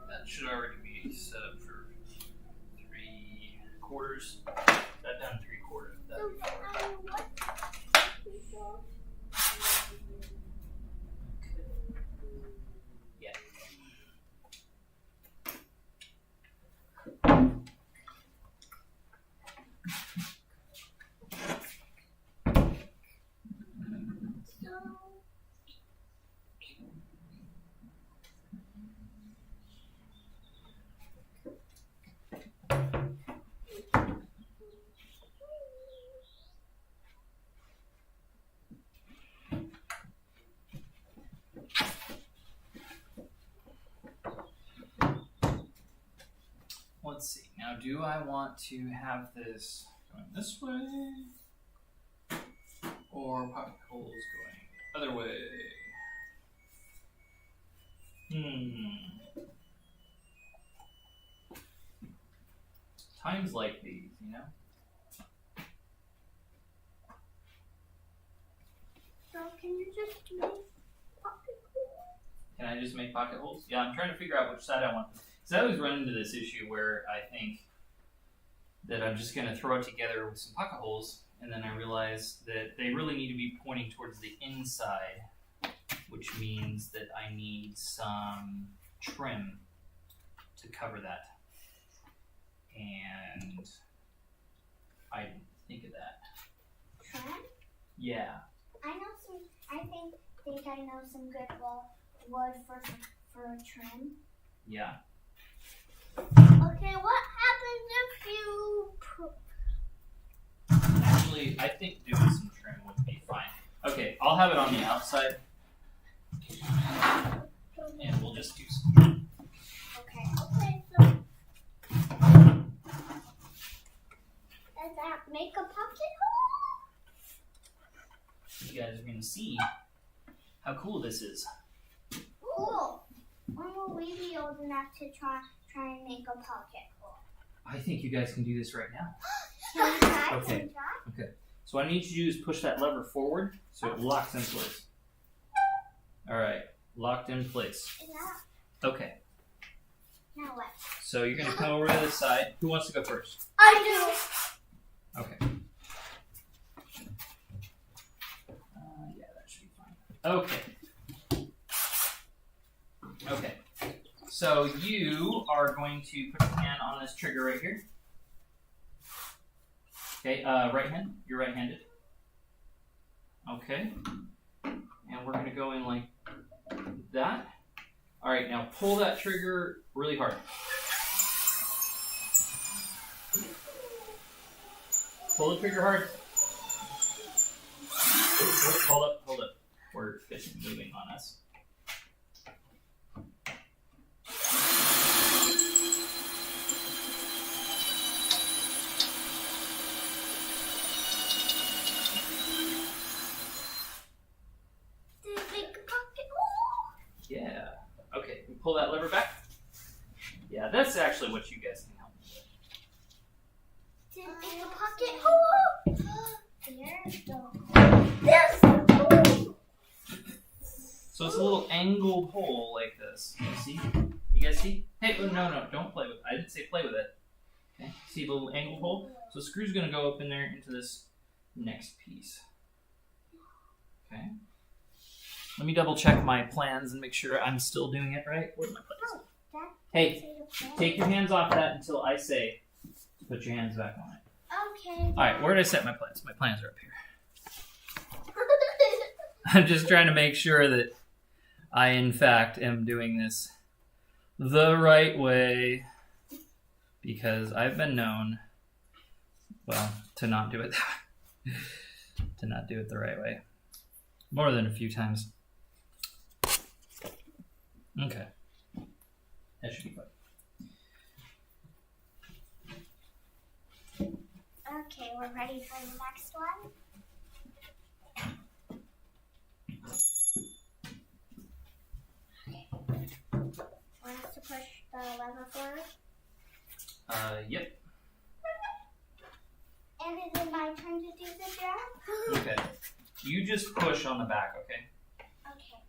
That should already be set up for 3/4. That down 3/4. That'd be fine. Yeah. Let's see. Now, do I want to have this going this way? Or pocket holes going the other way? Times like these, you know?
So can you just make pocket holes?
Can I just make pocket holes? Yeah, I'm trying to figure out which side I want. Because I always run into this issue where I think that I'm just going to throw it together with some pocket holes, and then I realize that they really need to be pointing towards the inside, which means that I need some trim to cover that. And I didn't think of that.
Trim?
Yeah.
I think I know some good wood for a trim.
Yeah.
Okay, what happens if you...
Actually, I think doing some trim would be fine. Okay, I'll have it on the outside. And we'll just do some trim.
Okay, so... Does that make a pocket hole?
You guys are going to see how cool this is.
Cool. When will we be old enough to try and make a pocket hole?
I think you guys can do this right now.
Can we try?
Okay.
Can we try?
Okay. So what I need you to do is push that lever forward so it locks in place. All right. Locked in place.
Is that...
Okay.
Now what?
So you're going to come over to this side. Who wants to go first?
I do.
Okay. Yeah, that should be fine. Okay. Okay. So you are going to put your hand on this trigger right here. Okay, right hand. You're right-handed. Okay. And we're going to go in like that. All right, now pull that trigger really hard. Pull the trigger hard. Hold up. It's moving on us. Yeah. Okay, we pull that lever back. Yeah, that's actually what you guys can help me with. So it's a little angled hole like this. You see? You guys see? Hey, no, don't play with it. I didn't say play with it. Okay, see the little angled hole? So the screw's gonna go up in there into this next piece. Okay. Let me double check my plans and make sure I'm still doing it right. Where's my plans? Hey, take your hands off that until I say to put your hands back on it.
Okay.
Alright, where did I set my plans? My plans are up here. I'm just trying to make sure that I, in fact, am doing this the right way because I've been known, well, to not do it to not do it the right way. More than a few times. Okay. That should be fun.
Okay, we're ready for the next one. Want us to push the lever forward?
Yep.
And is it my turn to do the job?
Okay. You just push on the back, okay?
Okay.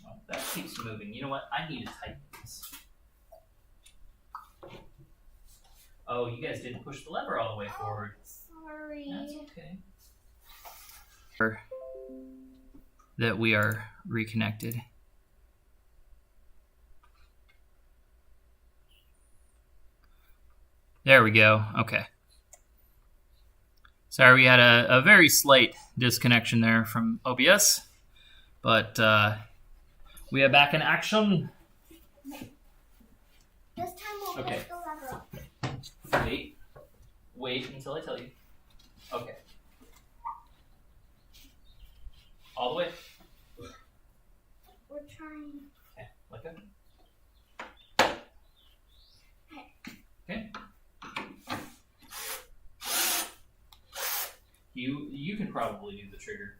Well, that keeps moving. You know what? I need to tighten this. Oh, you guys didn't push the lever all the way forward.
Sorry.
That's okay. That we are reconnected. There we go. Okay. Sorry, we had a very slight disconnection there from OBS, but we are back in action.
This time we'll
Okay.
push the lever up.
Wait until I tell you. Okay. All the way.
We're trying.
Okay, let go. Okay. You can probably do the trigger.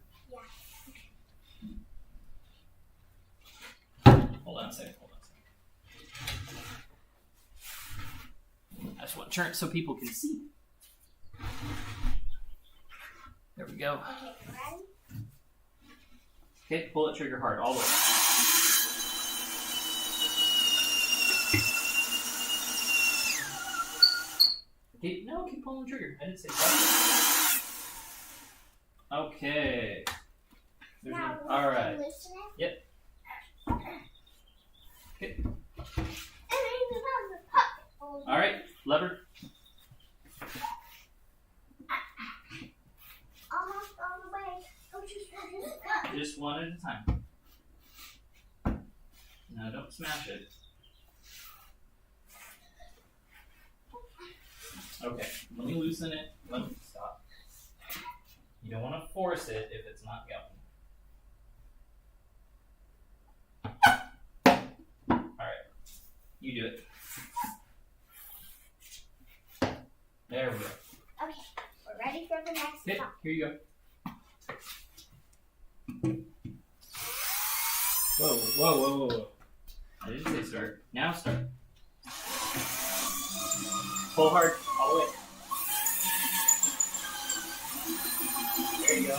Yeah.
Hold on a second. I just want to turn it so people can see. There we go.
Okay, ready?
Okay, pull that trigger hard all the way. Keep pulling the trigger. I didn't say that. Okay.
Now,
All right.
loosen it.
Yep. Okay.
And I found the puck.
All right. Lever.
Almost all the way. Oh, just
Just one at a time. No, don't smash it. Okay. Let me loosen it. Let me stop. You don't want to force it if it's not going. Alright. You do it. There we go.
Okay, we're ready for the next
Okay,
one.
here you go. Whoa. I didn't say start. Now start. Pull hard, all the way. There you go.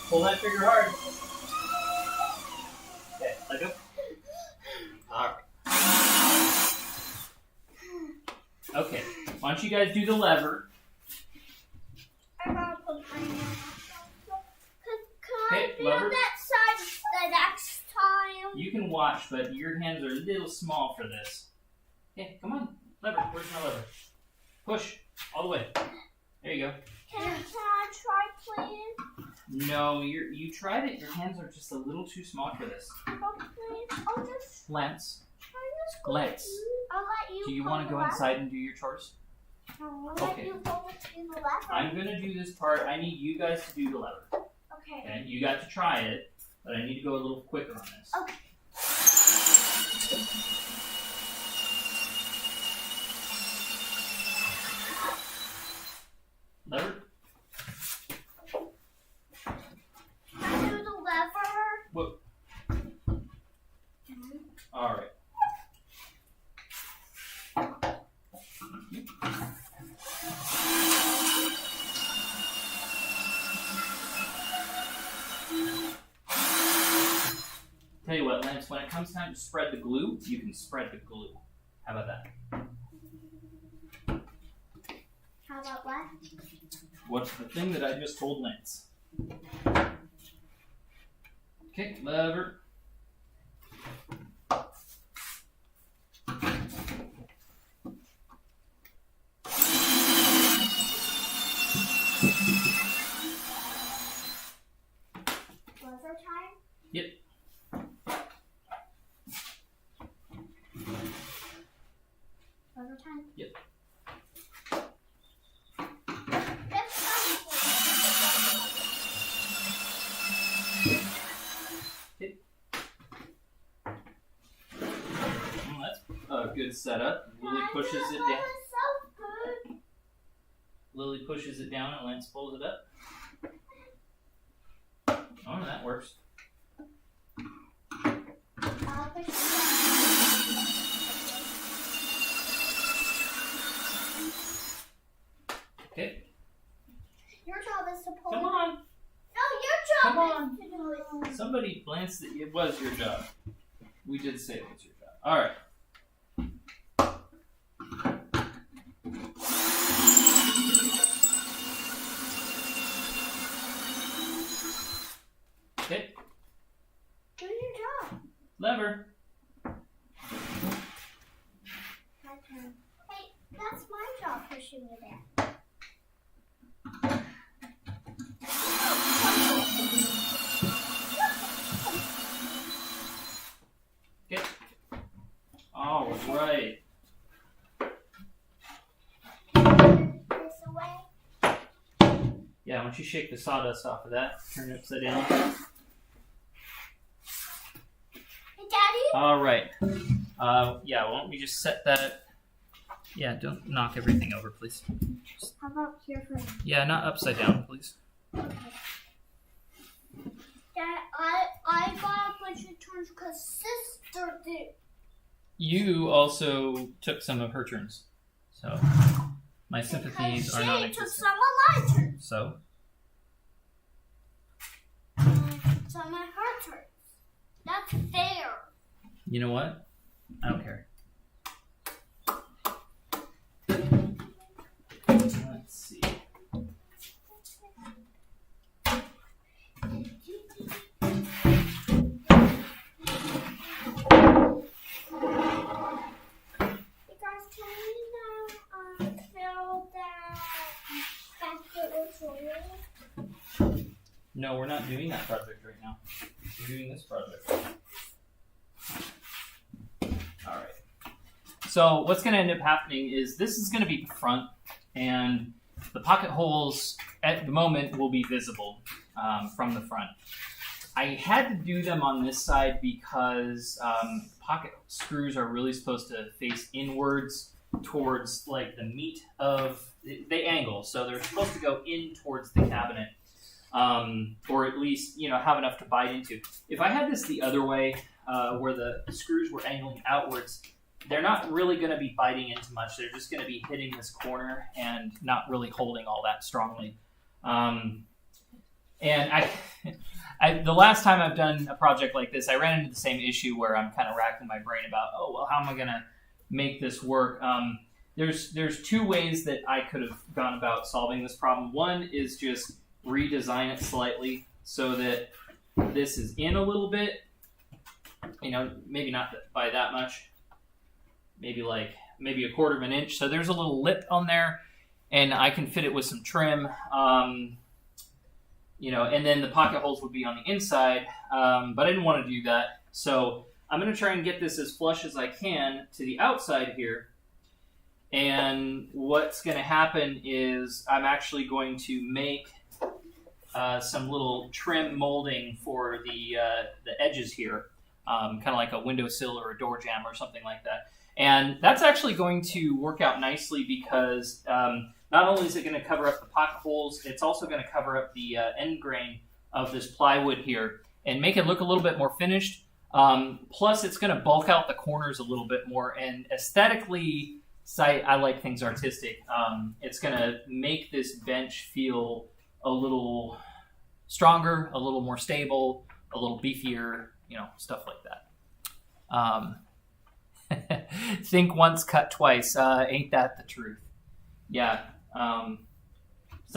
Pull that trigger hard. Okay, let go. Alright. Okay, why don't you guys do the lever?
I'm gonna put my hand be
lever.
on that side the next time.
You can watch, but your hands are a little small for this. Okay, come on. Lever. Where's my lever? Push. All the way. There you go.
Can I try, please?
No, you tried it. Your hands are just a little too small for this.
Oh, please. I'll just
Lance,
try this.
Let's.
I'll let you.
Do you
pull
want to
the
go
lever.
inside and do your chores?
No, I'll let
Okay.
you pull the lever.
I'm going to do this part. I need you guys to do the lever.
Okay.
Okay? You got to try it, but I need to go a little quicker on this.
Okay.
Lever?
Can I do the lever?
Whoa. All right. Tell you what, Lance, when it comes time to spread the glue, you can spread the glue. How about that?
How about what?
What's the thing that I just told Lance? Okay, lever.
Lever time?
Yep.
Lever time?
Yep. That's a good setup. Lily pushes it down. Lily pushes it down and Lance pulls it up. Oh, that works. Okay,
Your job is to pull
come
it.
on.
No, your job
Come on.
is to do it.
Somebody, Lance, it was your job. We did say it was your job. All right. Okay,
Do your job.
lever.
My turn. Hey, that's my job pushing it in.
Okay. All right.
This away.
Yeah, once you shake the sawdust off of that, turn it upside down.
Hey, Daddy.
All right. Yeah, why don't we just set that? Yeah, don't knock everything over, please.
How about here for me?
Yeah, not upside down, please.
Dad, I got a bunch of turns because sister did.
You also took some of her turns, so my sympathies are
She took
non-existent.
some of my turns.
So,
Some of her turns. That's fair.
you know what? I don't care. Let's see.
You guys, can we now fill that basket with soil?
No, we're not doing that project right now. We're doing this project. All right. So what's going to end up happening is this is going to be the front, and the pocket holes at the moment will be visible from the front. I had to do them on this side because pocket screws are really supposed to face inwards towards like the meat of they angle, so they're supposed to go in towards the cabinet, or at least have enough to bite into. If I had this the other way, where the screws were angling outwards, they're not really going to be biting into much. They're just going to be hitting this corner and not really holding all that strongly. And the last time I've done a project like this, I ran into the same issue where I'm kind of racking my brain about, how am I going to make this work? There's two ways that I could have gone about solving this problem. One is just redesign it slightly so that this is in a little bit. You know, maybe not by that much. Maybe a quarter of an inch. So there's a little lip on there, and I can fit it with some trim. You know, and then the pocket holes would be on the inside, but I didn't want to do that. So I'm going to try and get this as flush as I can to the outside here. And what's going to happen is I'm actually going to make some little trim molding for the edges here, kind of like a windowsill or a door jamb or something like that. And that's actually going to work out nicely because not only is it going to cover up the pocket holes, it's also going to cover up the end grain of this plywood here and make it look a little bit more finished. Plus, it's going to bulk out the corners a little bit more. And aesthetically, I like things artistic. It's going to make this bench feel a little stronger, a little more stable, a little beefier, you know, stuff like that. Think once, cut twice. Ain't that the truth? Yeah. So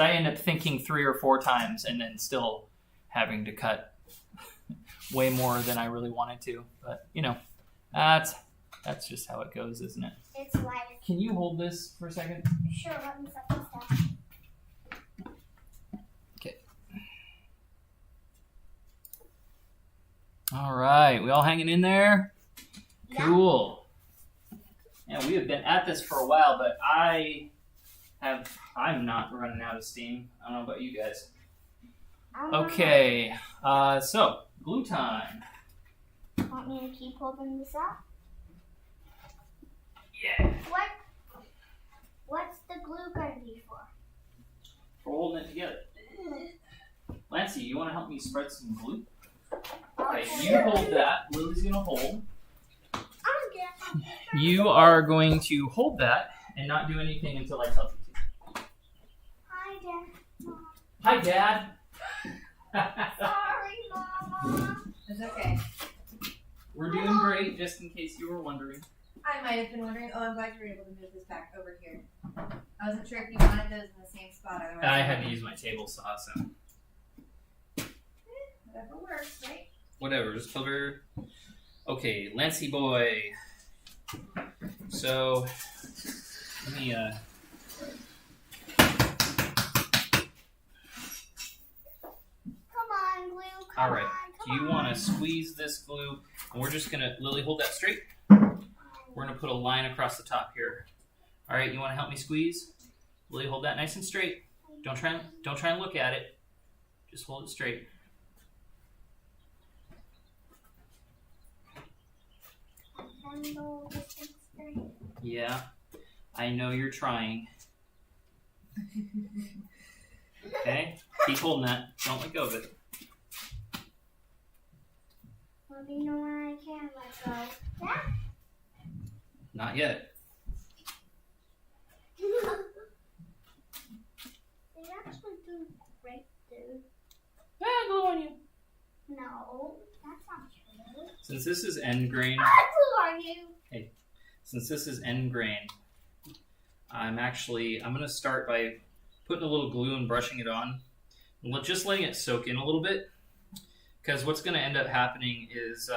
I end up thinking 3 or 4 times and then still having to cut way more than I really wanted to. But, you know, that's just how it goes, isn't it?
It's life.
Can you hold this for a second?
Sure, let me set this down.
Okay. All right. We all hanging in there?
Yeah.
Cool. Yeah, we have been at this for a while, but I'm not running out of steam. I don't know about you guys. Okay, so glue time.
Want me to keep holding this up?
Yeah.
What's the glue going to be for?
For holding it together. Lancey, you want to help me spread some glue? Okay, you hold that. Lily's going to hold. You are going to hold that and not do anything until I tell you to.
Hi, Dad.
Hi, Dad.
Sorry, Mama.
It's okay.
We're doing great, just in case you were wondering.
I might have been wondering. Oh, I'm glad you were able to move this back over here. I wasn't sure if you wanted those in the same spot. Otherwise,
I had to use my table saw, so.
Whatever works, right?
Whatever, just cover. Okay, Lancey boy. So, let me,
Come on, glue.
all right. Do you want to squeeze this glue? And we're just gonna, Lily, hold that straight. We're gonna put a line across the top here. All right, you want to help me squeeze? Lily, hold that nice and straight. Don't try and look at it. Just hold it straight. Yeah, I know you're trying. Okay, keep holding that. Don't let go of it.
Let me know when I can let go. Yeah?
Not yet.
They actually do great, dude.
Glue on you.
No, that's not true.
Since this is end grain.
Glue on you.
Hey, since this is end grain, I'm going to start by putting a little glue and brushing it on. Just letting it soak in a little bit. Because what's going to end up happening is,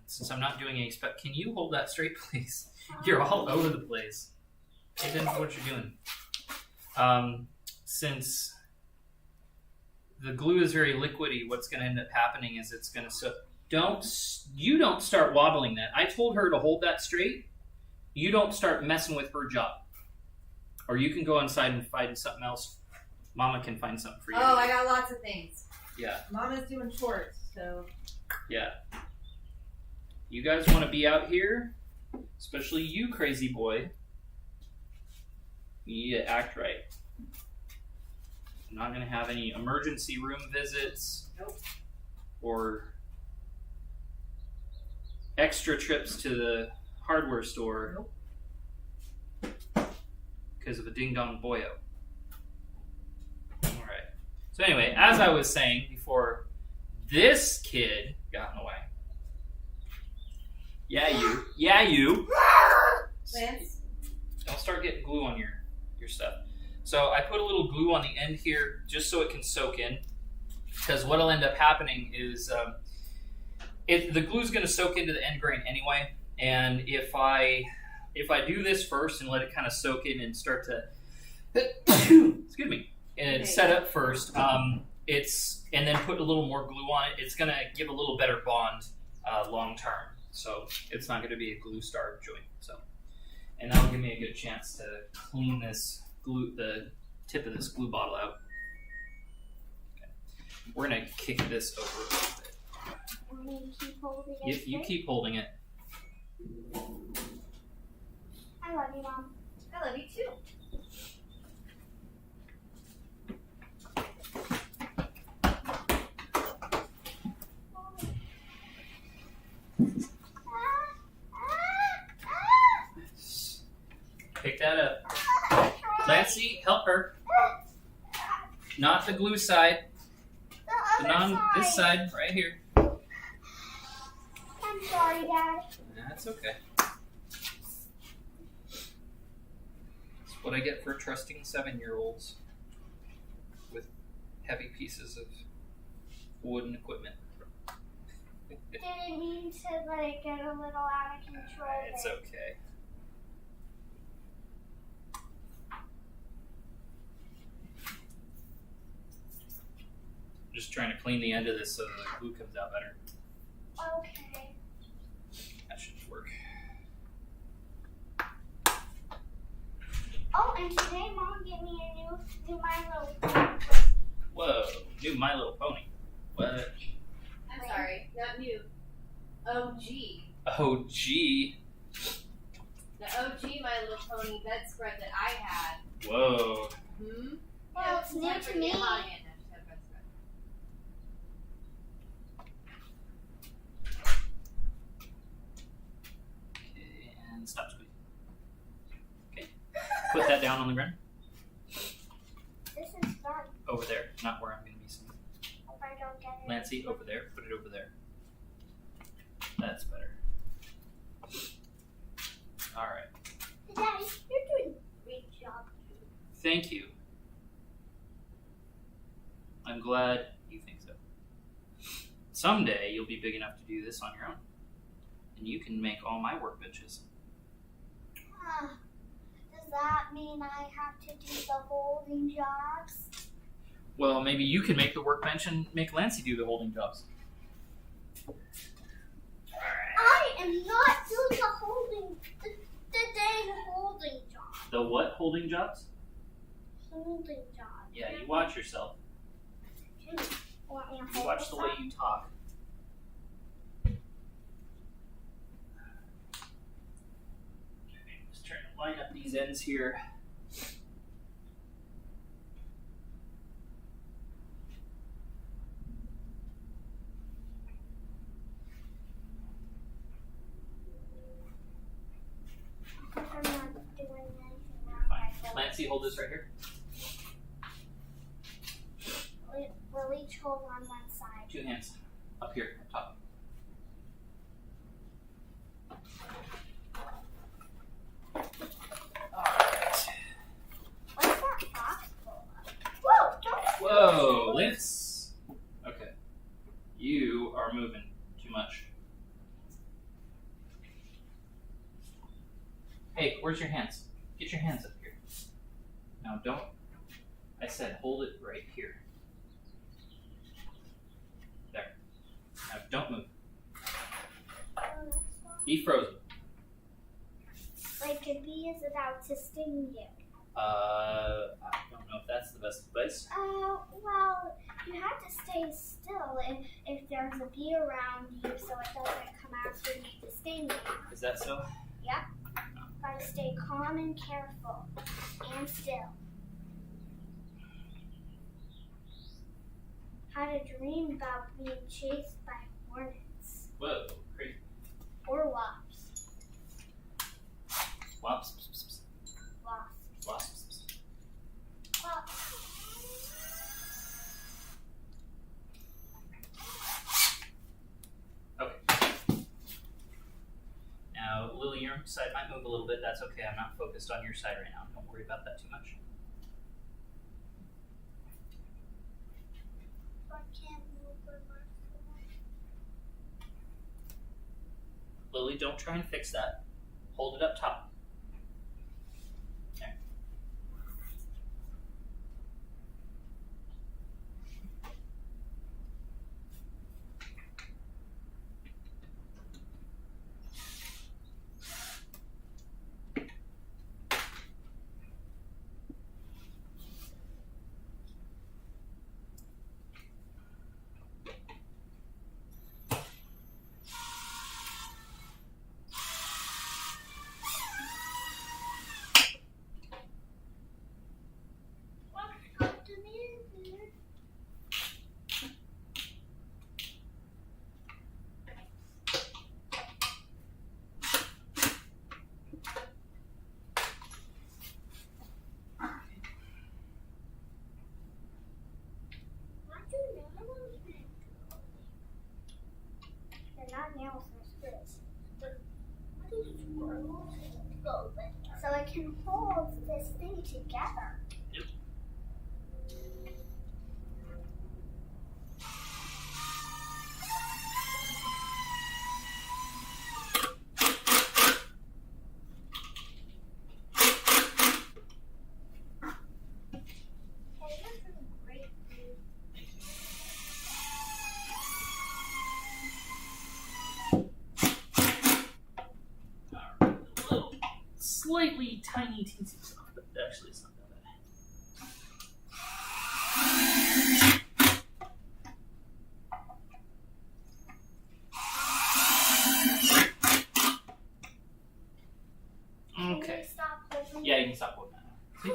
since I'm not doing any can you hold that straight, please? You're all over the place. Hey, then what you're doing. Since the glue is very liquidy, what's going to end up happening is it's going to you don't start wobbling that. I told her to hold that straight. You don't start messing with her job. Or you can go inside and find something else. Mama can find something for you.
Oh, I got lots of things.
Yeah.
Mama's doing chores, so.
Yeah. You guys want to be out here, especially you, crazy boy. You need to act right. I'm not going to have any emergency room visits.
Nope.
Or extra trips to the hardware store.
Nope.
Because of a ding-dong boyo. Alright. So anyway, as I was saying before, this kid got in the way. Yeah, you.
Lance?
Don't start getting glue on your stuff. So I put a little glue on the end here just so it can soak in. Because what'll end up happening is the glue's going to soak into the end grain anyway, and if I do this first and let it kind of soak in and start to excuse me, and set up first, and then put a little more glue on it, it's going to give a little better bond long term. So it's not going to be a glue starved joint. So, and that'll give me a good chance to clean this glue, the tip of this glue bottle out. Okay. We're going to kick this over a little bit.
Want me to keep holding it?
You keep holding it.
I love you, Mom.
I love you too.
Pick that up. Lancy, help her. Not the glue side. This side, right here.
I'm sorry, Dad.
That's okay. That's what I get for trusting 7-year-olds with heavy pieces of wooden equipment.
Didn't mean to let it get a little out of control.
It's okay. Just trying to clean the end of this so the glue comes out better.
Okay.
That should work.
Oh, and today Mom gave me a new My Little Pony.
Whoa, new My Little Pony. What?
I'm sorry, not new. OG.
Oh, gee.
The OG My Little Pony bedspread that I had.
Whoa.
Hmm?
Well, it's new to me.
Okay, and stop squeezing. Okay. Put that down on the ground.
This is fun.
Over there, not where I'm going to be sitting.
Hope I don't get it.
Lancy, over there. Put it over there. That's better. All right.
Daddy, you're doing a great job.
Thank you. I'm glad you think so. Someday you'll be big enough to do this on your own, and you can make all my workbenches.
Does that mean I have to do the holding jobs?
Well, maybe you can make the workbench and make Lancy do the holding jobs.
I am not doing the holding, the dang holding job.
The what holding jobs?
Holding job.
Yeah, you watch yourself.
Want me to
You
hold
watch
this
the way
up?
you talk. Just trying to line up these ends here.
I'm not doing anything now.
Fine. Lancy, hold this right here.
We'll each hold on one side.
2 hands. Up here, up top. Alright.
What's that box full of? Whoa! Don't.
Whoa, Lance. Okay. You are moving too much. Hey, where's your hands? Get your hands up here. Now don't. I said hold it right here. There. Now don't move. Be frozen.
Like a bee is about to sting you.
I don't know if that's the best advice.
Well, you have to stay still if there's a bee around you so it doesn't come after you to sting you.
Is that so?
Yep. Gotta stay calm and careful and still. How to dream about being chased by hornets
Whoa, crazy.
or wasps.
Wasps.
Wasps.
Wasps. Okay. Now, Lily, your side might move a little bit. That's okay. I'm not focused on your side right now. Don't worry about that too much.
But can
slowly. Don't try and fix that. Hold it up top. Okay.
They're not nails, they're screws. But what is screws? So I can hold this thing together.
Yep.
Okay, this is great.
A little, slightly tiny teensy soft, but actually it's not that bad.
Can
Okay.
you stop holding
Yeah, you can stop holding that now. See?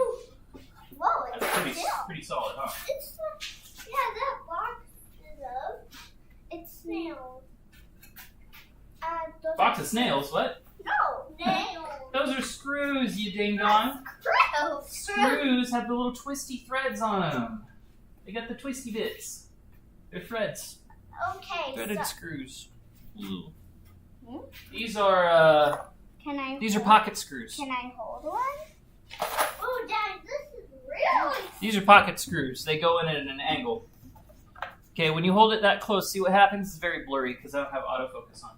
Whoa, it's
That's pretty,
still.
pretty solid, huh?
It's yeah, that box is up. It's snails. Those
Box
are
of snails, what?
No, nails.
Those are screws, you ding dong.
Screws.
Screws have the little twisty threads on them. They got the twisty bits. They're threads.
Okay,
Threaded
so
screws. Ooh.
Hmm?
These are
these
are pocket screws.
Can I hold one? Oh, Dad, this is really.
These are pocket screws. They go in at an angle. Okay, when you hold it that close, see what happens? It's very blurry because I don't have autofocus on.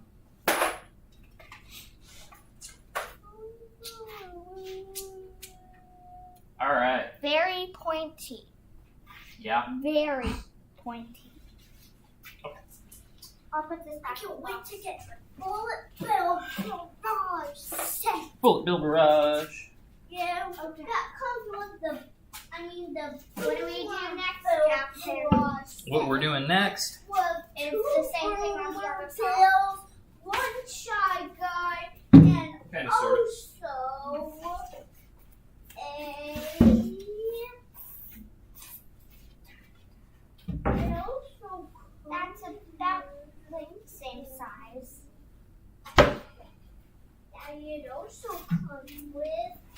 All right.
Very pointy.
Yeah.
Very pointy.
Okay.
I'll put this back. I can't wait to get the bullet bill barrage set.
Bullet Bill Barrage.
Yeah, that comes with the. What do we do next, Captain?
What we're doing next?
It's the same thing on the other side. One shy guy, and
Kind of, sort of.
also that's about the same size. And it also comes with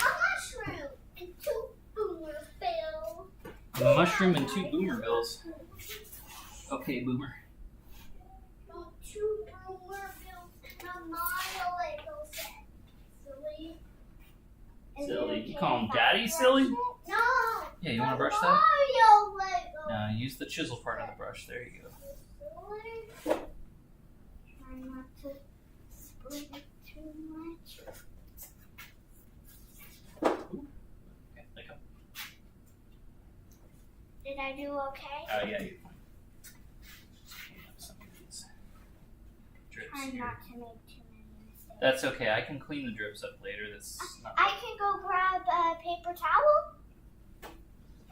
a mushroom and 2 boomer bills.
A mushroom and 2 boomer bills. Okay, boomer.
No, 2 boomer bills and a mile Lego set. Silly. And
Silly.
then
You call him
can
Daddy
brush
silly?
it? No.
Yeah, you want to brush that?
Mario Lego.
No, use the chisel part of the brush. There you go.
Try not to split it too much.
Okay, let go.
Did I do okay?
Yeah, you're fine. Some of these drips
Try
here.
not to make too many mistakes.
That's okay. I can clean the drips up later. That's not.
I can go grab a paper towel.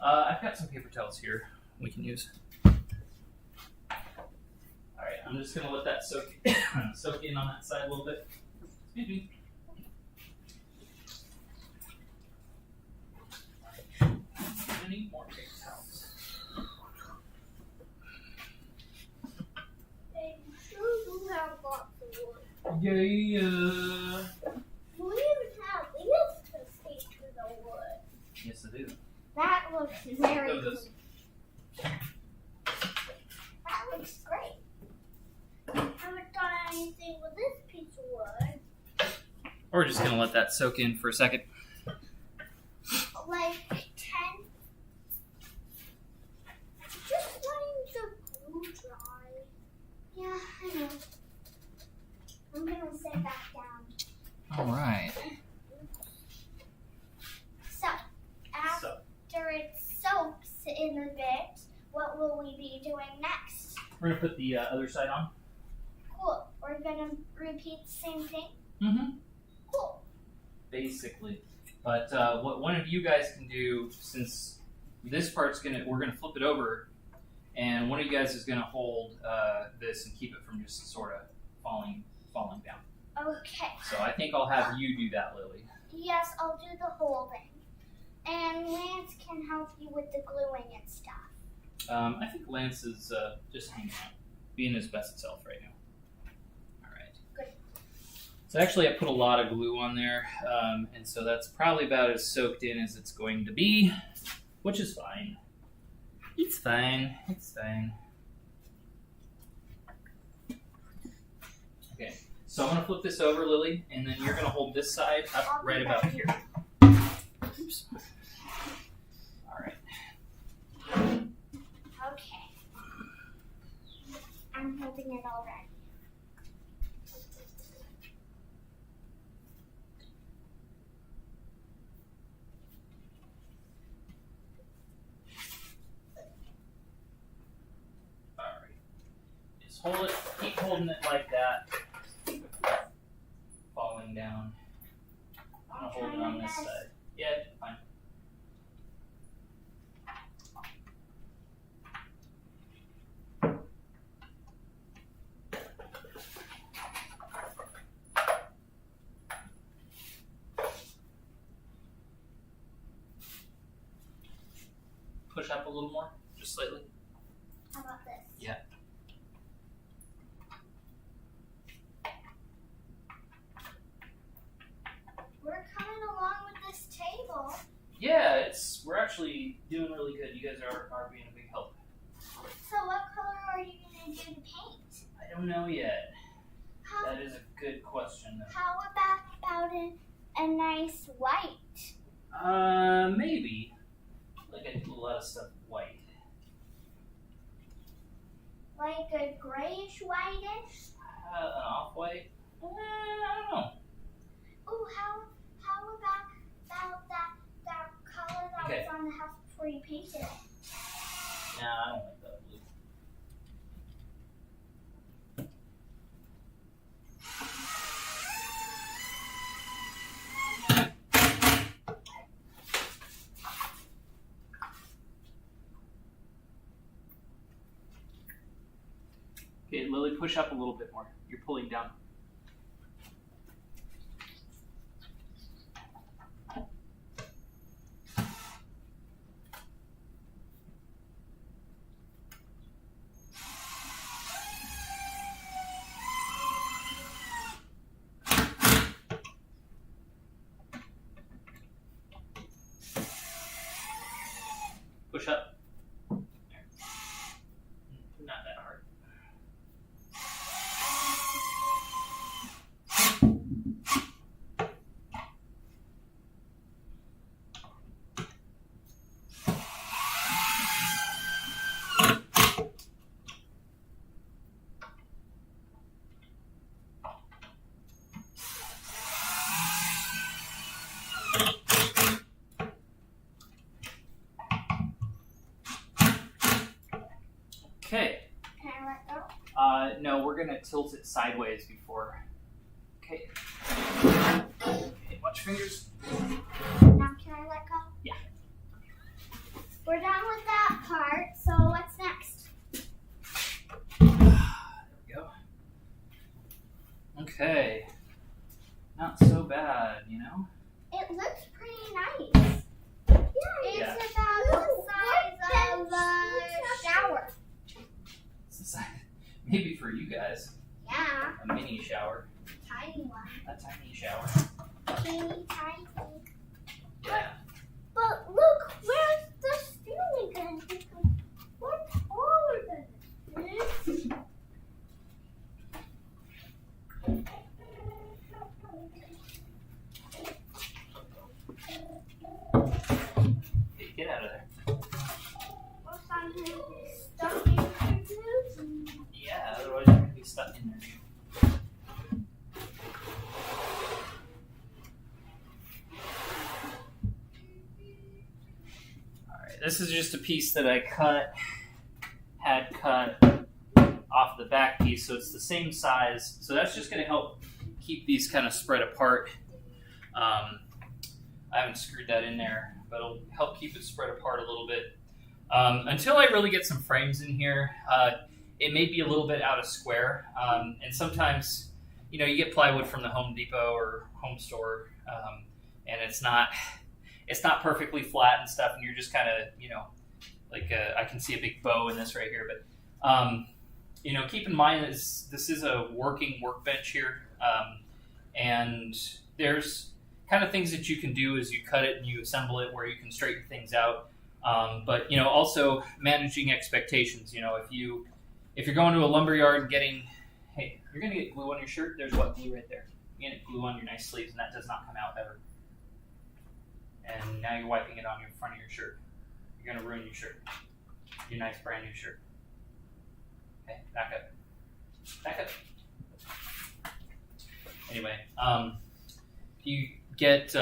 I've got some paper towels here we can use. All right, I'm just gonna let that soak soak in on that side a little bit. Excuse me. I need more paper towels.
They sure do have lots of wood.
Yeah.
We even have wheels to stick to the wood.
Yes, I do.
That looks very
Look at
good.
this.
That looks great. I haven't done anything with this piece of wood.
We're just gonna let that soak in for a second.
Like 10. Just letting the glue dry. Yeah, I know. I'm gonna say that
All right.
So, after it soaks in a bit, what will we be doing next?
We're gonna put the other side on.
Cool. We're gonna repeat the same thing?
Mm-hmm.
Cool.
Basically. But what one of you guys can do, since this part's we're gonna flip it over, and one of you guys is gonna hold this and keep it from just sort of falling down.
Okay.
So I think I'll have you do that, Lily.
Yes, I'll do the holding. And Lance can help you with the gluing and stuff.
I think Lance is just hanging out, being his best self right now. All right.
Good.
So actually, I put a lot of glue on there, and so that's probably about as soaked in as it's going to be, which is fine. It's fine. It's fine. Okay. So I'm gonna flip this over, Lily, and then you're gonna hold this side up right about here. Oops. All right.
Okay. I'm holding it already.
All right. Just hold it. Keep holding it like that. Falling down. I'm gonna hold it on this side. Yeah, fine. Push up a little more, just slightly.
How about this?
Yeah.
We're coming along with this table.
Yeah, we're actually doing really good. You guys are being a big help.
So what color are you going to do the paint?
I don't know yet.
How,
That is a good question, though.
how about a nice white?
Maybe. Like I do a lot of stuff white.
Like a grayish whitish?
An off-white? I don't know.
Ooh, how about that color that
Okay.
was on the house before you painted it?
Nah, I don't like that blue. Okay, Lily, push up a little bit more. You're pulling down. Push up. There. Not that hard. Okay.
Can I let go?
No, we're gonna tilt it sideways before. Okay. Okay, watch fingers.
Now can I let go?
Yeah.
We're done with that part, so what's next?
There we go. Okay. Not so bad, you know?
It looks pretty nice. It's
Yeah.
about the size of a shower.
It's the size, maybe for you guys,
Yeah,
a mini shower,
tiny one.
a tiny shower.
Teeny tiny.
Yeah.
But look, where's the ceiling going to become? What's taller than this?
Hey, get out of there.
Or something stuck in your tooth?
Yeah, otherwise you're gonna be stuck in there. this is just a piece that I had cut off the back piece, so it's the same size. So that's just going to help keep these kind of spread apart. I haven't screwed that in there, but it'll help keep it spread apart a little bit. Until I really get some frames in here, it may be a little bit out of square. And sometimes, you get plywood from the Home Depot or Home Store, and it's not perfectly flat and stuff, and you're just kind of, I can see a big bow in this right here, but keep in mind this is a working workbench here, and there's kind of things that you can do as you cut it and you assemble it where you can straighten things out, but also managing expectations. If you're going to a lumber yard and getting, hey, you're going to get glue on your shirt, there's what glue right there. You're going to get glue on your nice sleeves, and that does not come out ever. And now you're wiping it on your front of your shirt. You're going to ruin your shirt, your nice brand new shirt. Okay, back up. Anyway, if you get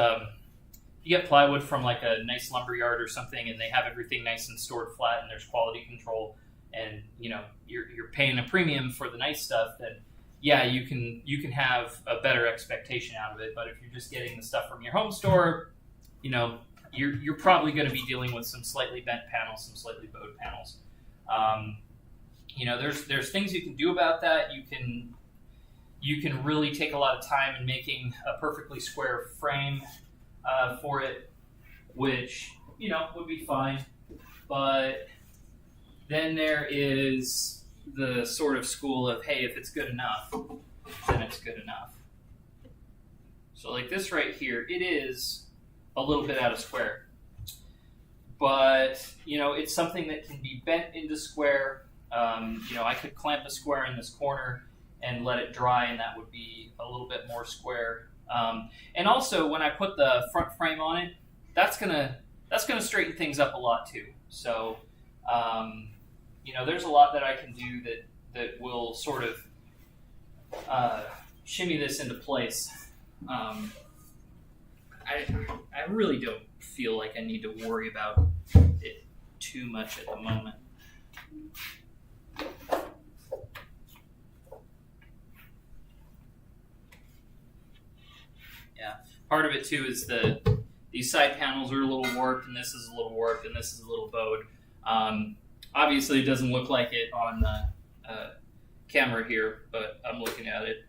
plywood from like a nice lumber yard or something, and they have everything nice and stored flat, and there's quality control, and you're paying a premium for the nice stuff, then yeah, you can have a better expectation out of it. But if you're just getting the stuff from your home store, you're probably going to be dealing with some slightly bent panels, some slightly bowed panels. There's things you can do about that. You can really take a lot of time in making a perfectly square frame for it, which would be fine. But then there is the sort of school of, hey, if it's good enough, then it's good enough. So like this right here, it is a little bit out of square, but it's something that can be bent into square. I could clamp a square in this corner and let it dry, and that would be a little bit more square. And also, when I put the front frame on it, that's gonna straighten things up a lot too. So there's a lot that I can do that will sort of shimmy this into place. I really don't feel like I need to worry about it too much at the moment. Yeah, part of it too is these side panels are a little warped, and this is a little warped, and this is a little bowed. Obviously, it doesn't look like it on the camera here, but I'm looking at it.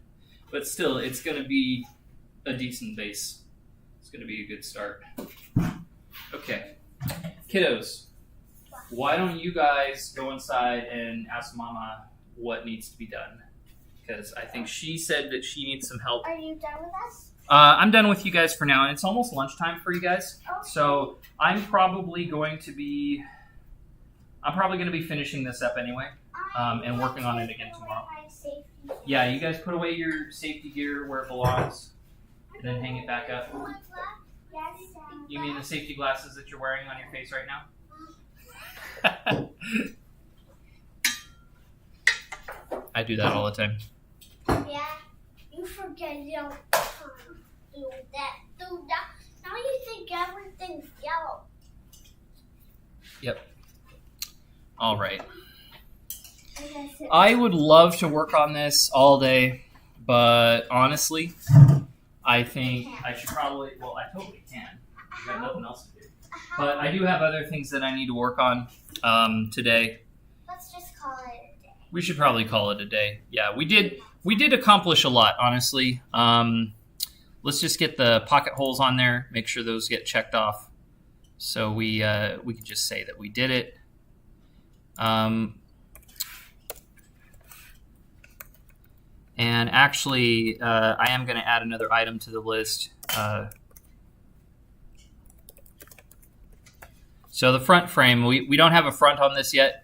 But still, it's going to be a decent base. It's going to be a good start. Okay, kiddos, why don't you guys go inside and ask Mama what needs to be done? Because I think she said that she needs some help.
Are you done with us?
I'm done with you guys for now, and it's almost lunchtime for you guys.
Okay.
So I'm probably going to be finishing this up anyway, and working on it again tomorrow. Yeah, you guys put away your safety gear where it belongs, and then hang it back up. You mean the safety glasses that you're wearing on your face right now? I do that all the time.
Yeah, you forget you don't do that. Now you think everything's yellow.
Yep. All right. I would love to work on this all day, but honestly, I think I should probably, well, I totally can. I've got nothing else to do. But I do have other things that I need to work on today.
Let's just call it a day.
We should probably call it a day. Yeah, we did accomplish a lot, honestly. Let's just get the pocket holes on there, make sure those get checked off, so we could just say that we did it. And actually, I am going to add another item to the list. So the front frame, we don't have a front on this yet.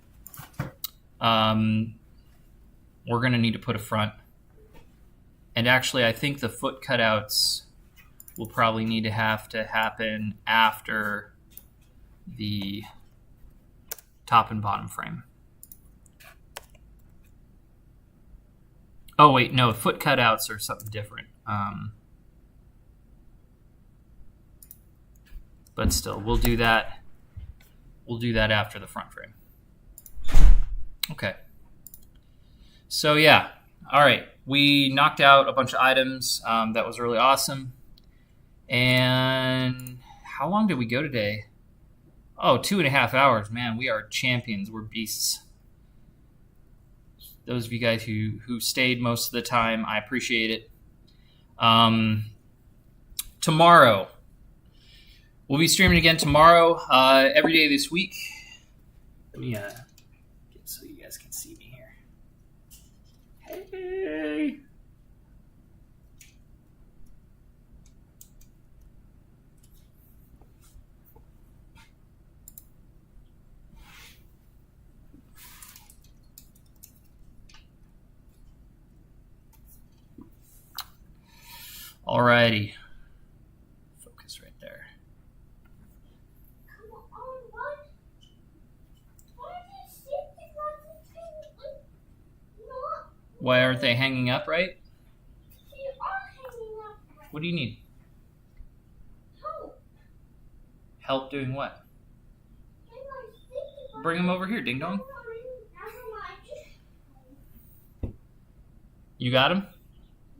We're going to need to put a front. And actually, I think the foot cutouts will probably need to happen after the top and bottom frame. Oh, wait, no, foot cutouts are something different. But still, we'll do that we'll do that after the front frame. Okay. So yeah, all right. We knocked out a bunch of items. That was really awesome. And how long did we go today? Oh, 2.5 hours. Man, we are champions. We're beasts. Those of you guys who stayed most of the time, I appreciate it. Tomorrow, we'll be streaming again tomorrow, every day this week. Let me get so you guys can see me here. Hey. Alrighty. Focus right there.
Come on, what? Why are these safety glasses not?
Why aren't they hanging up right?
They are hanging up.
What do you need?
Help.
Help doing what?
Hey, my safety glasses.
Bring them over here, ding dong.
Never mind.
You got them?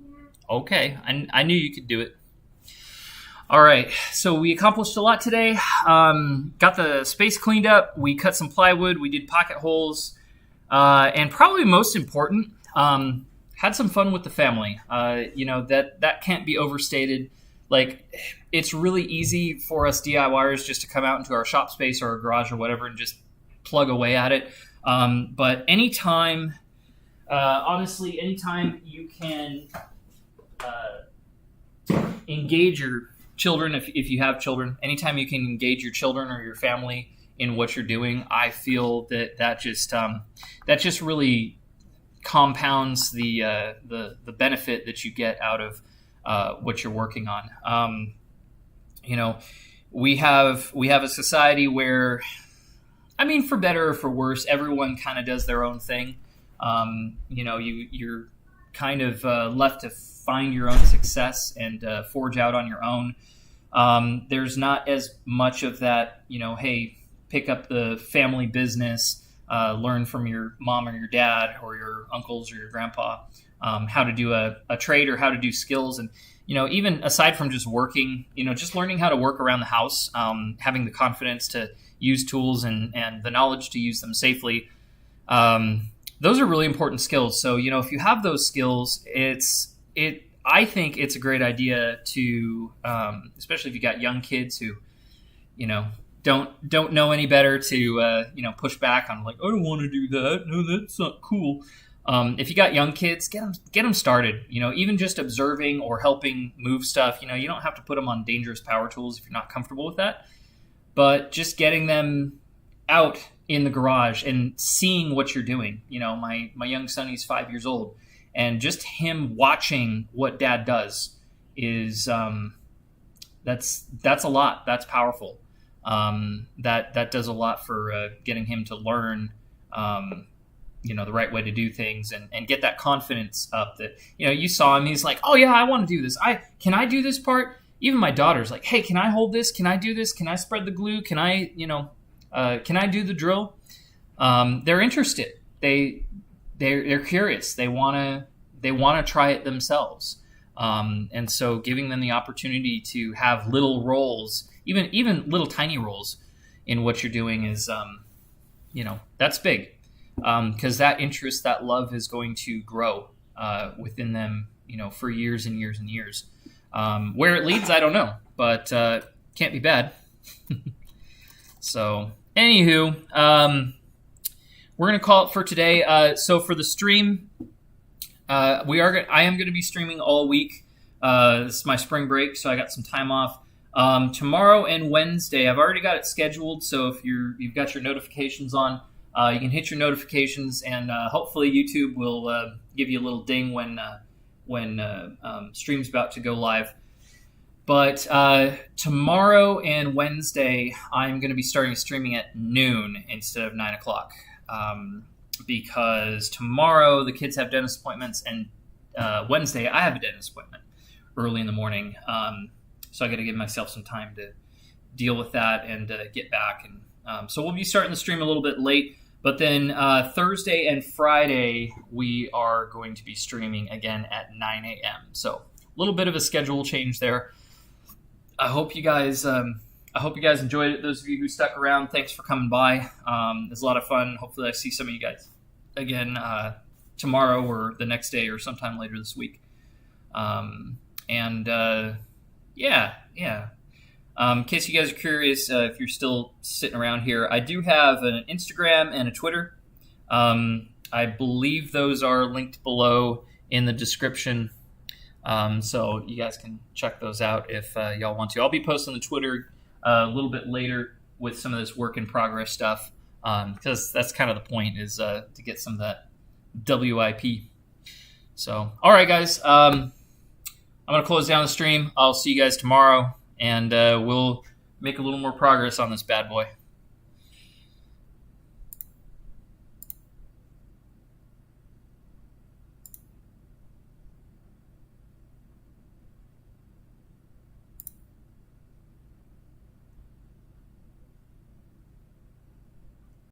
Yeah.
Okay, I knew you could do it. All right, so we accomplished a lot today. Got the space cleaned up. We cut some plywood. We did pocket holes. And probably most important, had some fun with the family. That can't be overstated. Like, it's really easy for us DIYers just to come out into our shop space or our garage or whatever and just plug away at it. But anytime you can engage your children, if you have children, anytime you can engage your children or your family in what you're doing, I feel that just really compounds the benefit that you get out of what you're working on. We have a society where, I mean, for better or for worse, everyone kind of does their own thing. You're kind of left to find your own success and forge out on your own. There's not as much of that, hey, pick up the family business, learn from your mom or your dad or your uncles or your grandpa how to do a trade or how to do skills. And, even aside from just working, just learning how to work around the house, having the confidence to use tools and the knowledge to use them safely. Those are really important skills. So, if you have those skills, I think it's a great idea to, especially if you got young kids who, don't know any better to, push back on like, I don't want to do that. No, that's not cool. If you got young kids, get them started. Even just observing or helping move stuff. You don't have to put them on dangerous power tools if you're not comfortable with that. But just getting them out in the garage and seeing what you're doing. My young son, he's 5 years old, and just him watching what dad does is that's a lot. That's powerful. That does a lot for getting him to learn the right way to do things and get that confidence up that, you saw him, he's like, oh yeah, I want to do this. Can I do this part? Even my daughter's like, hey, can I hold this? Can I do this? Can I spread the glue? Can I do the drill? They're interested. They're curious. They want to try it themselves. And so giving them the opportunity to have little roles, even little tiny roles in what you're doing is, that's big. Because that interest, that love is going to grow within them, for years and years and years. Where it leads, I don't know, but can't be bad. So, anywho, we're gonna call it for today. So for the stream, I am gonna be streaming all week. This is my spring break, so I got some time off. Tomorrow and Wednesday, I've already got it scheduled. So if you've got your notifications on, you can hit your notifications, and hopefully YouTube will give you a little ding when stream's about to go live. But tomorrow and Wednesday, I'm going to be starting streaming at noon instead of 9 o'clock. Because tomorrow the kids have dentist appointments, and Wednesday I have a dentist appointment early in the morning. So I got to give myself some time to deal with that and get back and So we'll be starting the stream a little bit late. But then Thursday and Friday, we are going to be streaming again at 9 a.m. So a little bit of a schedule change there. I hope you guys enjoyed it. Those of you who stuck around, thanks for coming by. It was a lot of fun. Hopefully I see some of you guys again tomorrow or the next day or sometime later this week. In case you guys are curious, if you're still sitting around here, I do have an Instagram and a Twitter. I believe those are linked below in the description. So you guys can check those out if y'all want to. I'll be posting the Twitter a little bit later with some of this work in progress stuff, because that's kind of the point, is to get some of that WIP. So, all right, guys. I'm going to close down the stream. I'll see you guys tomorrow, and we'll make a little more progress on this bad boy.